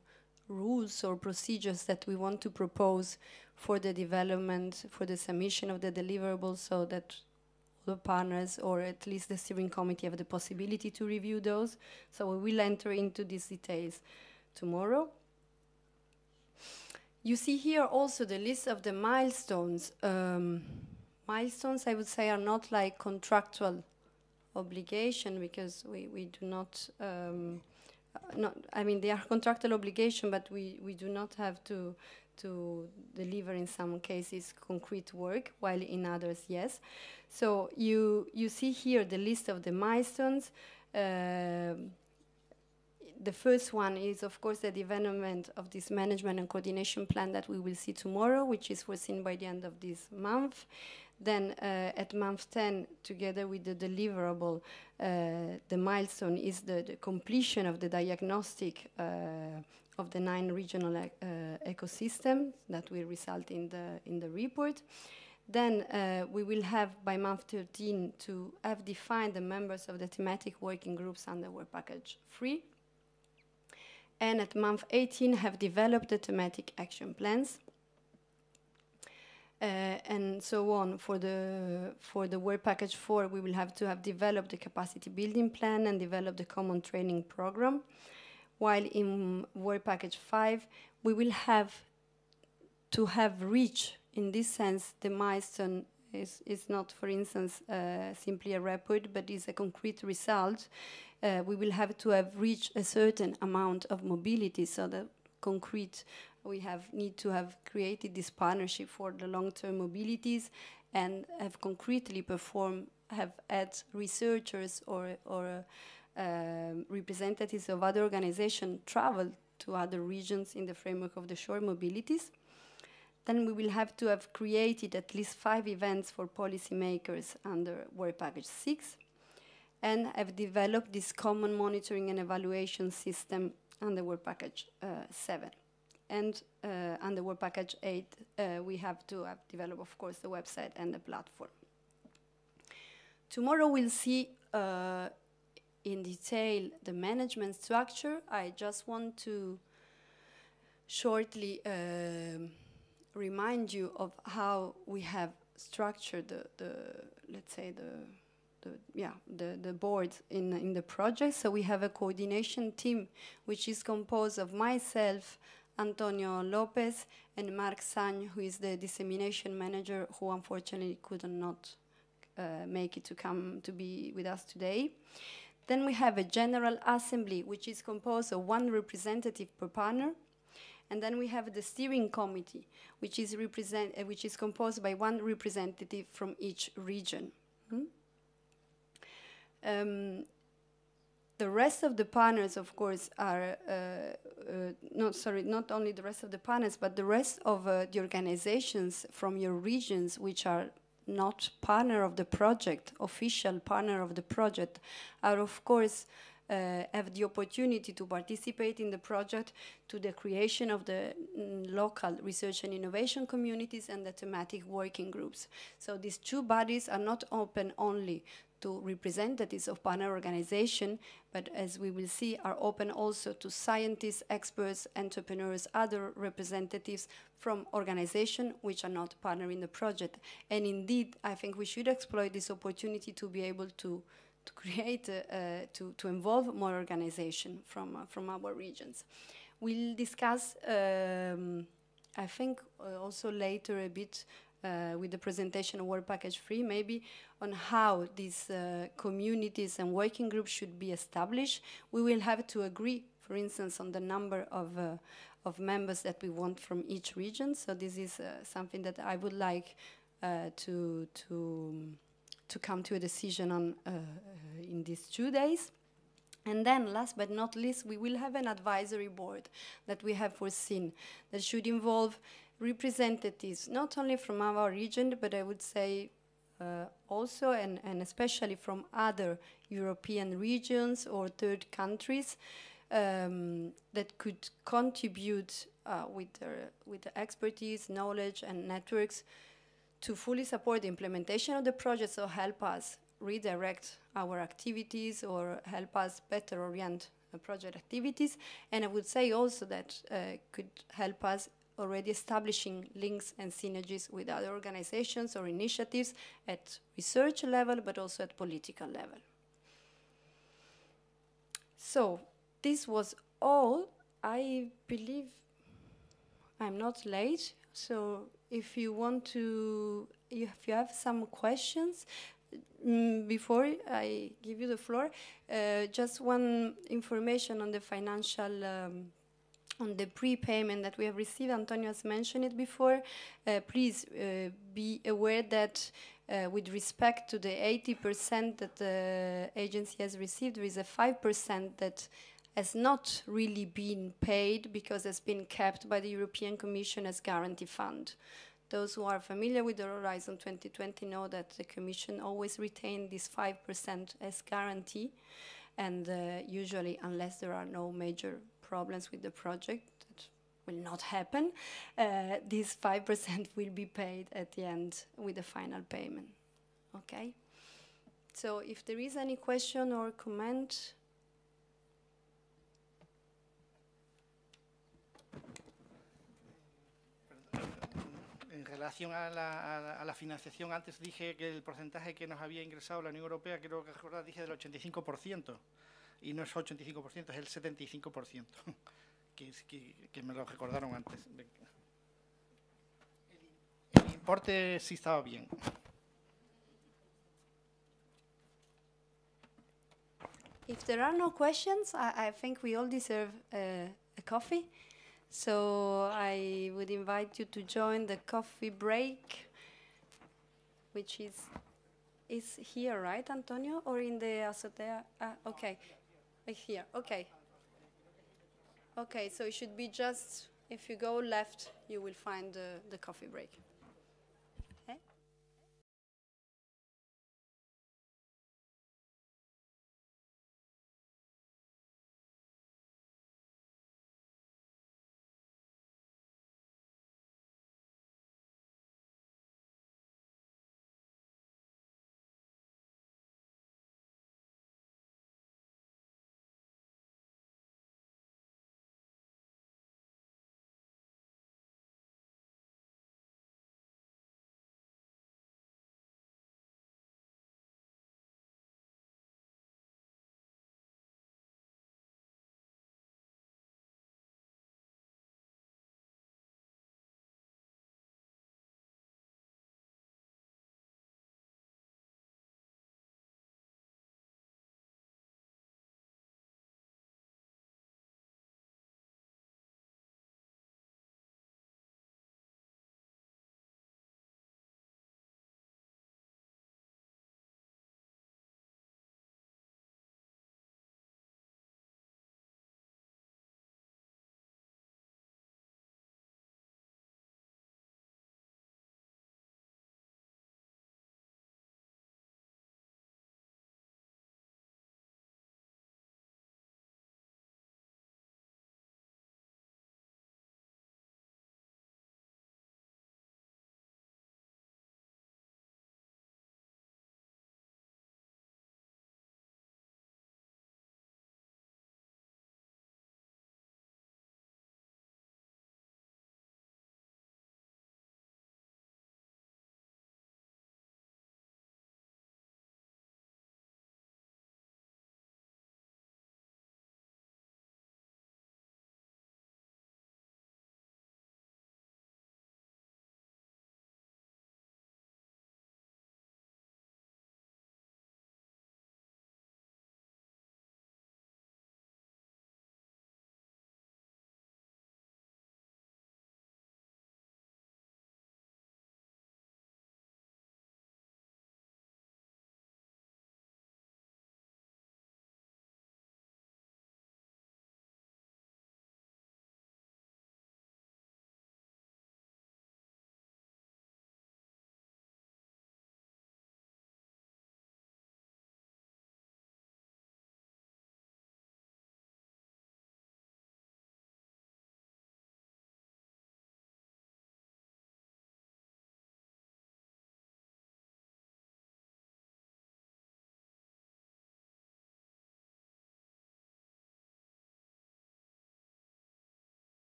Speaker 3: rules or procedures that we want to propose for the development, for the submission of the deliverables, so that the partners, or at least the steering committee, have the possibility to review those. So we will enter into these details tomorrow. You see here also the list of the milestones. Milestones, I would say, are not like contractual obligation, because we do not, they are contractual obligation, but we do not have to deliver in some cases concrete work, while in others, yes. So you see here the list of the milestones. The first one is, of course, the development of this management and coordination plan that we will see tomorrow, which is foreseen by the end of this month. Then at month 10, together with the deliverable, the milestone is the completion of the diagnostic of the 9 regional ecosystems that will result in the report. Then we will have, by month 13, to have defined the members of the thematic working groups under Work Package 3. And at month 18, have developed the thematic action plans. And so on. For the Work Package 4, we will have to have developed the capacity building plan and developed the common training program. While in Work Package 5, we will have to have reached, in this sense, the milestone is not, for instance, simply a report, but is a concrete result. We will have to have reached a certain amount of mobility, so that concrete, we need to have created this partnership for the long-term mobilities, and have concretely performed, have had researchers or representatives of other organizations travel to other regions in the framework of the short mobilities. Then we will have to have created at least 5 events for policymakers under Work Package 6, and have developed this common monitoring and evaluation system under Work Package 7. And under Work Package 8, we have to have developed, of course, the website and the platform. Tomorrow we'll see in detail the management structure. I just want to shortly remind you of how we have structured let's say, the the board in the project. So we have a coordination team which is composed of myself, Antonio Lopez, and Mark Sagne, who is the dissemination manager, who unfortunately could not make it to be with us today. Then we have a general assembly, which is composed of one representative per partner. And then we have the steering committee, which is composed by one representative from each region. The rest of the partners, of course, are not only the rest of the partners, but the rest of the organizations from your regions, which are not partner of the project, official partner of the project, are of course have the opportunity to participate in the project to the creation of the local research and innovation communities and the thematic working groups. So these two bodies are not open only to representatives of partner organization, but as we will see, are open also to scientists, experts, entrepreneurs, other representatives from organizations which are not partner in the project. And indeed, I think we should exploit this opportunity to be able to create, to involve more organization from our regions. We'll discuss, I think, also later a bit with the presentation of Work Package 3, maybe on how these communities and working groups should be established. We will have to agree, for instance, on the number of members that we want from each region. So this is something that I would like to come to a decision on in these 2 days. And then, last but not least, we will have an advisory board that we have foreseen that should involve representatives, not only from our region, but I would say also and especially from other European regions or third countries that could contribute with the expertise, knowledge, and networks to fully support the implementation of the project, so help us redirect our activities or help us better orient project activities. And I would say also that could help us already establishing links and synergies with other organizations or initiatives at research level, but also at political level. So this was all. I believe I'm not late. So if you want to, if you have some questions, before I give you the floor, just one information on the financial, on the prepayment that we have received. Antonio has mentioned it before. Please be aware that with respect to the 80% that the agency has received, there is a 5% that has not really been paid because it's been kept by the European Commission as guarantee fund. Those who are familiar with the Horizon 2020 know that the Commission always retains this 5% as guarantee, and usually, unless there are no major problems with the project, that will not happen, this 5% will be paid at the end with the final payment. Okay? So if there is any question or comment.
Speaker 8: En relación a la financiación, antes dije que el porcentaje que nos había ingresado la Unión Europea, creo que recordar, dije del 85%, y no es 85%, es el 75%, que me lo recordaron antes. El importe sí estaba bien.
Speaker 3: If there are no questions, I think we all deserve a coffee. So I would invite you to join the coffee break, which is here, right, Antonio, or in the azotea? Okay, here. Okay. Okay, so it should be just, if you go left, you will find the coffee break.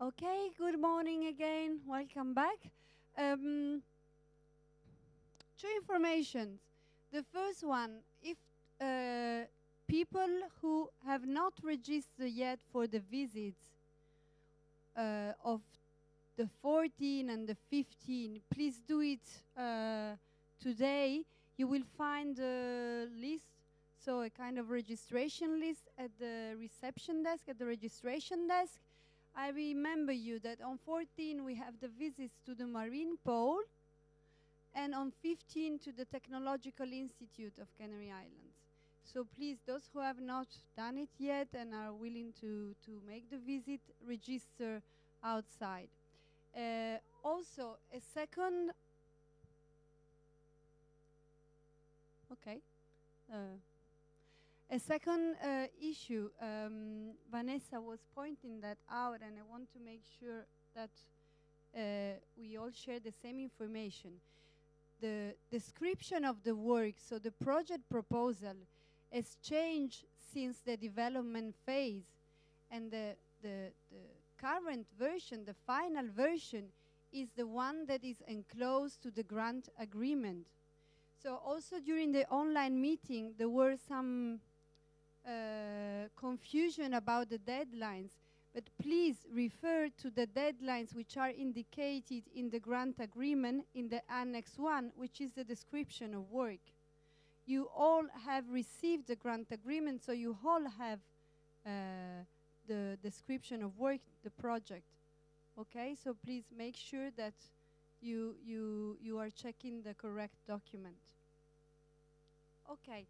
Speaker 3: Okay, good morning again. Welcome back. Two informations. The first one, if people who have not registered yet for the visits of the 14 and the 15, please do it today. You will find a list, so a kind of registration list at the reception desk, at the registration desk. I remember you that on 14 we have the visits to the Marine Pole, and on 15 to the Technological Institute of Canary Islands. So please, those who have not done it yet and are willing to make the visit, register outside. Also, a second, okay. A second issue, Vanessa was pointing that out, and I want to make sure that we all share the same information. The description of the work, so the project proposal, has changed since the development phase, and the current version, the final version, is the one that is enclosed to the grant agreement. So also during the online meeting, there were some confusion about the deadlines, but please refer to the deadlines which are indicated in the grant agreement in the Annex 1, which is the description of work. You all have received the grant agreement, so you all have the description of work, the project. Okay, so please make sure that you are checking the correct document. Okay.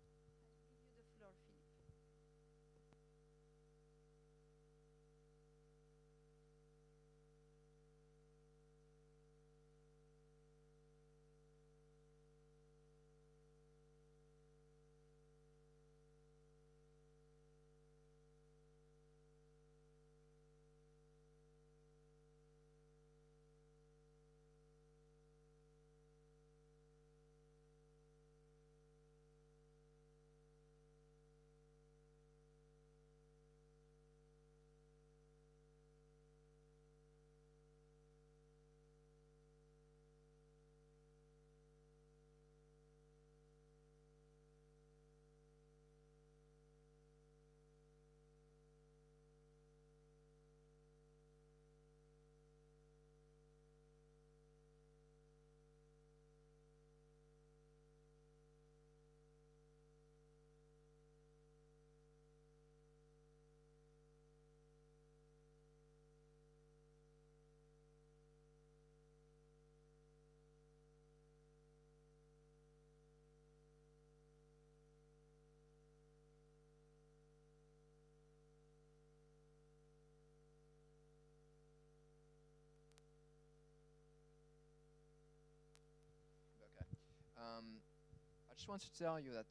Speaker 1: I just want to tell you that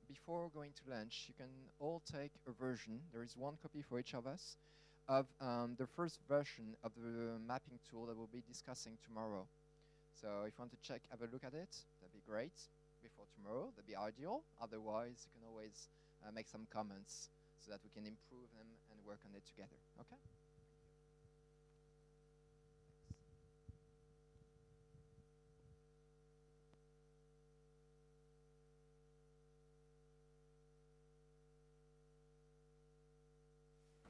Speaker 1: before going to lunch, you can all take a version. There is one copy for each of us of the first version of the mapping tool that we'll be discussing tomorrow. So if you want to check, have a look at it, that'd be great. Before tomorrow, that'd be ideal. Otherwise, you can always make some comments so that we can improve them and work on it together. Okay?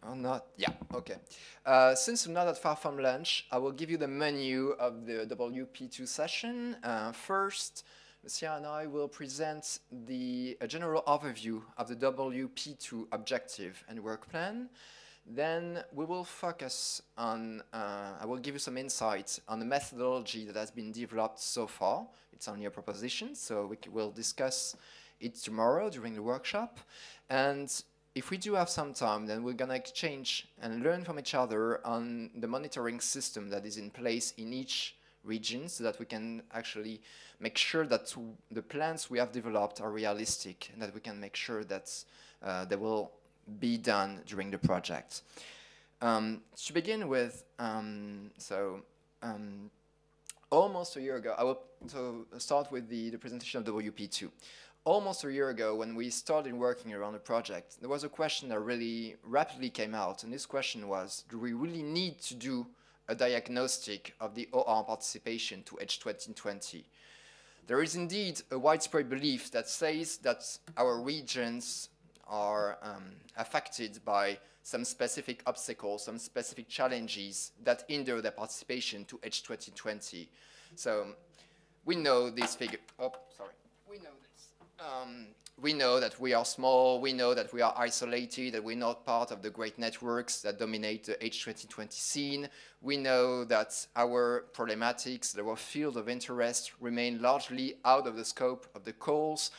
Speaker 1: Or not? Yeah, okay. Since we're not that far from lunch, I will give you the menu of the WP2 session. First, Lucia and I will present a general overview of the WP2 objective and work plan. Then we will focus on, I will give you some insights on the methodology that has been developed so far. It's only a proposition, so we will discuss it tomorrow during the workshop. And if we do have some time, then we're going to exchange and learn from each other on the monitoring system that is in place in each region so that we can actually make sure that the plans we have developed are realistic and that we can make sure that they will be done during the project. To begin with, almost a year ago, I will start with the presentation of WP2. almost a year ago, when we started working around the project, there was a question that really rapidly came out, and this question was, do we really need to do a diagnostic of the OR participation to H 2020? There is indeed a widespread belief that says that our regions are affected by some specific obstacles, some specific challenges that hinder their participation to H 2020. So we know this figure. Oh, sorry. We know this. We know that we are small. We know that we are isolated, that we're not part of the great networks that dominate the H 2020 scene. We know that our problematics, our field of interest, remain largely out of the scope of the calls.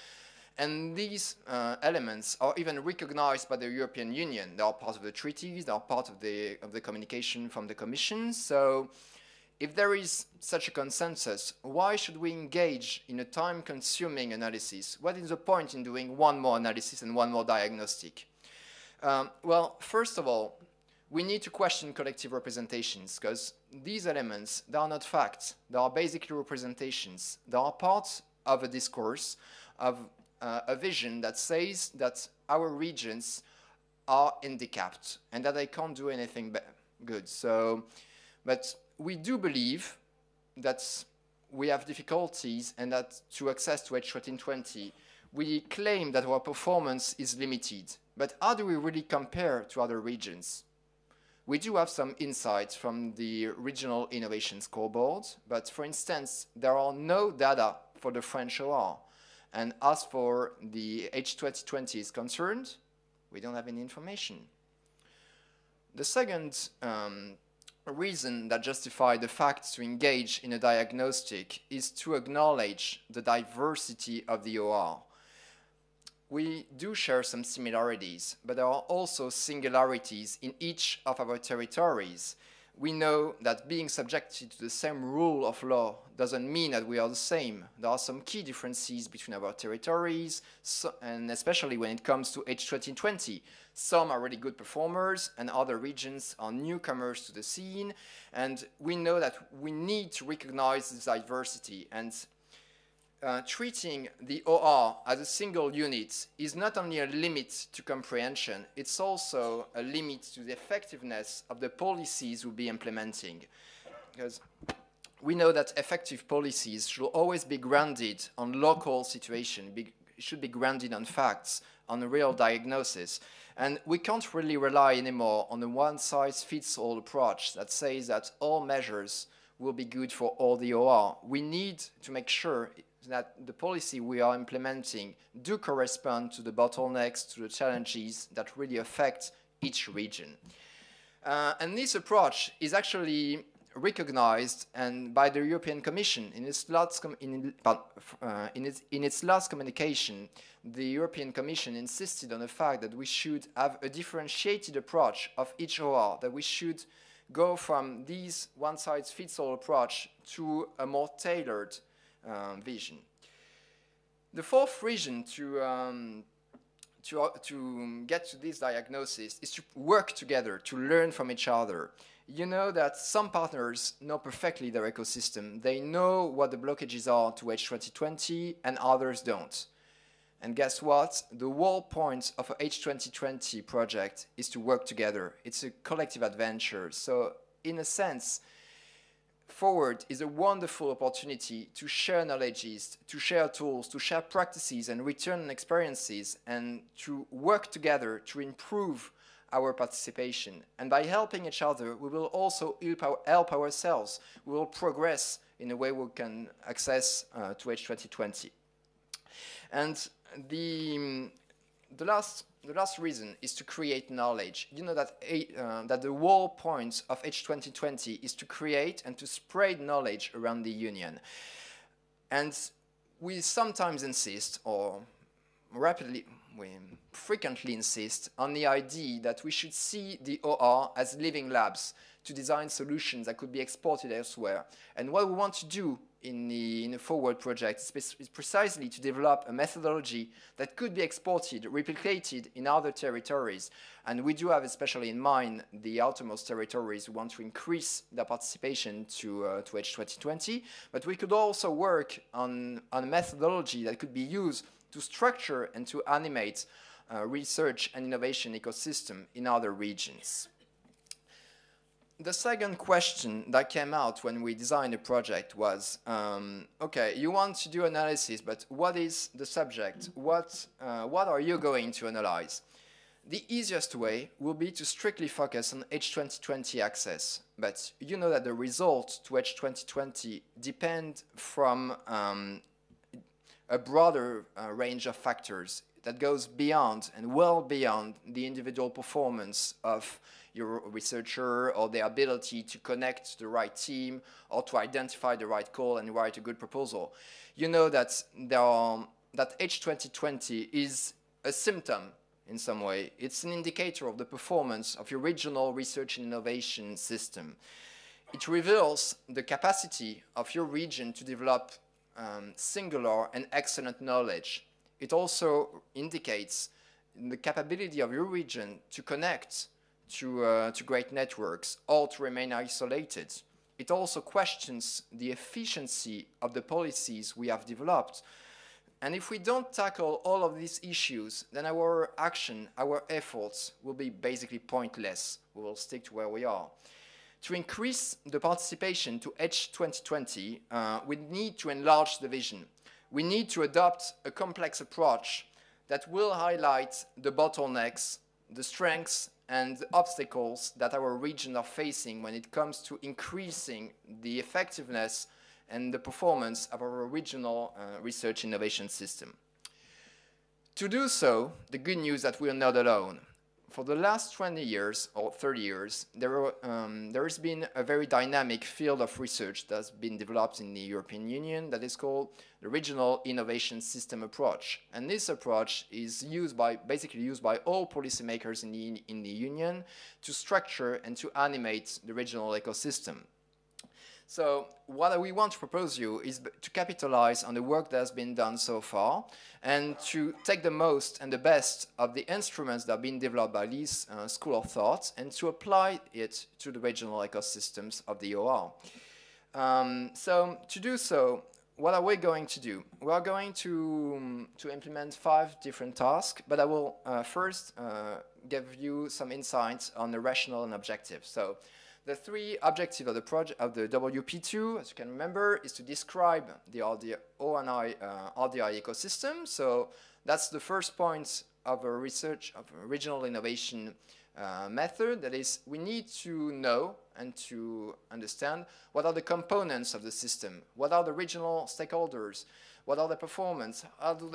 Speaker 1: And these elements are even recognized by the European Union. They are part of the treaties, they are part of the communication from the Commission. So if there is such a consensus, why should we engage in a time-consuming analysis? What is the point in doing one more analysis and one more diagnostic? Well, first of all, we need to question collective representations, because these elements, they are not facts. They are basically representations. They are part of a discourse, of a vision that says that our regions are handicapped and that they can't do anything good. So, but we do believe that we have difficulties and that to access to H 2020, we claim that our performance is limited. But how do we really compare to other regions? We do have some insights from the Regional Innovation Scoreboard, but for instance, there are no data for the French OR. And as for the H 2020 is concerned, we don't have any information. The second reason that justifies the fact to engage in a diagnostic is to acknowledge the diversity of the OR. We do share some similarities, but there are also singularities in each of our territories. We know that being subjected to the same rule of law doesn't mean that we are the same. There are some key differences between our territories, and especially when it comes to H 2020. Some are really good performers, and other regions are newcomers to the scene. And we know that we need to recognize this diversity. And treating the OR as a single unit is not only a limit to comprehension, it's also a limit to the effectiveness of the policies we'll be implementing. Because we know that effective policies should always be grounded on local situation, should be grounded on facts, on a real diagnosis. And we can't really rely anymore on a one-size-fits-all approach that says that all measures will be good for all the OR. We need to make sure that the policy we are implementing do correspond to the bottlenecks, to the challenges that really affect each region. And this approach is actually recognized and by the European Commission. In its last communication, the European Commission insisted on the fact that we should have a differentiated approach of each OR, that we should go from this one-size-fits-all approach to a more tailored vision. The fourth reason to get to this diagnosis is to work together, to learn from each other. You know that some partners know perfectly their ecosystem. They know what the blockages are to H 2020 and others don't. And guess what? The whole point of a H 2020 project is to work together. It's a collective adventure. So in a sense, Forward is a wonderful opportunity to share knowledges, to share tools, to share practices and return experiences, and to work together to improve our participation. And by helping each other, we will also help ourselves. We will progress in a way we can access to H 2020. And the last reason is to create knowledge. You know that that the whole point of H 2020 is to create and to spread knowledge around the Union. And we sometimes insist, or we frequently insist, on the idea that we should see the OR as living labs to design solutions that could be exported elsewhere. And what we want to do in the Forward project is precisely to develop a methodology that could be exported, replicated in other territories. And we do have especially in mind the outermost territories who want to increase their participation to H 2020. But we could also work on a methodology that could be used to structure and to animate research and innovation ecosystem in other regions. The second question that came out when we designed the project was, okay, you want to do analysis, but what is the subject? What are you going to analyze? The easiest way will be to strictly focus on H2020 access, but you know that the results to H2020 depend from a broader range of factors that goes beyond and well beyond the individual performance of your researcher or their ability to connect to the right team or to identify the right call and write a good proposal. You know that that H2020 is a symptom in some way. It's an indicator of the performance of your regional research and innovation system. It reveals the capacity of your region to develop singular and excellent knowledge. It also indicates the capability of your region to connect to great networks or to remain isolated. It also questions the efficiency of the policies we have developed. And if we don't tackle all of these issues, then our action, our efforts will be basically pointless. We will stick to where we are. To increase the participation to H2020, we need to enlarge the vision. We need to adopt a complex approach that will highlight the bottlenecks, the strengths, and the obstacles that our region are facing when it comes to increasing the effectiveness and the performance of our regional research innovation system. To do so, the good news that we are not alone. For the last 20 years or 30 years, there has been a very dynamic field of research that's been developed in the European Union that is called the Regional Innovation System approach. And this approach is basically used by all policymakers in the Union to structure and to animate the regional ecosystem. So what we want to propose you is to capitalize on the work that has been done so far and to take the most and the best of the instruments that have been developed by this school of thought and to apply it to the regional ecosystems of the OR. So to do so, what are we going to do? We are going to implement 5 different tasks, but I will first give you some insights on the rationale and objective. So the 3 objectives of the project of the WP2, as you can remember, is to describe the ONI RDI ecosystem. So that's the first point of a research of a regional innovation method. That is, we need to know and to understand what are the components of the system, what are the regional stakeholders, what are the performance, how do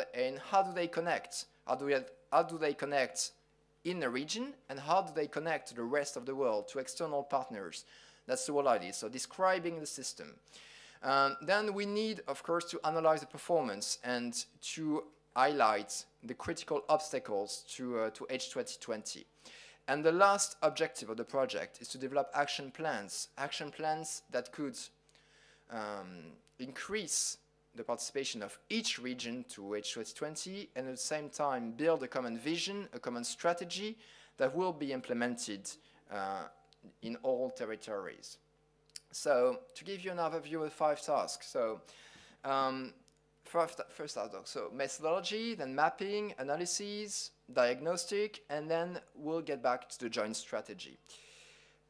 Speaker 1: they connect? How do they connect in the region, and how do they connect to the rest of the world, to external partners? That's the whole idea, so describing the system. Then we need, of course, to analyze the performance and to highlight the critical obstacles to H2020. And the last objective of the project is to develop action plans that could increase the participation of each region to H2020 and at the same time build a common vision, a common strategy that will be implemented in all territories. So to give you an overview of 5 tasks. So first task, so methodology, then mapping, analysis, diagnostic, and then we'll get back to the joint strategy.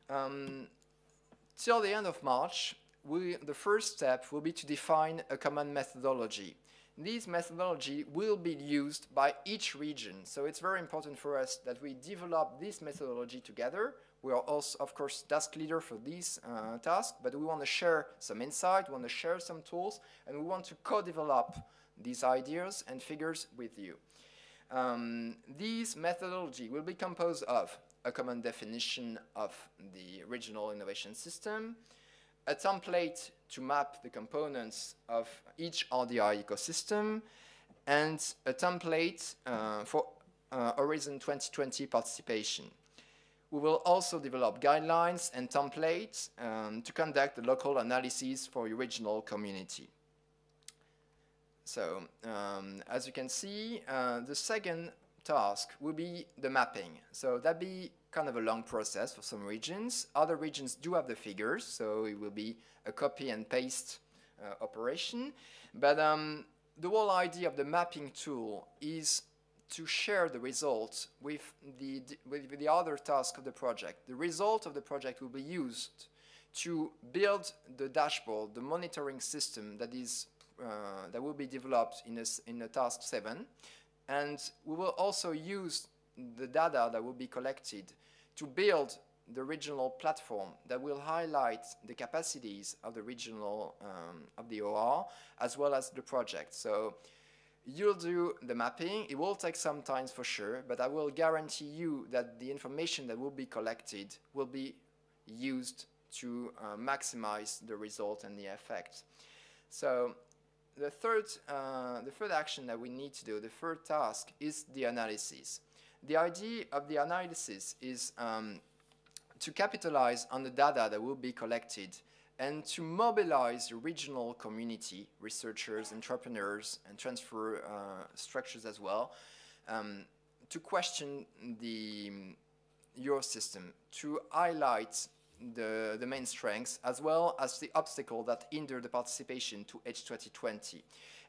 Speaker 1: Till the end of March, the first step will be to define a common methodology. This methodology will be used by each region, so it's very important for us that we develop this methodology together. We are also, of course, task leader for this task, but we want to share some insight, we want to share some tools, and we want to co-develop these ideas and figures with you. This methodology will be composed of a common definition of the regional innovation system, a template to map the components of each RDI ecosystem, and a template for Horizon 2020 participation. We will also develop guidelines and templates to conduct the local analysis for your regional community. So, as you can see, the second task will be the mapping. So that'll be kind of a long process for some regions. Other regions do have the figures, so it will be a copy and paste operation. But the whole idea of the mapping tool is to share the results with the other task of the project. The result of the project will be used to build the dashboard, the monitoring system that is that will be developed in a task 7, and we will also use the data that will be collected to build the regional platform that will highlight the capacities of the regional of the OR as well as the project. So you'll do the mapping. It will take some time for sure, but I will guarantee you that the information that will be collected will be used to maximize the result and the effect. So the third action that we need to do, the third task, is the analysis. The idea of the analysis is to capitalize on the data that will be collected and to mobilize the regional community, researchers, entrepreneurs, and transfer structures as well, to question your system, to highlight the main strengths as well as the obstacle that hinder the participation to H2020.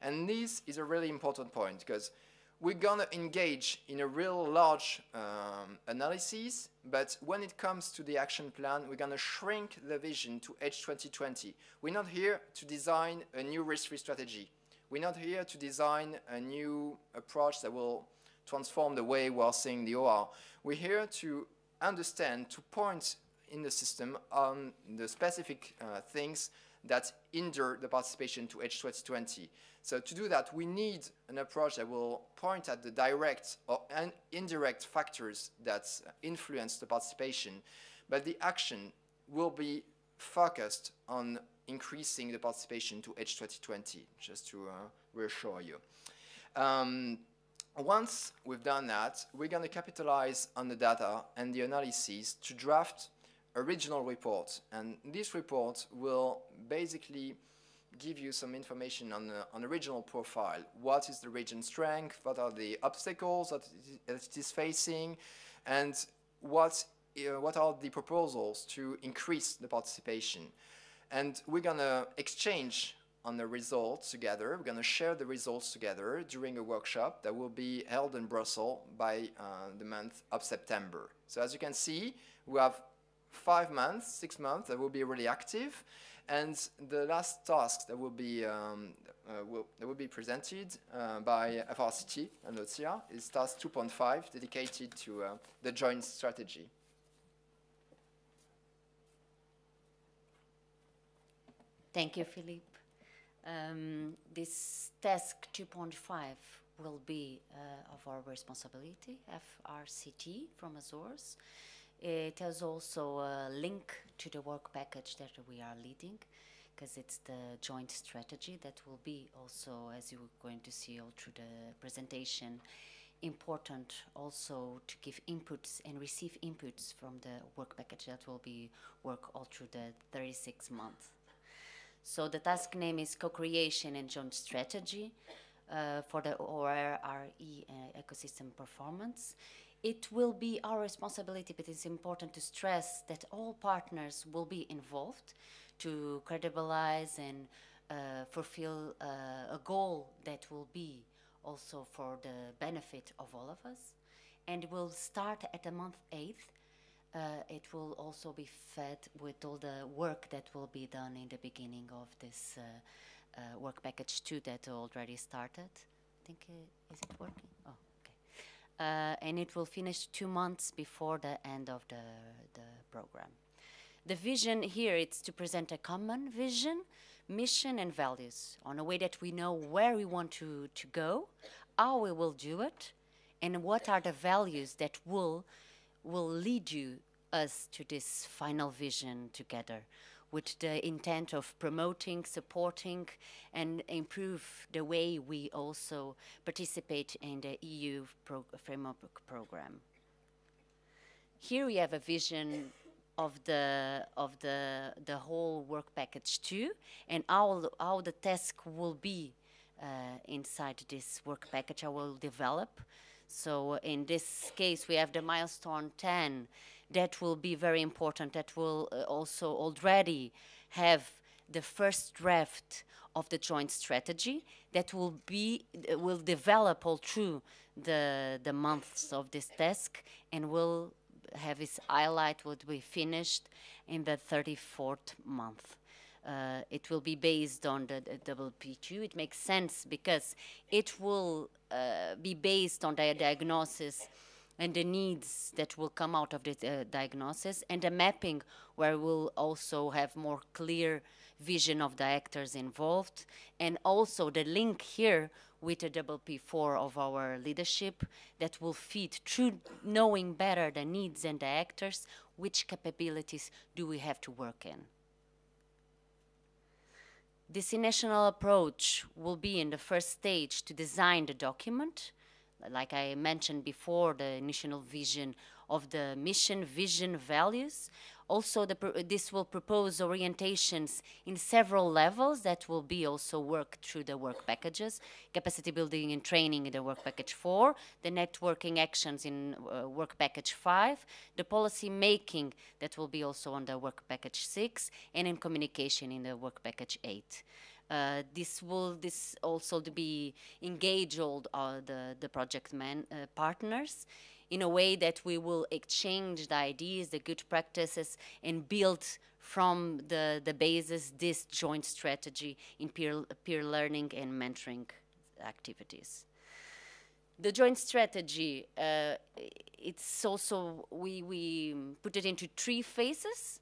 Speaker 1: And this is a really important point because we're going to engage in a real large analysis, but when it comes to the action plan, we're going to shrink the vision to H2020. We're not here to design a new risk-free strategy. We're not here to design a new approach that will transform the way we are seeing the OR. We're here to understand, to point in the system on the specific things that hinder the participation to H2020. So to do that, we need an approach that will point at the direct or indirect factors that influence the participation, but the action will be focused on increasing the participation to H2020, just to reassure you. Once we've done that, we're going to capitalize on the data and the analysis to draft a regional report. And this report will basically give you some information on the regional profile. What is the region's strength? What are the obstacles that it is facing? And what are the proposals to increase the participation? And we're going to exchange on the results together. We're going to share the results together during a workshop that will be held in Brussels by the month of September. So as you can see, we have 5 months, 6 months that will be really active. And the last task that will be presented by FRCT and OCIA is task 2.5, dedicated to the joint strategy.
Speaker 2: Thank you, Philippe. This task 2.5 will be of our responsibility, FRCT from Azores. It has also a link to the work package that we are leading, because it's the joint strategy that will be also, as you're going to see all through the presentation, important also to give inputs and receive inputs from the work package that will be work all through the 36 months. So the task name is Co-Creation and Joint Strategy for the ORRE ecosystem performance. It will be our responsibility, but it's important to stress that all partners will be involved to credibilize and fulfill a goal that will be also for the benefit of all of us. And we'll start at the month 8th. It will also be fed with all the work that will be done in the beginning of this work package 2 that already started. I think, is it working? Oh. And it will finish 2 months before the end of the program. The vision here is to present a common vision, mission, and values on a way that we know where we want to go, how we will do it, and what are the values that will lead us to this final vision together, with the intent of promoting, supporting, and improve the way we also participate in the EU framework program. Here we have a vision of the whole work package 2, and how the task will be inside this work package I will develop. So in this case, we have the milestone 10, that will be very important, that will also already have the first draft of the joint strategy that will develop all through the months of this task, and will have its highlight would be finished in the 34th month. It will be based on the WP2. It makes sense because it will be based on the diagnosis and the needs that will come out of the diagnosis, and the mapping where we'll also have more clear vision of the actors involved, and also the link here with the WP4 of our leadership that will feed through knowing better the needs and the actors, which capabilities do we have to work in. This national approach will be in the first stage to design the document. Like I mentioned before, the initial vision of the mission, vision, values. Also, this will propose orientations in several levels that will be also worked through the work packages, capacity building and training in the work package 4, the networking actions in work package 5, the policy making that will be also on the work package 6, and in communication in the work package 8. This also to be engage all the project partners in a way that we will exchange the ideas, the good practices, and build from the basis this joint strategy in peer learning and mentoring activities. The joint strategy, it's also, we put it into 3 phases,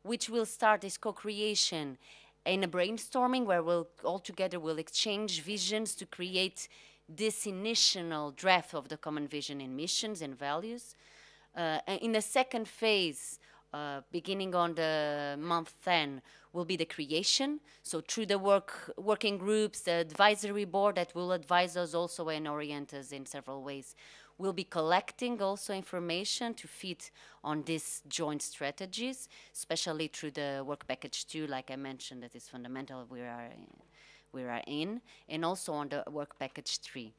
Speaker 2: which will start as co-creation in a brainstorming where we'll all together will exchange visions to create this initial draft of the common vision and missions and values. In the second phase, beginning on the month 10, will be the creation. So through the working groups, the advisory board that will advise us also and orient us in several ways, we'll be collecting also information to feed on these joint strategies, especially through the work package 2, like I mentioned, that is fundamental we are in, and also on the work package 3.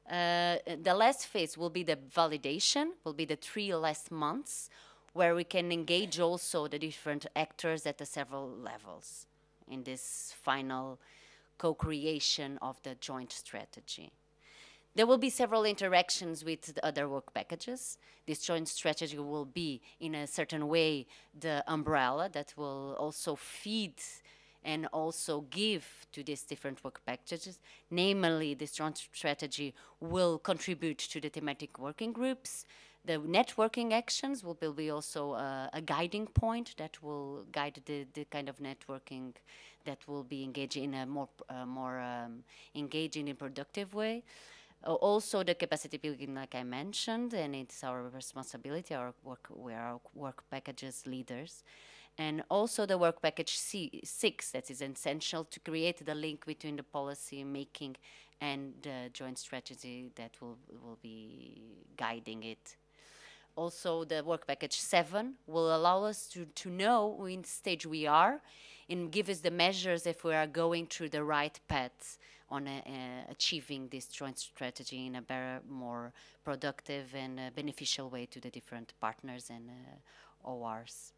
Speaker 2: The last phase will be the validation, will be the 3 last months, where we can engage also the different actors at the several levels in this final co-creation of the joint strategy. There will be several interactions with the other work packages. This joint strategy will be, in a certain way, the umbrella that will also feed and also give to these different work packages. Namely, this joint strategy will contribute to the thematic working groups. The networking actions will be also a guiding point that will guide the kind of networking that will be engaged in a more engaging and productive way. Also, the capacity building, like I mentioned, and it's our responsibility. We are work packages leaders. And also the work package 6, that is essential to create the link between the policy making and the joint strategy that will be guiding it. Also, the work package 7 will allow us to know in stage we are and give us the measures if we are going through the right paths on achieving this joint strategy in a better, more productive and beneficial way to the different partners and ORs.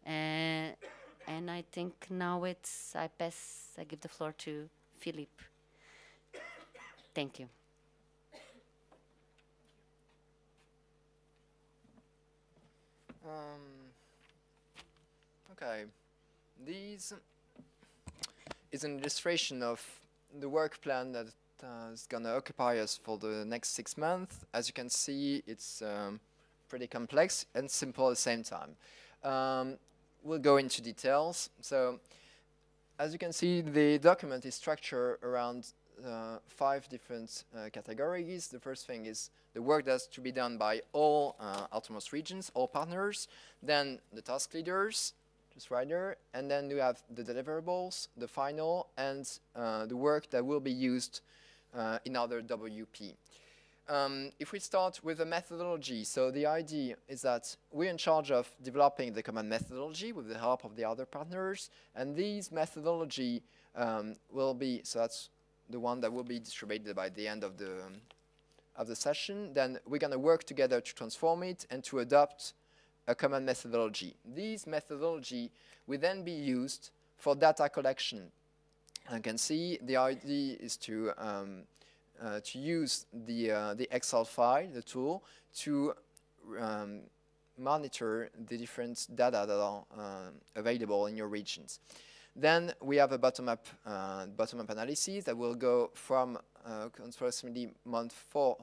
Speaker 2: And I think now I give the floor to Philippe. Thank you.
Speaker 1: Okay, this is an illustration of the work plan that is going to occupy us for the next 6 months. As you can see, it's pretty complex and simple at the same time. We'll go into details. So, as you can see, the document is structured around 5 different categories. The first thing is the work that's to be done by all autonomous regions, all partners, then the task leaders, just right there, and then we have the deliverables, the final, and the work that will be used in other WP. If we start with the methodology, so the idea is that we're in charge of developing the common methodology with the help of the other partners, and these methodology will be, so that's the one that will be distributed by the end of the session. Then we're going to work together to transform it and to adopt a common methodology. These methodology will then be used for data collection. You can see the idea is to use the Excel file, the tool, to monitor the different data that are available in your regions. Then we have a bottom-up analysis that will go from approximately month 4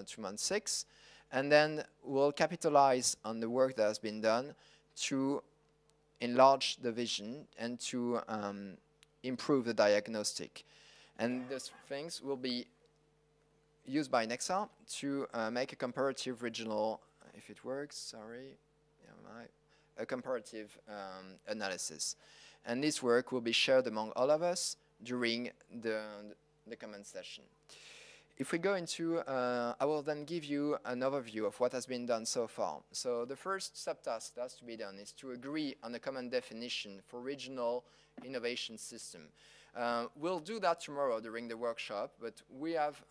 Speaker 1: to month 6, and then we'll capitalize on the work that has been done to enlarge the vision and to improve the diagnostic. And those things will be used by Nexa to make a comparative regional, if it works, sorry, a comparative analysis. And this work will be shared among all of us during the comment session. If we go into, I will then give you an overview of what has been done so far. So the first subtask that has to be done is to agree on a common definition for regional innovation system. We'll do that tomorrow during the workshop, but we have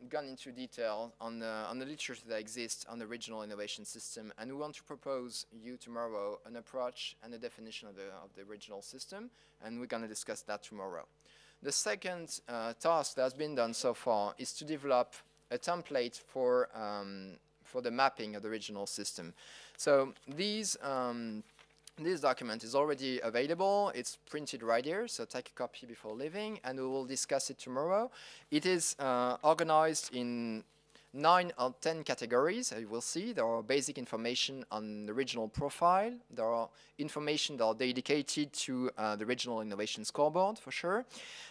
Speaker 1: gone into detail on the literature that exists on the regional innovation system, and we want to propose you tomorrow an approach and a definition of the regional system, and we're going to discuss that tomorrow. The second task that has been done so far is to develop a template for the mapping of the regional system. So this document is already available. It's printed right here, so take a copy before leaving, and we will discuss it tomorrow. It is organized in 9 or 10 categories. You will see there are basic information on the regional profile. There are information that are dedicated to the regional innovation scoreboard, for sure.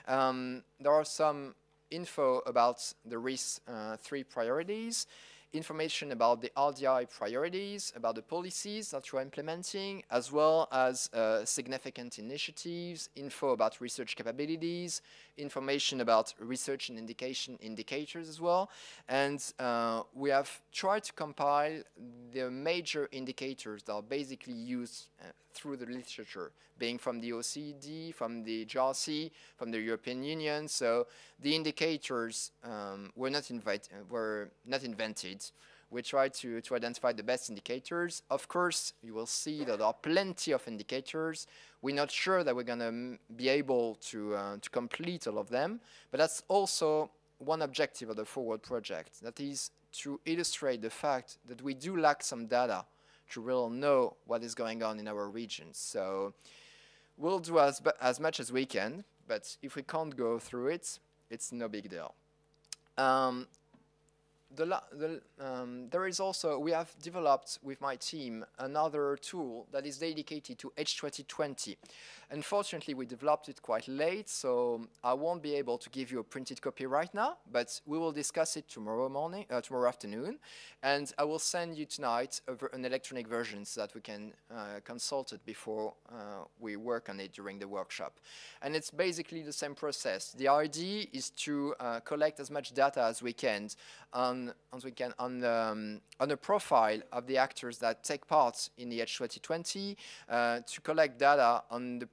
Speaker 1: There are some info about the RIS 3 priorities, information about the RDI priorities, about the policies that you're implementing, as well as significant initiatives, info about research capabilities, information about research and indicators as well. And we have tried to compile the major indicators that are basically used through the literature, being from the OECD, from the JRC, from the European Union. So the indicators were not invented. We tried to identify the best indicators. Of course, you will see that there are plenty of indicators. We're not sure that we're going to be able to complete all of them, but that's also one objective of the Forward project. That is to illustrate the fact that we do lack some data to really know what is going on in our regions. So we'll do as much as we can, but if we can't go through it, it's no big deal. There is also, we have developed with my team another tool that is dedicated to H2020. Unfortunately, we developed it quite late, so I won't be able to give you a printed copy right now, but we will discuss it tomorrow afternoon, and I will send you tonight an electronic version so that we can consult it before we work on it during the workshop. And it's basically the same process. The idea is to collect as much data as we can on a profile of the actors that take part in the H2020, to collect data on the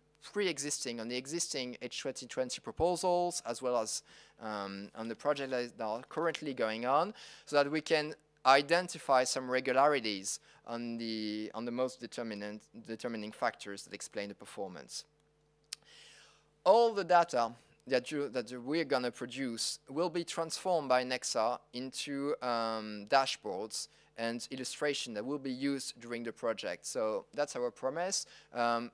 Speaker 1: existing H2020 proposals, as well as on the projects that are currently going on, so that we can identify some regularities on the most determining factors that explain the performance. All the data that we're going to produce will be transformed by Nexa into dashboards and illustration that will be used during the project. So that's our promise.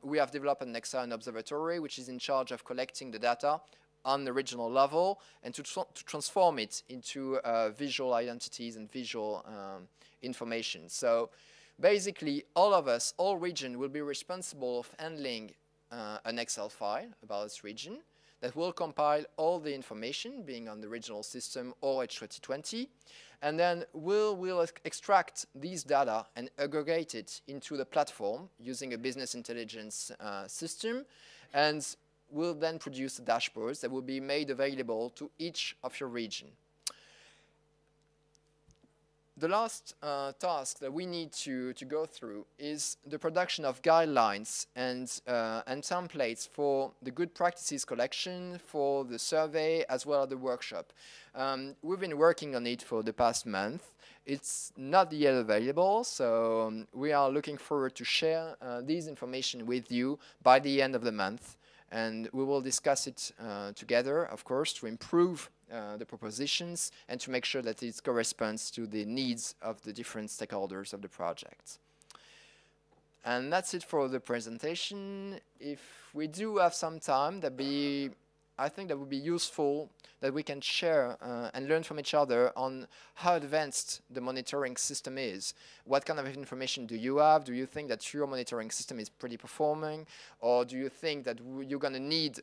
Speaker 1: We have developed at Nexa an observatory which is in charge of collecting the data on the regional level and to transform it into visual identities and visual information. So basically all of us, all region, will be responsible of handling an Excel file about its region that will compile all the information being on the regional system or H2020, and then we'll extract these data and aggregate it into the platform using a business intelligence system, and we'll then produce the dashboards that will be made available to each of your region. The last task that we need to go through is the production of guidelines and templates for the good practices collection, for the survey, as well as the workshop. We've been working on it for the past month. It's not yet available, so we are looking forward to share this information with you by the end of the month. And we will discuss it together, of course, to improve the propositions and to make sure that it corresponds to the needs of the different stakeholders of the project. And that's it for the presentation. If we do have some time, I think that would be useful that we can share and learn from each other on how advanced the monitoring system is. What kind of information do you have? Do you think that your monitoring system is pretty performing? Or do you think that you're going to need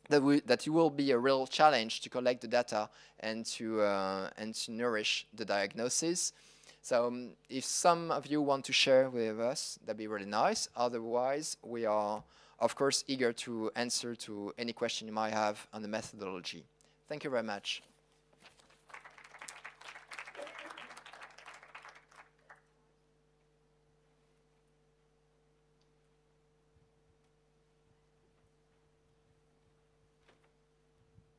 Speaker 1: that it will be a real challenge to collect the data and to nourish the diagnosis? So if some of you want to share with us, that'd be really nice. Otherwise, we are, of course, eager to answer to any question you might have on the methodology. Thank you very much.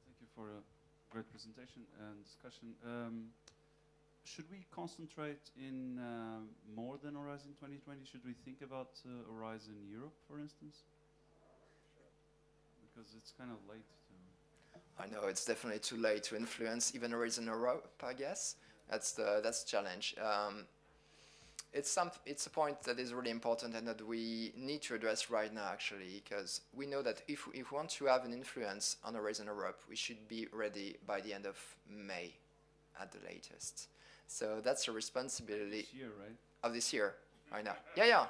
Speaker 13: Thank you for a great presentation and discussion. Should we concentrate in more than Horizon 2020? Should we think about Horizon Europe, for instance? Because it's kind of late to...
Speaker 1: I know it's definitely too late to influence even Horizon Europe, I guess. That's the challenge. It's a point that is really important and that we need to address right now, actually, because we know that if we want to have an influence on Horizon Europe, we should be ready by the end of May at the latest. So that's a responsibility
Speaker 13: this year, right?
Speaker 1: Of this year, right now. Yeah.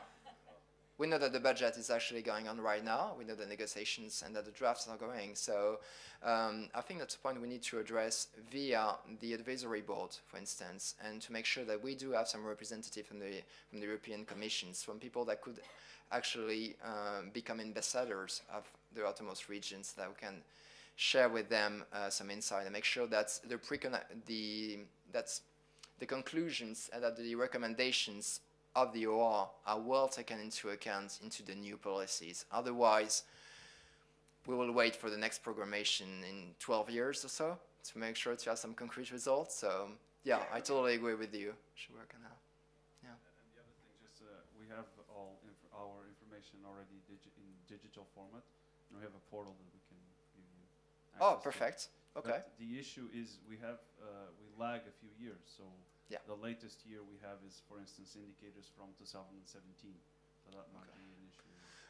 Speaker 1: We know that the budget is actually going on right now. We know the negotiations and that the drafts are going. So I think that's a point we need to address via the advisory board, for instance, and to make sure that we do have some representative from the European Commissions, from people that could actually become ambassadors of the outermost regions, that we can share with them some insight and make sure that the conclusions and that the recommendations of the OR are well taken into account into the new policies. Otherwise, we will wait for the next programmation in 12 years or so to make sure to have some concrete results. So, yeah, I totally agree with you. Should work on that. Yeah.
Speaker 13: And the other thing, just we have all our information already in digital format, and we have a portal that we can give you access
Speaker 1: Oh, perfect.
Speaker 13: to.
Speaker 1: Okay.
Speaker 13: But the issue is we lag a few years, so
Speaker 1: yeah.
Speaker 13: The latest year we have is, for instance, indicators from 2017. So that might be an issue.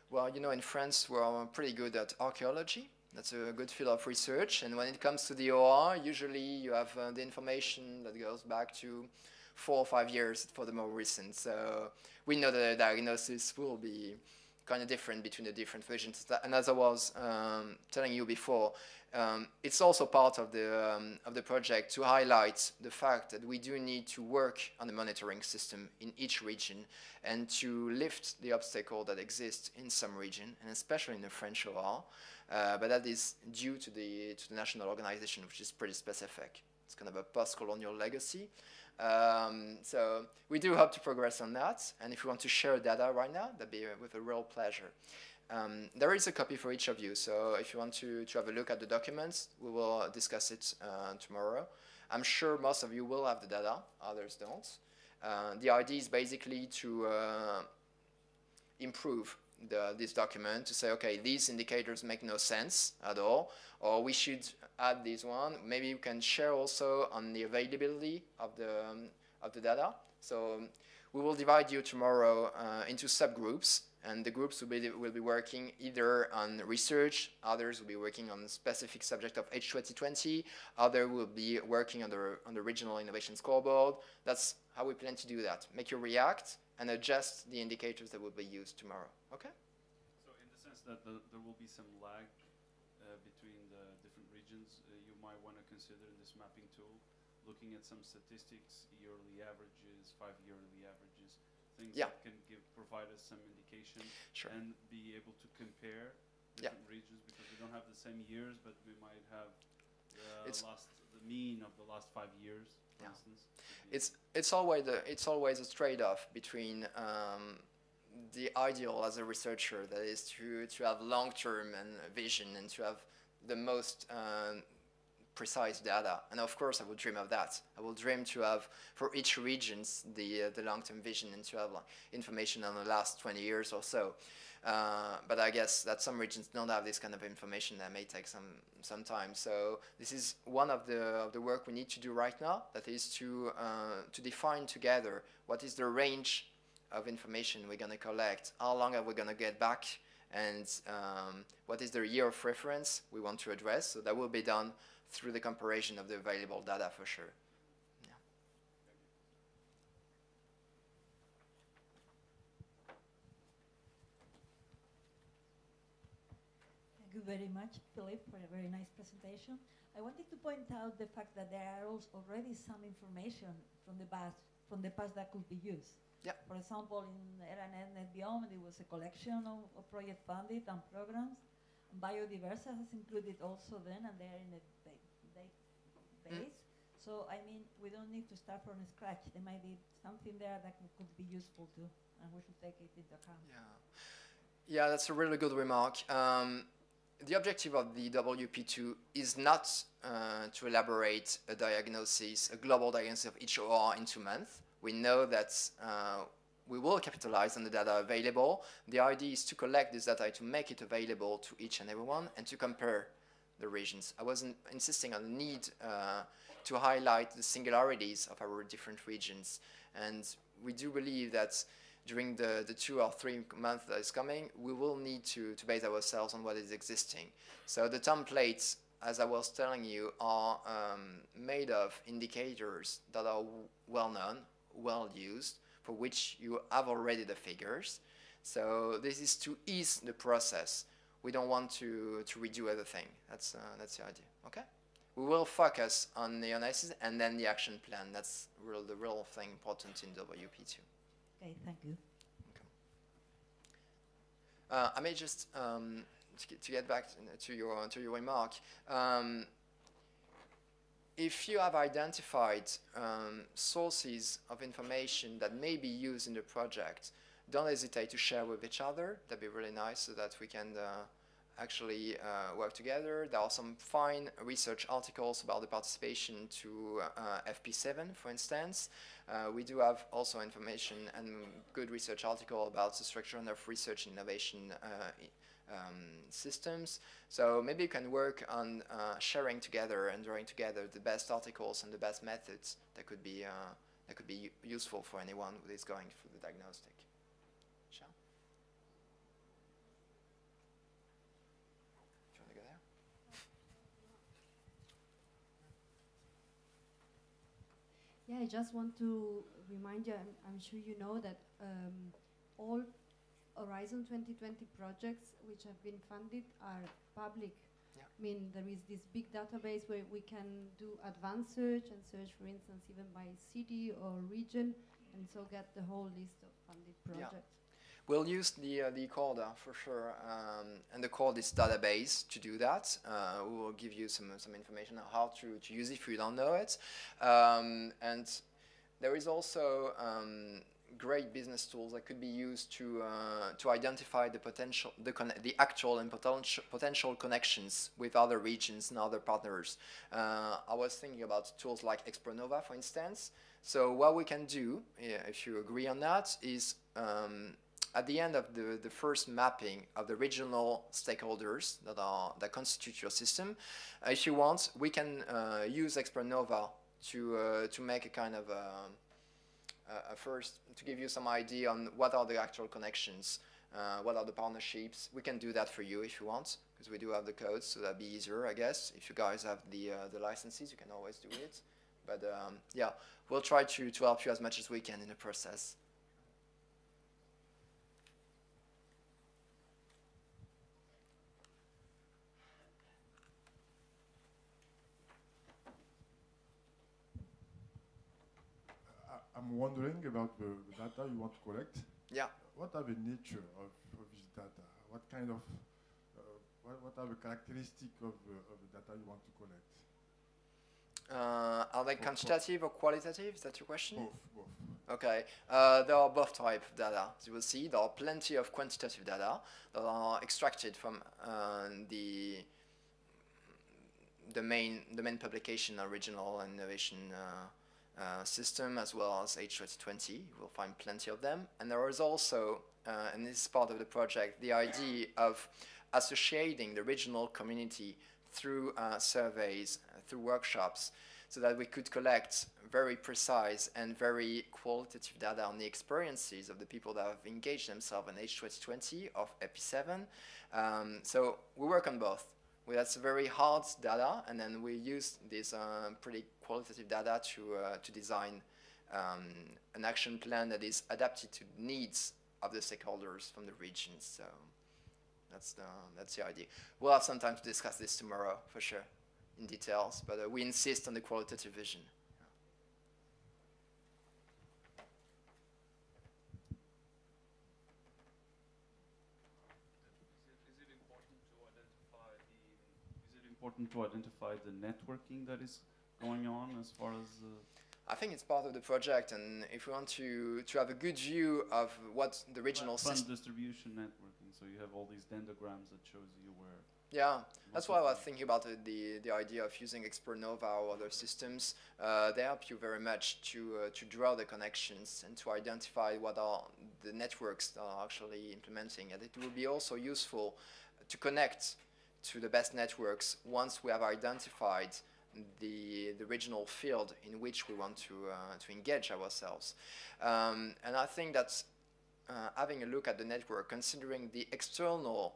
Speaker 1: Well, you know, in France, we're pretty good at archaeology. That's a good field of research. And when it comes to the OR, usually you have the information that goes back to 4 or 5 years for the more recent. So we know that the diagnosis will be kind of different between the different versions. And as I was telling you before, it's also part of the project to highlight the fact that we do need to work on the monitoring system in each region and to lift the obstacle that exists in some region, and especially in the French OR. But that is due to the national organization, which is pretty specific. It's kind of a post-colonial legacy. So we do hope to progress on that, and if you want to share data right now, that'd be with a real pleasure. There is a copy for each of you, so if you want to have a look at the documents, we will discuss it tomorrow. I'm sure most of you will have the data, others don't. The idea is basically to improve this document, to say, okay, these indicators make no sense at all, or we should add this one. Maybe we can share also on the availability of the data. So we will divide you tomorrow into subgroups, and the groups will be working either on research, others will be working on a specific subject of H2020, others will be working on the regional innovation scoreboard. That's how we plan to do that. Make you react and adjust the indicators that will be used tomorrow. Okay?
Speaker 13: So in the sense that there will be some lag between the different regions, you might want to consider in this mapping tool looking at some statistics, yearly averages, 5-yearly averages, things that can provide us some indication and be able to compare different regions, because we don't have the same years, but we might have the mean of the last 5 years, for instance?
Speaker 1: It's always a trade-off between the ideal as a researcher, that is to have long-term and vision and to have the most precise data. And of course, I would dream of that. I will dream to have, for each region, the long-term vision and to have like, information on the last 20 years or so. But I guess that some regions don't have this kind of information. That may take some time. So this is one of the work we need to do right now. That is to define together what is the range of information we're going to collect, how long are we going to get back, and what is the year of reference we want to address. So that will be done through the comparison of the available data for sure. Yeah.
Speaker 4: Thank you very much, Philippe, for a very nice presentation. I wanted to point out the fact that there are already some information from the past that could be used.
Speaker 1: Yeah.
Speaker 4: For example, in Eranet Biome, there was a collection of project funded and programs. Biodiversa has included also then, and they are in a database. So, I mean, we don't need to start from scratch. There might be something there that could be useful too, and we should take it into account.
Speaker 1: Yeah, that's a really good remark. The objective of the WP2 is not to elaborate a diagnosis, a global diagnosis of each OR in 2 months. We know that we will capitalize on the data available. The idea is to collect this data, to make it available to each and everyone, and to compare the regions. I wasn't insisting on the need to highlight the singularities of our different regions. And we do believe that during the 2 or 3 months that is coming, we will need to base ourselves on what is existing. So the templates, as I was telling you, are made of indicators that are well known, well used, for which you have already the figures. So this is to ease the process. We don't want to redo everything. That's the idea. Okay. We will focus on the analysis and then the action plan. That's the real thing important in WP2.
Speaker 4: Okay, thank you.
Speaker 1: Okay. I may just to get back to your remark. If you have identified sources of information that may be used in the project, don't hesitate to share with each other. That'd be really nice so that we can actually work together. There are some fine research articles about the participation to FP7, for instance. We do have also information and good research article about the structure of research and innovation systems. So maybe you can work on sharing together and drawing together the best articles and the best methods that could be useful for anyone who is going through the diagnostic. Shall? Do you want to go there?
Speaker 3: Yeah, I just want to remind you, I'm sure you know that all Horizon 2020 projects which have been funded are public. Yeah. I mean, there is this big database where we can do advanced search and search, for instance, even by city or region, and so get the whole list of funded projects.
Speaker 1: Yeah. We'll use the CORDA for sure, and the CORDIS database to do that. We will give you some information on how to use it if you don't know it. And there is also great business tools that could be used to identify the actual and potential connections with other regions and other partners. I was thinking about tools like Expronova, for instance. So what we can do, if you agree on that, is at the end of the first mapping of the regional stakeholders that constitute your system, if you want, we can use Expronova to make a kind of first, to give you some idea on what are the actual connections, what are the partnerships. We can do that for you if you want, because we do have the codes, so that'd be easier, I guess. If you guys have the licenses, you can always do it. But yeah, we'll try to help you as much as we can in the process.
Speaker 5: I'm wondering about the data you want to collect.
Speaker 1: Yeah.
Speaker 5: What are the nature of this data? What kind of, what are the characteristics of the data you want to collect?
Speaker 1: Are they quantitative or qualitative? Is that your question?
Speaker 5: Both.
Speaker 1: Okay, there are both type of data. As you will see, there are plenty of quantitative data that are extracted from the main publication, original innovation system, as well as H2020. You will find plenty of them. And there is also, and this is part of the project, the idea of associating the regional community through surveys, through workshops, so that we could collect very precise and very qualitative data on the experiences of the people that have engaged themselves in H2020 of EP7. So we work on both. That's very hard data, and then we use this pretty qualitative data to design an action plan that is adapted to the needs of the stakeholders from the regions. So that's the idea. We'll have some time to discuss this tomorrow, for sure, in details, but we insist on the qualitative vision.
Speaker 13: Important to identify the networking that is going on as far as...
Speaker 1: I think it's part of the project, and if we want to have a good view of what the regional
Speaker 13: fund distribution networking, so you have all these dendrograms that shows you where...
Speaker 1: Yeah, that's why I was thinking about the idea of using Expernova or other systems. They help you very much to draw the connections and to identify what are the networks that are actually implementing, and it will be also useful to connect to the best networks once we have identified the regional field in which we want to engage ourselves. And I think that having a look at the network, considering the external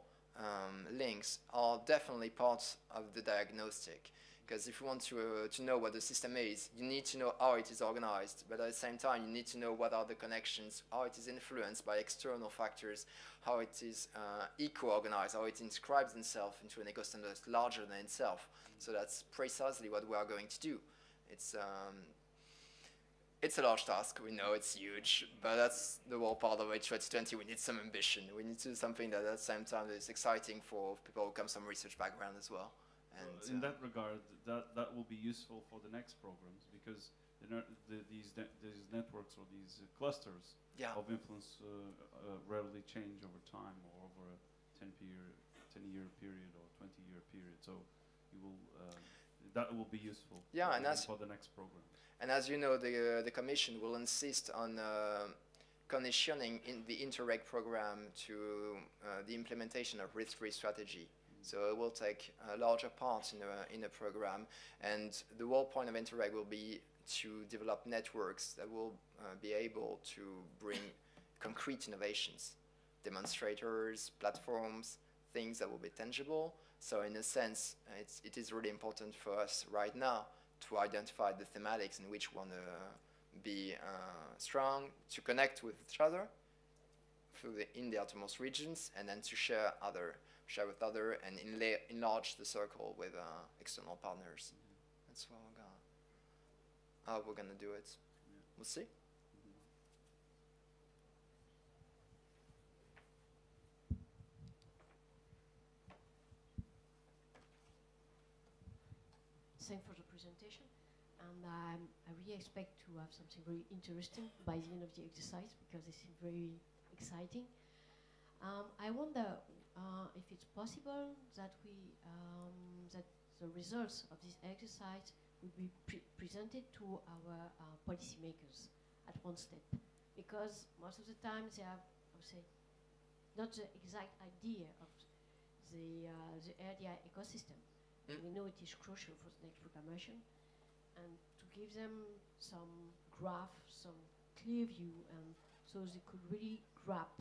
Speaker 1: links, are definitely part of the diagnostic. Because if you want to know what the system is, you need to know how it is organized, but at the same time you need to know what are the connections, how it is influenced by external factors, how it is eco-organized, how it inscribes itself into an ecosystem that's larger than itself. So that's precisely what we are going to do. It's a large task, we know it's huge, but that's the whole part of H2020. We need some ambition. We need to do something that at the same time is exciting for people who come from research background as well. And
Speaker 13: in that regard, that will be useful for the next programs, because these networks or these clusters of influence rarely change over time or over a 10-year period or 20-year period. So you will that will be useful for the next programs.
Speaker 1: And as you know, the Commission will insist on conditioning in the Interreg program to the implementation of risk-free strategy. So it will take a larger part in the program, and the whole point of Interreg will be to develop networks that will be able to bring concrete innovations, demonstrators, platforms, things that will be tangible. So in a sense, it is really important for us right now to identify the thematics in which we want to be strong, to connect with each other in the outermost regions, and then to share with other and enlarge the circle with external partners. That's how we're gonna do it. We'll see.
Speaker 17: Thanks for the presentation, and I really expect to have something very interesting by the end of the exercise, because it seems very exciting. I wonder if it's possible that that the results of this exercise will be presented to our policymakers at one step, because most of the time they have, I would say, not the exact idea of the RDI ecosystem. We know it is crucial for the next programmation, and to give them some graph, some clear view, and so they could really grab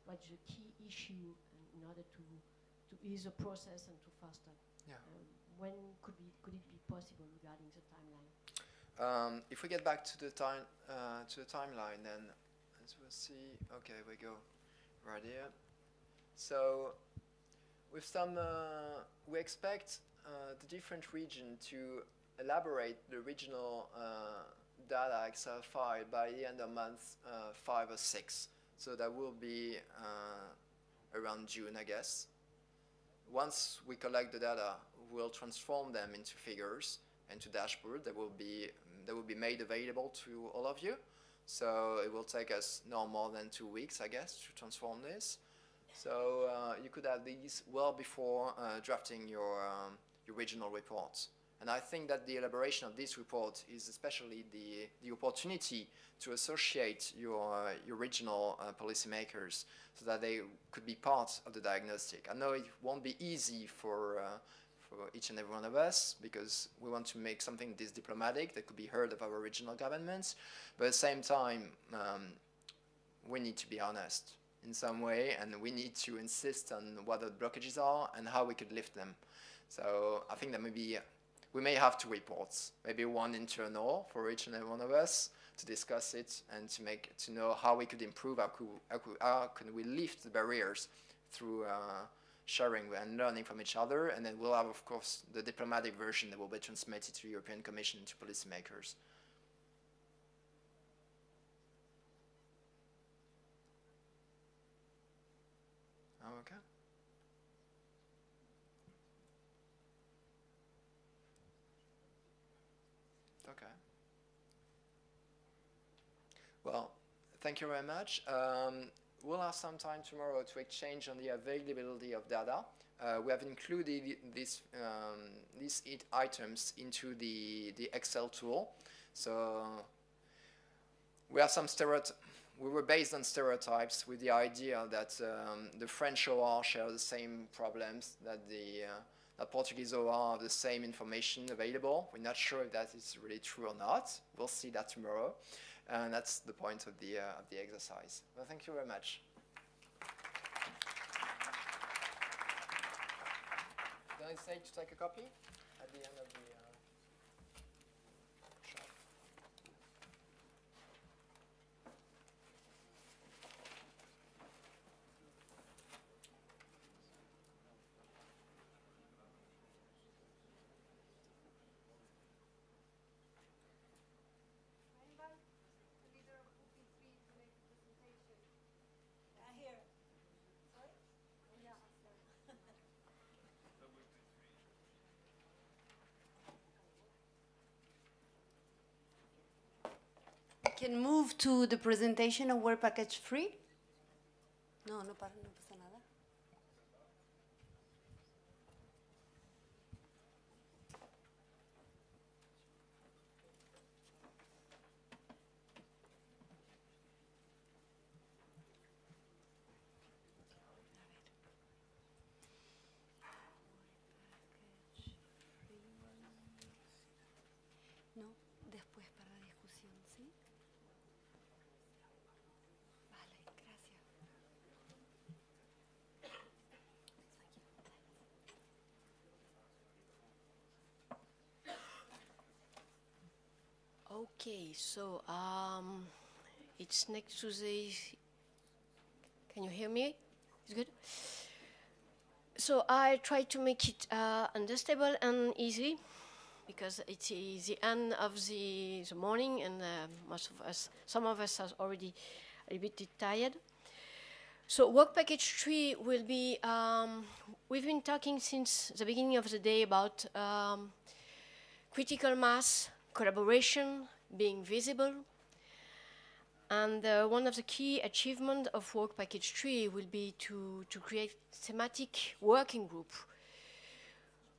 Speaker 17: what's the key issue in order to ease the process and to faster.
Speaker 1: Yeah.
Speaker 17: When could it be possible regarding the timeline?
Speaker 1: If we get back to the timeline, then as we'll see, okay, we go right here. So with some, we expect the different region to elaborate the regional data Excel file by the end of month 5 or 6. So that will be around June, I guess. Once we collect the data, we'll transform them into figures,
Speaker 14: into dashboard that will be made available to all of you. So it will take us no more than 2 weeks, I guess, to transform this. So you could have these well before drafting your regional reports. And I think that the elaboration of this report is especially the opportunity to associate your regional policymakers so that they could be part of the diagnostic. I know it won't be easy for each and every one of us, because we want to make something this diplomatic that could be heard of our regional governments, but at the same time, we need to be honest in some way, and we need to insist on what the blockages are and how we could lift them. So I think that maybe we may have 2 reports, maybe one internal for each and every one of us to discuss it and to know how we could improve, how can we lift the barriers through sharing and learning from each other, and then we'll have, of course, the diplomatic version that will be transmitted to the European Commission, to policymakers. Okay. Okay. Well, thank you very much. We'll have some time tomorrow to exchange on the availability of data. We have included these items into the Excel tool. So we have some we were based on stereotypes with the idea that the French OR share the same problems, that the Portuguese OR have the same information available. We're not sure if that is really true or not. We'll see that tomorrow. And that's the point of the exercise. Well, thank you very much. Did I say to take a copy at the end of the workshop?
Speaker 3: Can move to the presentation of Work Package 3? No pasa nada. No, después para la discusión, ¿sí? Vale, gracias.
Speaker 17: Okay, so it's next to the. Can you hear me? It's good. So I try to make it understandable and easy, because it is the end of the morning, and some of us are already a bit tired. So Work Package 3 will be, we've been talking since the beginning of the day about critical mass, collaboration, being visible. And one of the key achievements of Work Package 3 will be to create thematic working group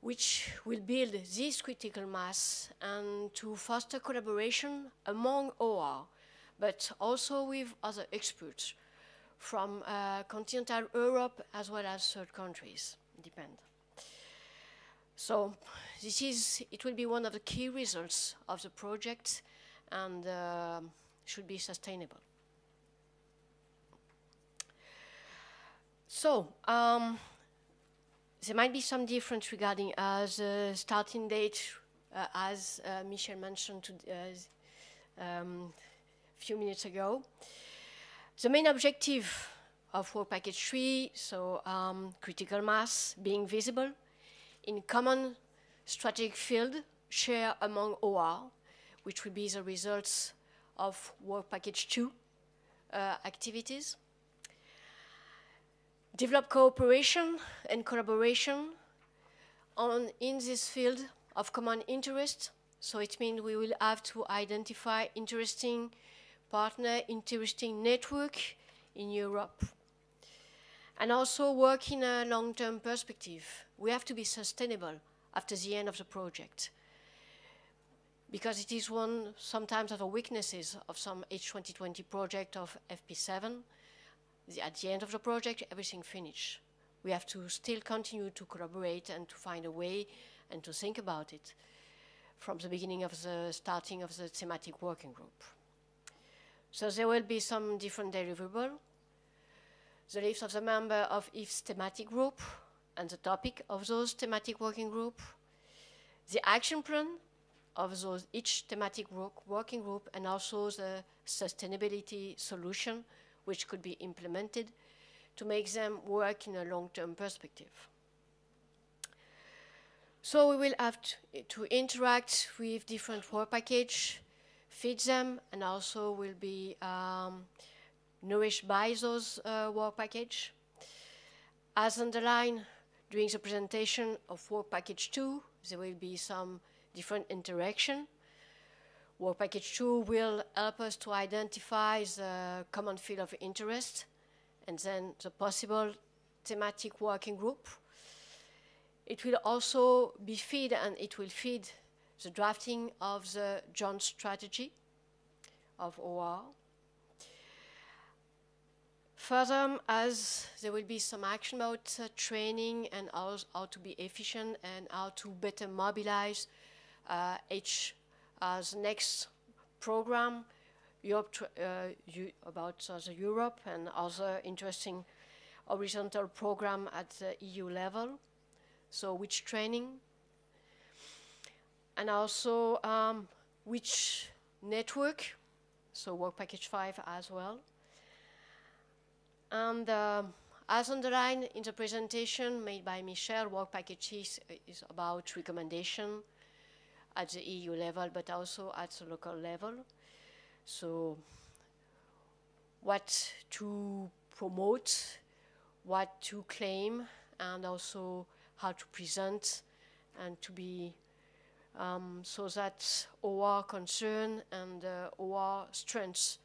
Speaker 17: which will build this critical mass and to foster collaboration among OR, but also with other experts from continental Europe as well as third countries, depend. So it will be one of the key results of the project, and should be sustainable. So there might be some difference regarding the starting date, as Michel mentioned a few minutes ago. The main objective of Work Package 3, so critical mass, being visible in common strategic field, share among OR, which will be the results of Work Package 2 activities. Develop cooperation and collaboration in this field of common interest So it means we will have to identify interesting partner, interesting network in Europe. And also work in a long-term perspective. We have to be sustainable after the end of the project, because it is one sometimes of the weaknesses of some H2020 project of FP7. At the end of the project, everything finished. We have to still continue to collaborate and to find a way and to think about it from the beginning of the starting of the thematic working group. So there will be some different deliverables. The list of the members of each thematic group and the topic of those thematic working group, the action plan of those each thematic working group, and also the sustainability solution which could be implemented to make them work in a long-term perspective. So we will have to interact with different work packages, feed them, and also will be nourished by those work package. As underlined during the presentation of work package 2, there will be some different interaction. Work package 2 will help us to identify the common field of interest and then the possible thematic working group. It will also be feed, and it will feed the drafting of the joint strategy of OR. Further, as there will be some action about training and how to be efficient and how to better mobilize as next program Europe about the Europe and other interesting horizontal program at the EU level. So which training, and also which network, so work package 5 as well. And as underlined in the presentation made by Michel, work package is about recommendation at the EU level, but also at the local level. So what to promote, what to claim, and also how to present and to be so that OR concern and OR strengths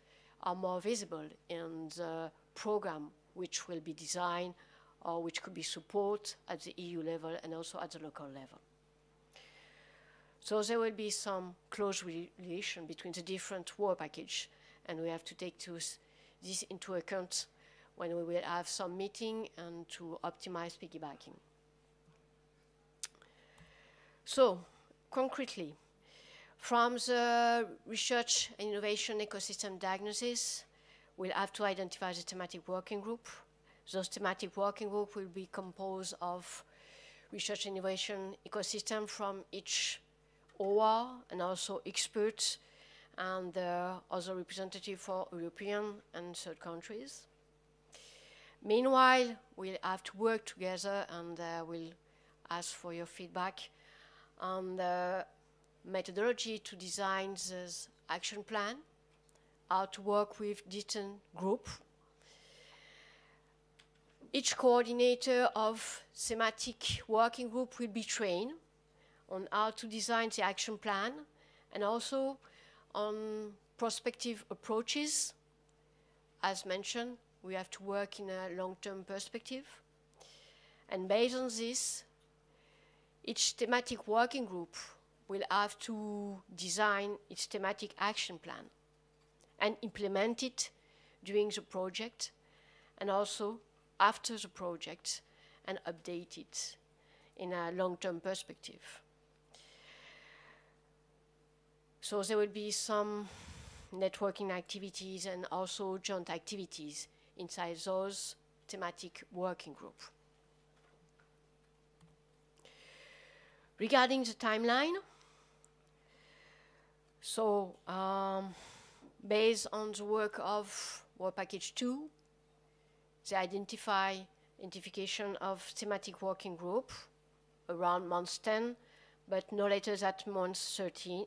Speaker 17: are more visible in the program which will be designed or which could be supported at the EU level and also at the local level. So there will be some close relation between the different work package, and we have to take this into account when we will have some meeting and to optimize piggybacking. So, concretely, from the research and innovation ecosystem diagnosis, we'll have to identify the thematic working group. Those thematic working group will be composed of research and innovation ecosystem from each OR and also experts and other representatives for European and third countries. Meanwhile, we'll have to work together, and we'll ask for your feedback on the methodology to design this action plan, how to work with different groups. Each coordinator of thematic working group will be trained on how to design the action plan and also on prospective approaches. As mentioned, we have to work in a long-term perspective. And based on this, each thematic working group will have to design its thematic action plan and implement it during the project and also after the project and update it in a long-term perspective. So there will be some networking activities and also joint activities inside those thematic working groups. Regarding the timeline, so based on the work of Work Package 2, the identification of thematic working group around month 10, but no later than month 13.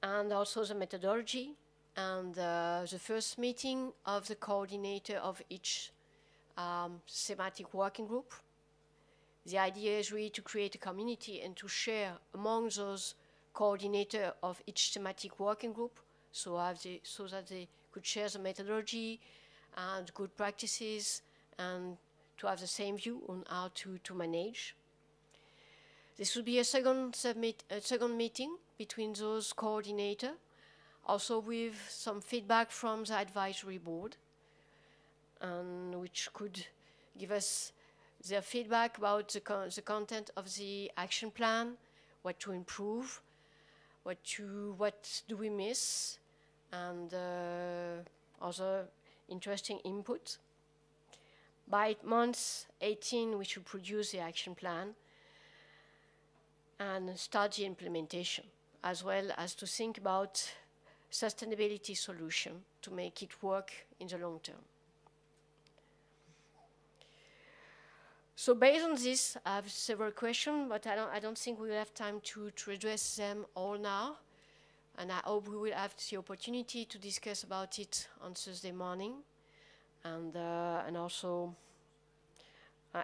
Speaker 17: And also the methodology and the first meeting of the coordinator of each thematic working group. The idea is really to create a community and to share among those coordinator of each thematic working group, so that they could share the methodology and good practices and to have the same view on how to manage. This will be a second meeting between those coordinators, also with some feedback from the advisory board, and which could give us their feedback about the content of the action plan, what to improve, what do we miss, and other interesting input. By month 18, we should produce the action plan and start the implementation, as well as to think about sustainability solution to make it work in the long term. So based on this, I have several questions, but I don't think we will have time to address them all now. And I hope we will have the opportunity to discuss about it on Thursday morning, and also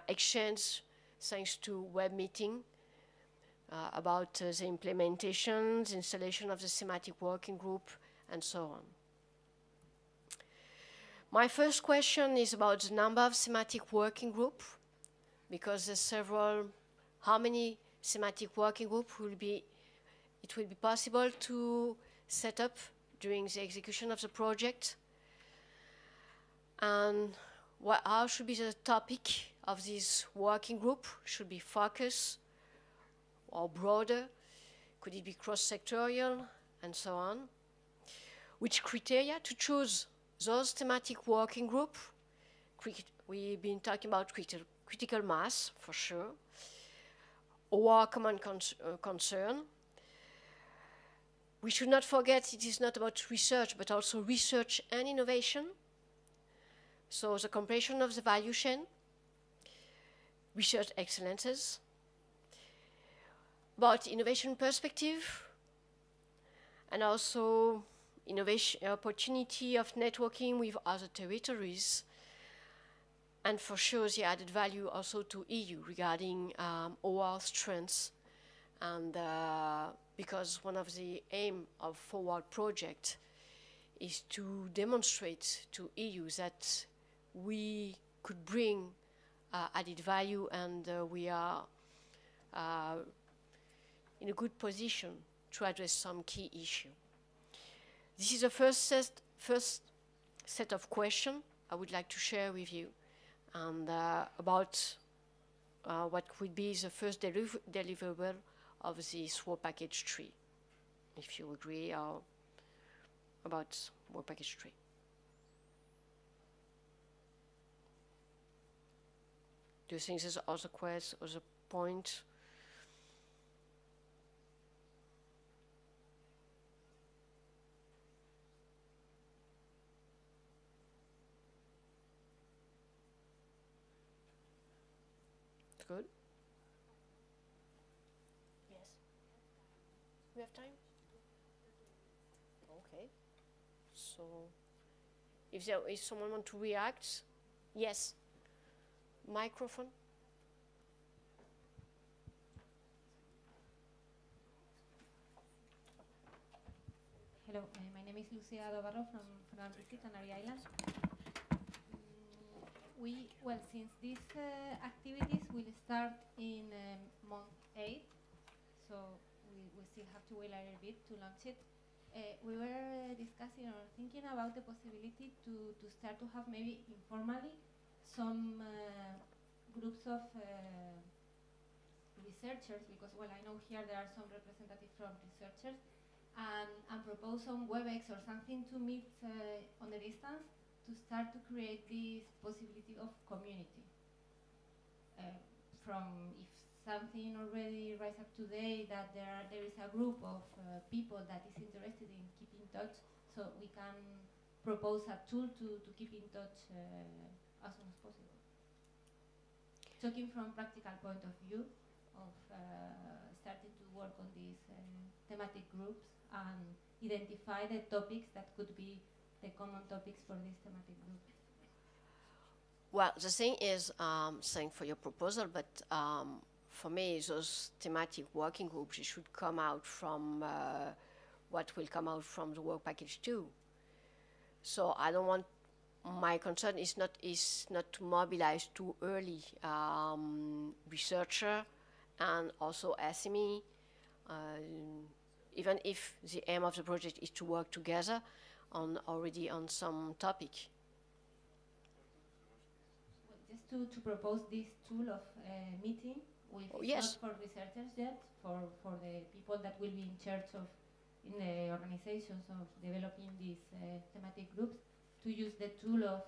Speaker 17: exchange, thanks to web meeting, about the implementation, the installation of the thematic working group, and so on. My first question is about the number of thematic working group, because there's several. How many thematic working group will be? It will be possible to set up during the execution of the project, and how should be the topic of this working group? Should be focus or broader? Could it be cross-sectorial, and so on? Which criteria to choose those thematic working group? We've been talking about critical mass, for sure, or common concern. We should not forget it is not about research, but also research and innovation. So the completion of the value chain, research excellences, about innovation perspective, and also innovation opportunity of networking with other territories, and for sure the added value also to EU regarding our strengths, and because one of the aim of Forward project is to demonstrate to EU that we could bring added value, and we are in a good position to address some key issue. This is the first set of questions I would like to share with you, and about what would be the first deliverable of this work package 3, if you agree, or about work package 3. Do you think there's other questions, other point? Good. Yes. We have time? Okay. So, if someone wants to react, yes. Microphone.
Speaker 6: Hello, my name is Lucia Dobarro from Canary Islands. Since these activities will start in month 8, so we still have to wait a little bit to launch it. We were discussing or thinking about the possibility to start to have maybe informally some groups of researchers, because, well, I know here there are some representatives from researchers, and propose some WebEx or something to meet on the distance, to start to create this possibility of community. From if something already rise up today, that there is a group of people that is interested in keeping in touch, so we can propose a tool to keep in touch as soon as possible. Talking from practical point of view of starting to work on these thematic groups and identify the topics that could be the common topics for this thematic group.
Speaker 17: Well, the thing is, thanks for your proposal, but for me, those thematic working groups should come out from what will come out from the work package 2. So I don't want, my concern is not to mobilize too early researcher and also SME, even if the aim of the project is to work together already on some topic.
Speaker 6: Just to propose this tool of meeting with
Speaker 17: yes.
Speaker 6: not for researchers yet, for the people that will be in charge of in the organizations of developing these thematic groups, to use the tool of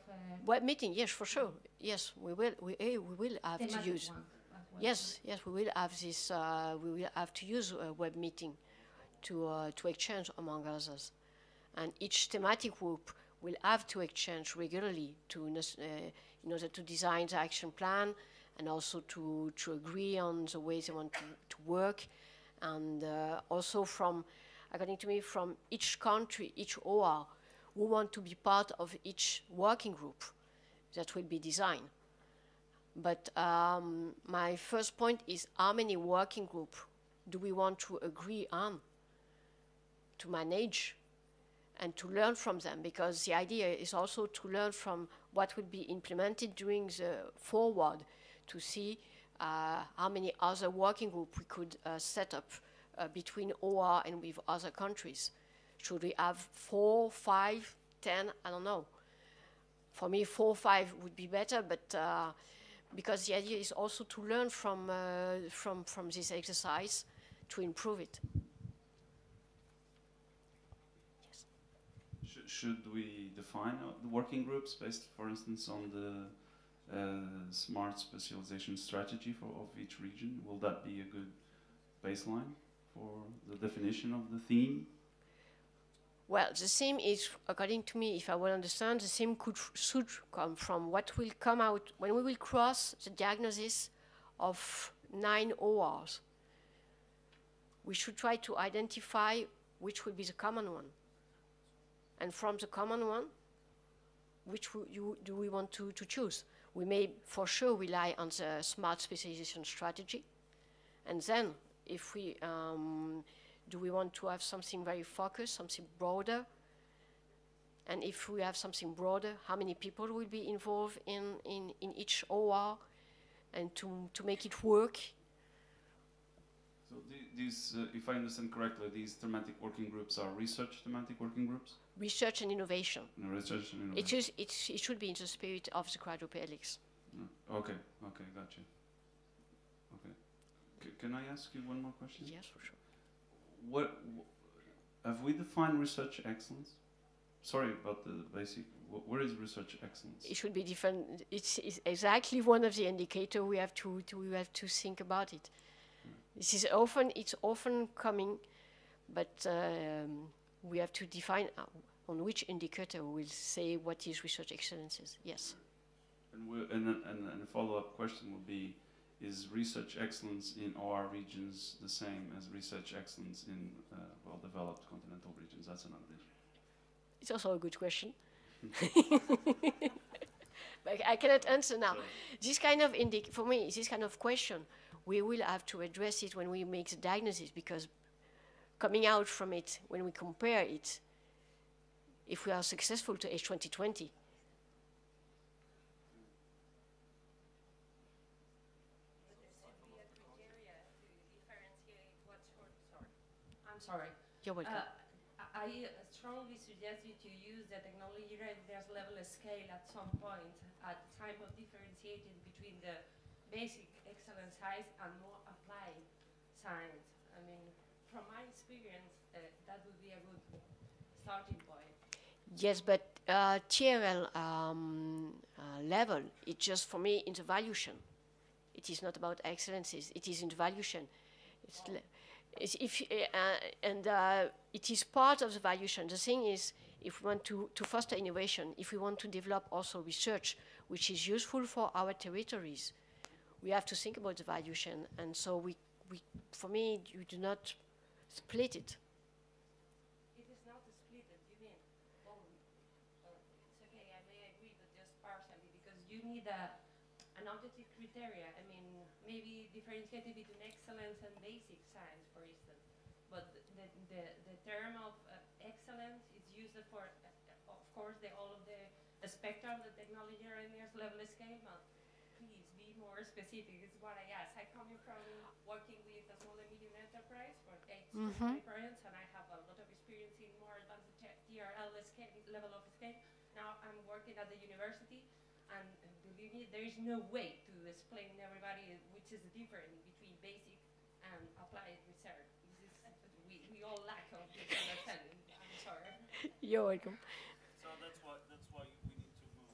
Speaker 17: web meeting. Yes, for sure. Yes, we will. We will have to use. Yes, yes, we will have this. We will have to use a web meeting to exchange among others, and each thematic group will have to exchange regularly to in order to design the action plan and also to agree on the ways they want to work, and also from, according to me, from each country, each OR, who want to be part of each working group that will be designed. But my first point is, how many working groups do we want to agree on to manage and to learn from them? Because the idea is also to learn from what will be implemented during the forward, to see how many other working groups we could set up between OR and with other countries. Should we have 4, 5, 10? I don't know. For me, 4, 5 would be better, but because the idea is also to learn from this exercise to improve it.
Speaker 13: Yes. Should we define the working groups based, for instance, on the smart specialization strategy of each region? Will that be a good baseline for the definition of the theme?
Speaker 17: Well, the theme is, according to me, if I will understand, the theme should come from what will come out when we will cross the diagnosis of 9 ORs. We should try to identify which will be the common one. And from the common one, which do we want to choose? We may for sure rely on the smart specialization strategy. And then, if we do we want to have something very focused, something broader? And if we have something broader, how many people will be involved in each OR, and to make it work?
Speaker 13: So these, if I understand correctly, these thematic working groups are research thematic working groups?
Speaker 17: Research and innovation.
Speaker 13: No, research and innovation.
Speaker 17: It should be in the spirit of the quadrupelix.
Speaker 13: Okay, okay, gotcha. Okay. Can I ask you one more question?
Speaker 17: Yes, for sure.
Speaker 13: What have we defined research excellence? Sorry about the basic. Where is research excellence?
Speaker 17: It should be different. It's exactly one of the indicators we have to think about it. This is often coming, but we have to define on which indicator we will say what is research excellence is. Yes.
Speaker 13: And a follow-up question will be: is research excellence in OR regions the same as research excellence in well-developed continental regions? That's another issue.
Speaker 17: It's also a good question. But I cannot answer now. This kind of for me, this kind of question, we will have to address it when we make the diagnosis, because coming out from it, when we compare it, if we are successful to H2020,
Speaker 7: Sorry.
Speaker 17: You're welcome.
Speaker 7: I strongly suggest you to use the technology readiness level scale at some point at the time of differentiating between the basic excellence science and more applied science. I mean, from my experience, that would be a good starting point.
Speaker 17: Yes, but TRL level, it's just for me in the valuation. It is not about excellences. It is in the valuation. It's it is part of the valuation. The thing is, if we want to foster innovation, if we want to develop also research which is useful for our territories, we have to think about the valuation. And so for me, you do not split it.
Speaker 7: It is not split, you mean? Well, it's okay, I may agree, but just partially, because you need an objective criteria. I mean, maybe differentiated between excellence and basic science, for instance. But the term of excellence is used for, of course, all of the spectrum of the technology readiness level scale. But please be more specific. Is what I ask. I'm coming from working with a small and medium enterprise for 8 projects, and I have a lot of experience in more advanced TRL scale, level of scale. Now I'm working at the university, and believe me, there is no way to explain everybody which is the difference between basic and applied research. We all lack of this understanding. I'm sorry.
Speaker 17: You're welcome.
Speaker 13: So that's why we need to move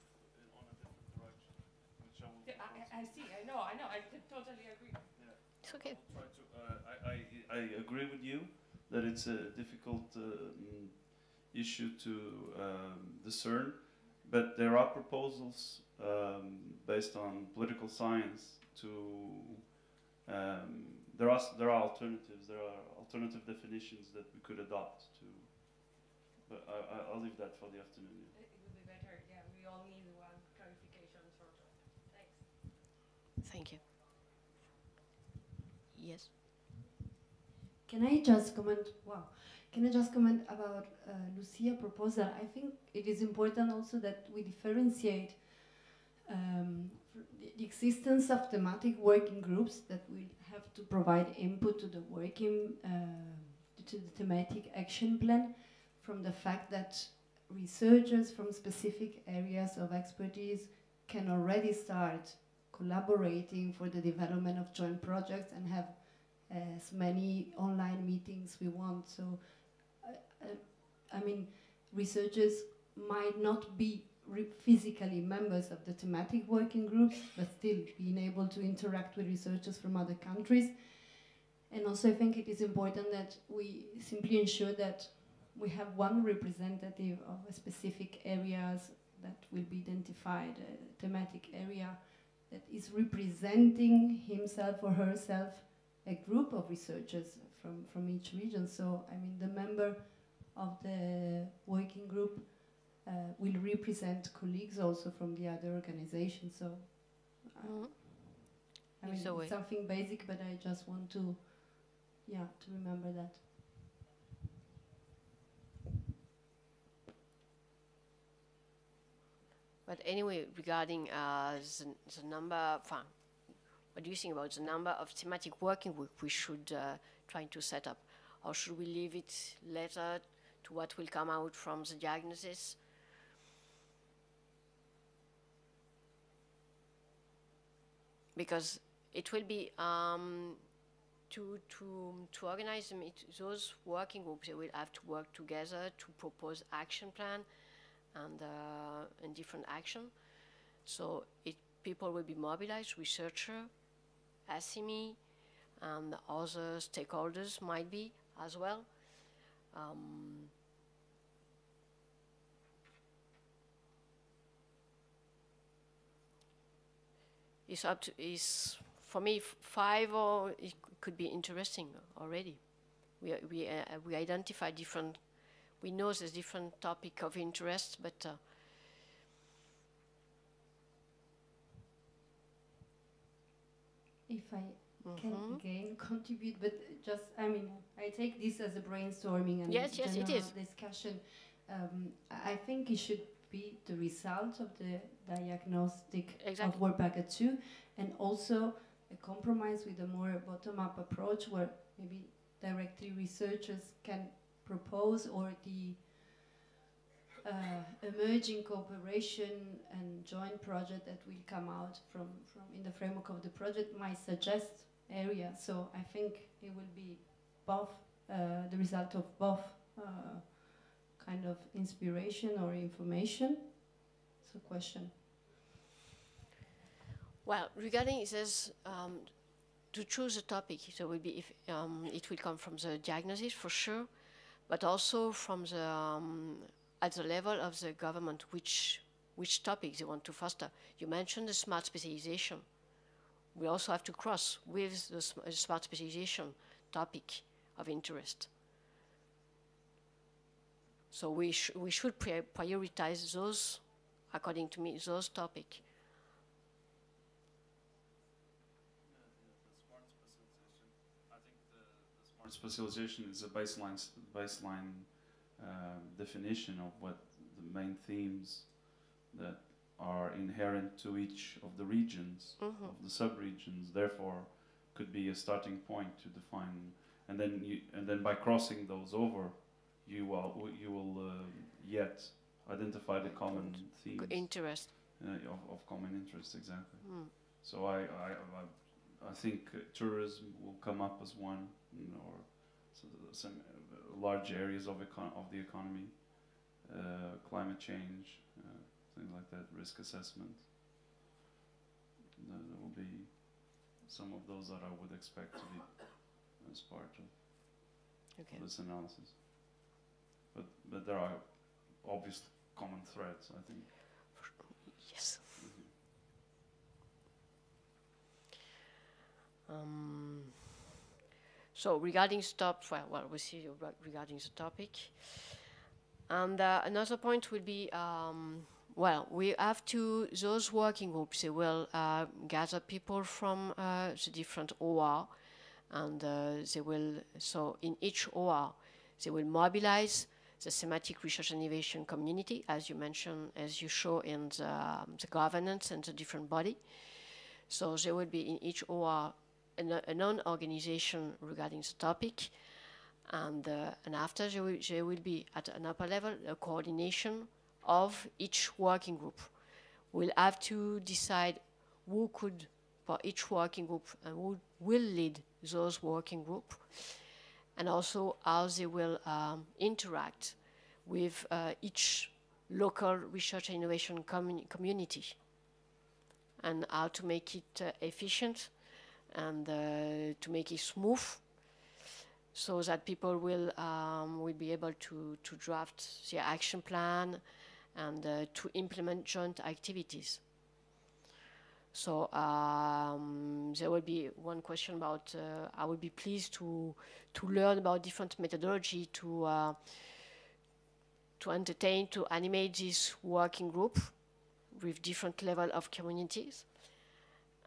Speaker 13: on a different direction, which I will.
Speaker 7: I see. I know. I totally agree.
Speaker 13: Yeah.
Speaker 17: It's okay.
Speaker 13: I'll try to. I agree with you that it's a difficult issue to discern, but there are proposals based on political science to. There are alternatives. There are alternative definitions that we could adopt to. But I'll leave that for the afternoon. Yeah.
Speaker 7: It would be better. Yeah, we all need one clarification, sort of. Thanks.
Speaker 17: Thank you. Yes.
Speaker 3: Can I just comment? Wow. Can I just comment about Lucia's proposal? I think it is important also that we differentiate the existence of thematic working groups that will have to provide input to the to the thematic action plan, from the fact that researchers from specific areas of expertise can already start collaborating for the development of joint projects and have as many online meetings we want. So, I mean, researchers might not be physically members of the thematic working groups, but still being able to interact with researchers from other countries. And also I think it is important that we simply ensure that we have one representative of a specific areas that will be identified, a thematic area that is representing himself or herself a group of researchers from each region. So, I mean, the member of the working group will represent colleagues also from the other organizations. So, I mean, it's something basic, but I just want to, to remember that.
Speaker 17: But anyway, regarding the number, what do you think about the number of thematic working groups we should try to set up? Or should we leave it later to what will come out from the diagnosis? Because it will be to organize them, those working groups, they will have to work together to propose action plan and different action. So people will be mobilized, researcher, ACIISI, and other stakeholders might be as well. It's up to, for me, 5 or it could be interesting already. We identify different, we know there's different topic of interest, but
Speaker 3: if I can again contribute, but just, I mean, I take this as a brainstorming and general discussion. I think it should be the result of the diagnostic of work package 2, and also a compromise with a more bottom-up approach where maybe directly researchers can propose, or the emerging cooperation and joint project that will come out from in the framework of the project might suggest area. So I think it will be both the result of both kind of inspiration or information. It's a question.
Speaker 17: Well, regarding this, to choose a topic, so will be if it will come from the diagnosis for sure, but also from the at the level of the government, which topics they want to foster. You mentioned the smart specialization. We also have to cross with the smart specialization topic of interest. So we should prioritize those, according to me, those topics.
Speaker 13: specialization is a baseline definition of what the main themes that are inherent to each of the regions, of the sub-regions, therefore could be a starting point to define, and then by crossing those over, you will yet identify the common themes.
Speaker 17: Interest.
Speaker 13: Of common interest, exactly. So I think tourism will come up as one, or some large areas of the economy, climate change, things like that, risk assessment. There will be some of those that I would expect to be as part of this analysis. But there are obvious common threads, I think.
Speaker 17: Yes. So regarding we see regarding the topic. And another point will be, we have those working groups, they will gather people from the different OR, and they will, so in each OR, they will mobilize the thematic research and innovation community, as you mentioned, as you show in the governance and the different body. So there will be in each OR a non-organization regarding the topic, and after there will be at an upper level a coordination of each working group. We'll have to decide who could, for each working group, and who will lead those working group, and also how they will interact with each local research and innovation community, and how to make it efficient and to make it smooth, so that people will be able to draft their action plan and to implement joint activities. So there will be one question about, I would be pleased to learn about different methodology to entertain, to animate this working group with different level of communities.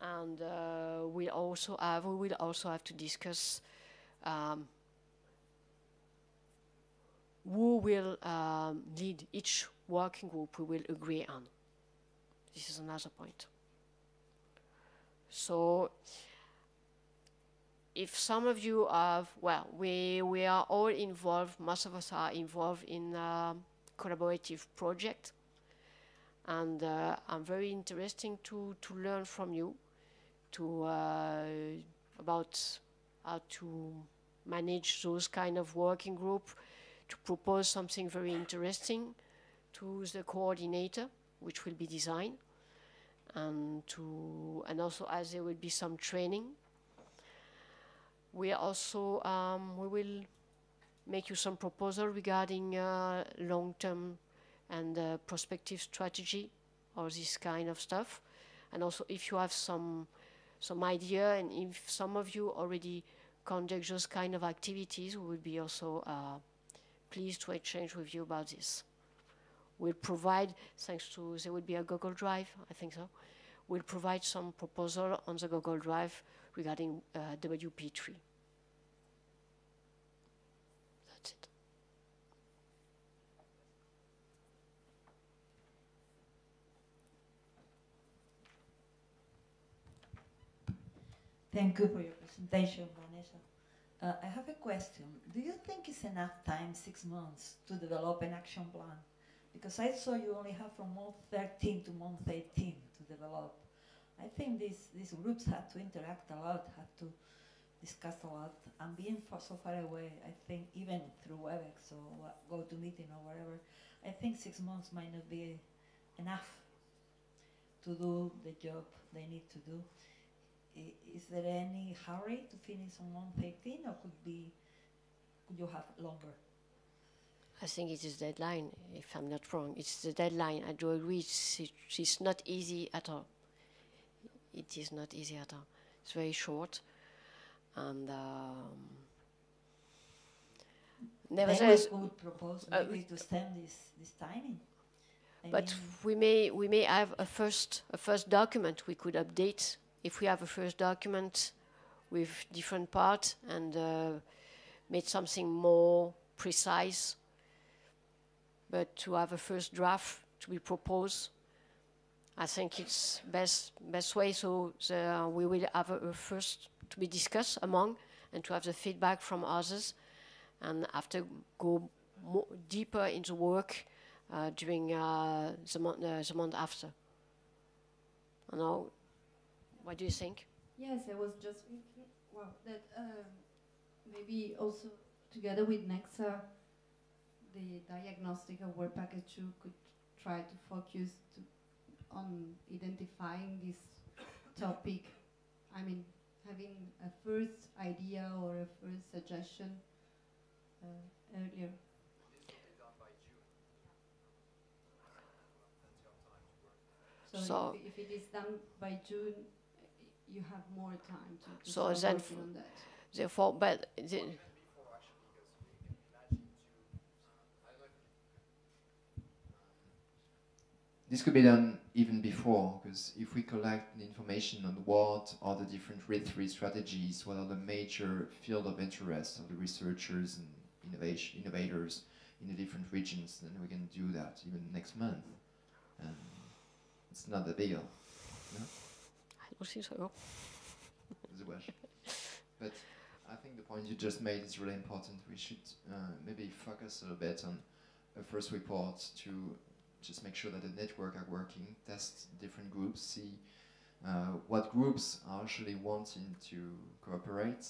Speaker 17: And we will also have to discuss who will lead each working group we will agree on. This is another point. So if some of you have, we are all involved, most of us are involved in a collaborative project, and I'm very interested to learn from you about how to manage those kind of working group, to propose something very interesting to the coordinator, which will be designed, and also as there will be some training. We also we will make you some proposal regarding long-term and prospective strategy, or this kind of stuff. And also, if you have some idea, and if some of you already conduct those kind of activities, we will be also pleased to exchange with you about this. We'll provide, thanks to, there will be a Google Drive, I think so. We'll provide some proposal on the Google Drive regarding WP3. That's it.
Speaker 4: Thank you for your presentation, Vanessa. I have a question. Do you think it's enough time, 6 months, to develop an action plan? Because I saw you only have from month 13 to month 18 to develop. I think these groups have to interact a lot, have to discuss a lot, and being so far away, I think even through WebEx or GoToMeeting or whatever, I think 6 months might not be enough to do the job they need to do. Is there any hurry to finish on month 18, or could you have longer?
Speaker 17: I think it is deadline, if I'm not wrong. It's the deadline. I do agree. It's not easy at all. It is not easy at all. It's very short. And
Speaker 4: nevertheless, we would propose maybe to extend this timing.
Speaker 17: But we may have a first document we could update. If we have a first document with different parts, and made something more precise, but to have a first draft to be proposed, I think it's best way. So we will have a first to be discussed among, and to have the feedback from others, and after go deeper into work during the month after. I know. What do you think?
Speaker 3: Yes, I was just thinking, wow, that maybe also together with Nexa, the diagnostic of Work Package 2 could try to focus on identifying this topic. I mean, having a first idea or a first suggestion earlier. So if it is done by June, you have more time to start working on that.
Speaker 17: Therefore, but
Speaker 1: this could be done even before, because if we collect the information on what are the different RID3 strategies, what are the major field of interest of the researchers and innovators in the different regions, then we can do that even next month. And it's not a big deal. No?
Speaker 17: I don't think so.
Speaker 1: But I think the point you just made is really important. We should maybe focus a little bit on a first report to just make sure that the network are working, test different groups, see what groups are actually wanting to cooperate,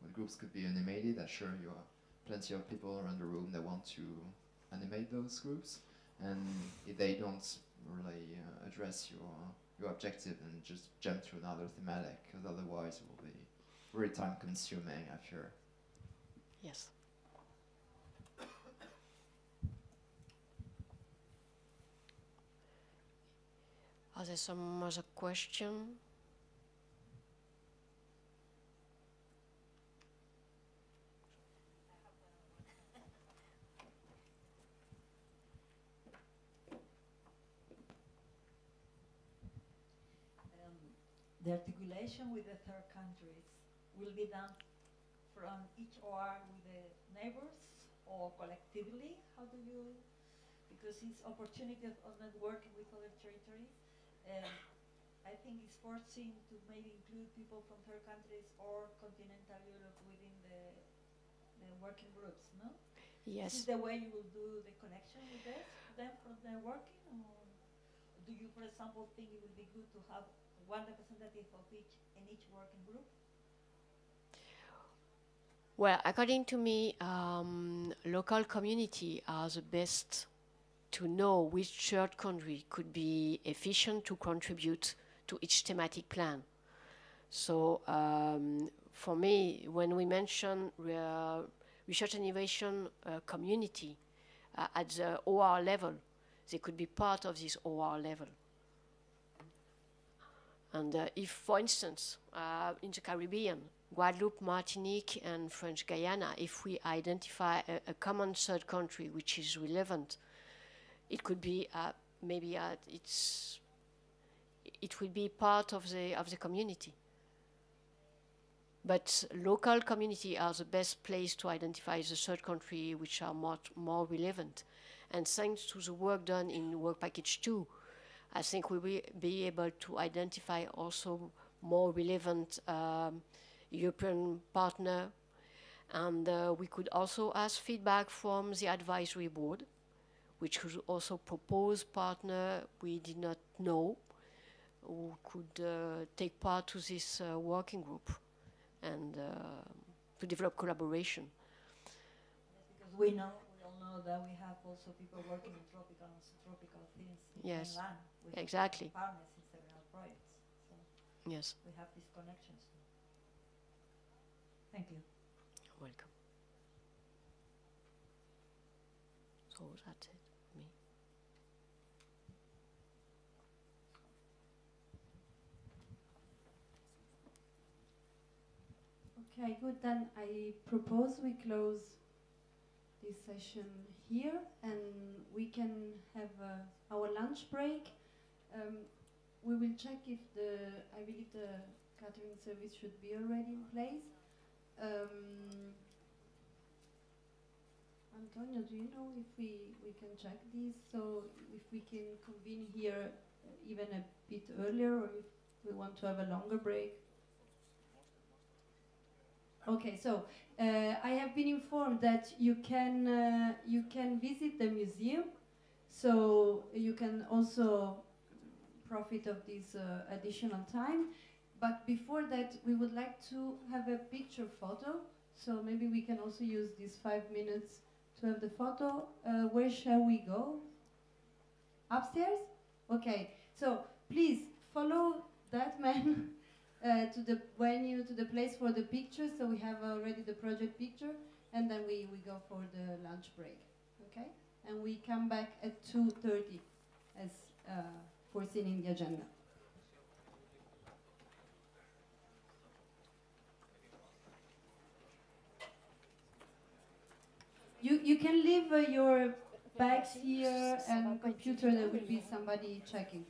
Speaker 1: what groups could be animated. I'm sure you have plenty of people around the room that want to animate those groups, and if they don't really address your objective, and just jump to another thematic, because otherwise it will be very time consuming, I fear.
Speaker 17: Yes. Are there some other question?
Speaker 4: The articulation with the third countries will be done from each OR with the neighbors or collectively? How do you, because it's opportunity of networking with other territories. I think it's forcing to maybe include people from third countries or continental Europe within the working groups, no?
Speaker 17: Yes.
Speaker 4: Is this the way you will do the connection with them from their working? Or do you, for example, think it would be good to have one representative of each in each working group?
Speaker 17: Well, according to me, local community are the best to know which third country could be efficient to contribute to each thematic plan. So for me, when we mention research and innovation community at the OR level, they could be part of this OR level. And if, for instance, in the Caribbean, Guadeloupe, Martinique, and French Guyana, if we identify a common third country which is relevant, it could be maybe it will be part of the community. But local community are the best place to identify the third country which are more relevant. And thanks to the work done in Work Package 2, I think we will be able to identify also more relevant European partner. And we could also ask feedback from the advisory board, which could also propose partner we did not know, who could take part to this working group and to develop collaboration.
Speaker 4: Yes, because we all know that we have also people working in tropical and subtropical things in
Speaker 17: Yes,
Speaker 4: mainland. We
Speaker 17: exactly.
Speaker 4: have partners in several projects. So
Speaker 17: yes.
Speaker 4: We have these connections. Thank you.
Speaker 17: You're welcome. So that's it, me.
Speaker 3: Okay, good. Then I propose we close this session here, and we can have our lunch break. We will check if I believe the catering service should be already in place.
Speaker 9: Antonio, do you know if we can check this? So if we can convene here even a bit earlier, or if we want to have a longer break? Okay, so I have been informed that you can visit the museum, so you can also profit of this additional time. But before that, we would like to have a picture photo. So maybe we can also use these 5 minutes to have the photo. Where shall we go? Upstairs? Okay. So please follow that man to the venue, to the place for the picture. So we have already the project picture, and then we go for the lunch break. Okay? And we come back at 2:30 as foreseen in the agenda. You can leave your bags here and computer. There will be somebody checking.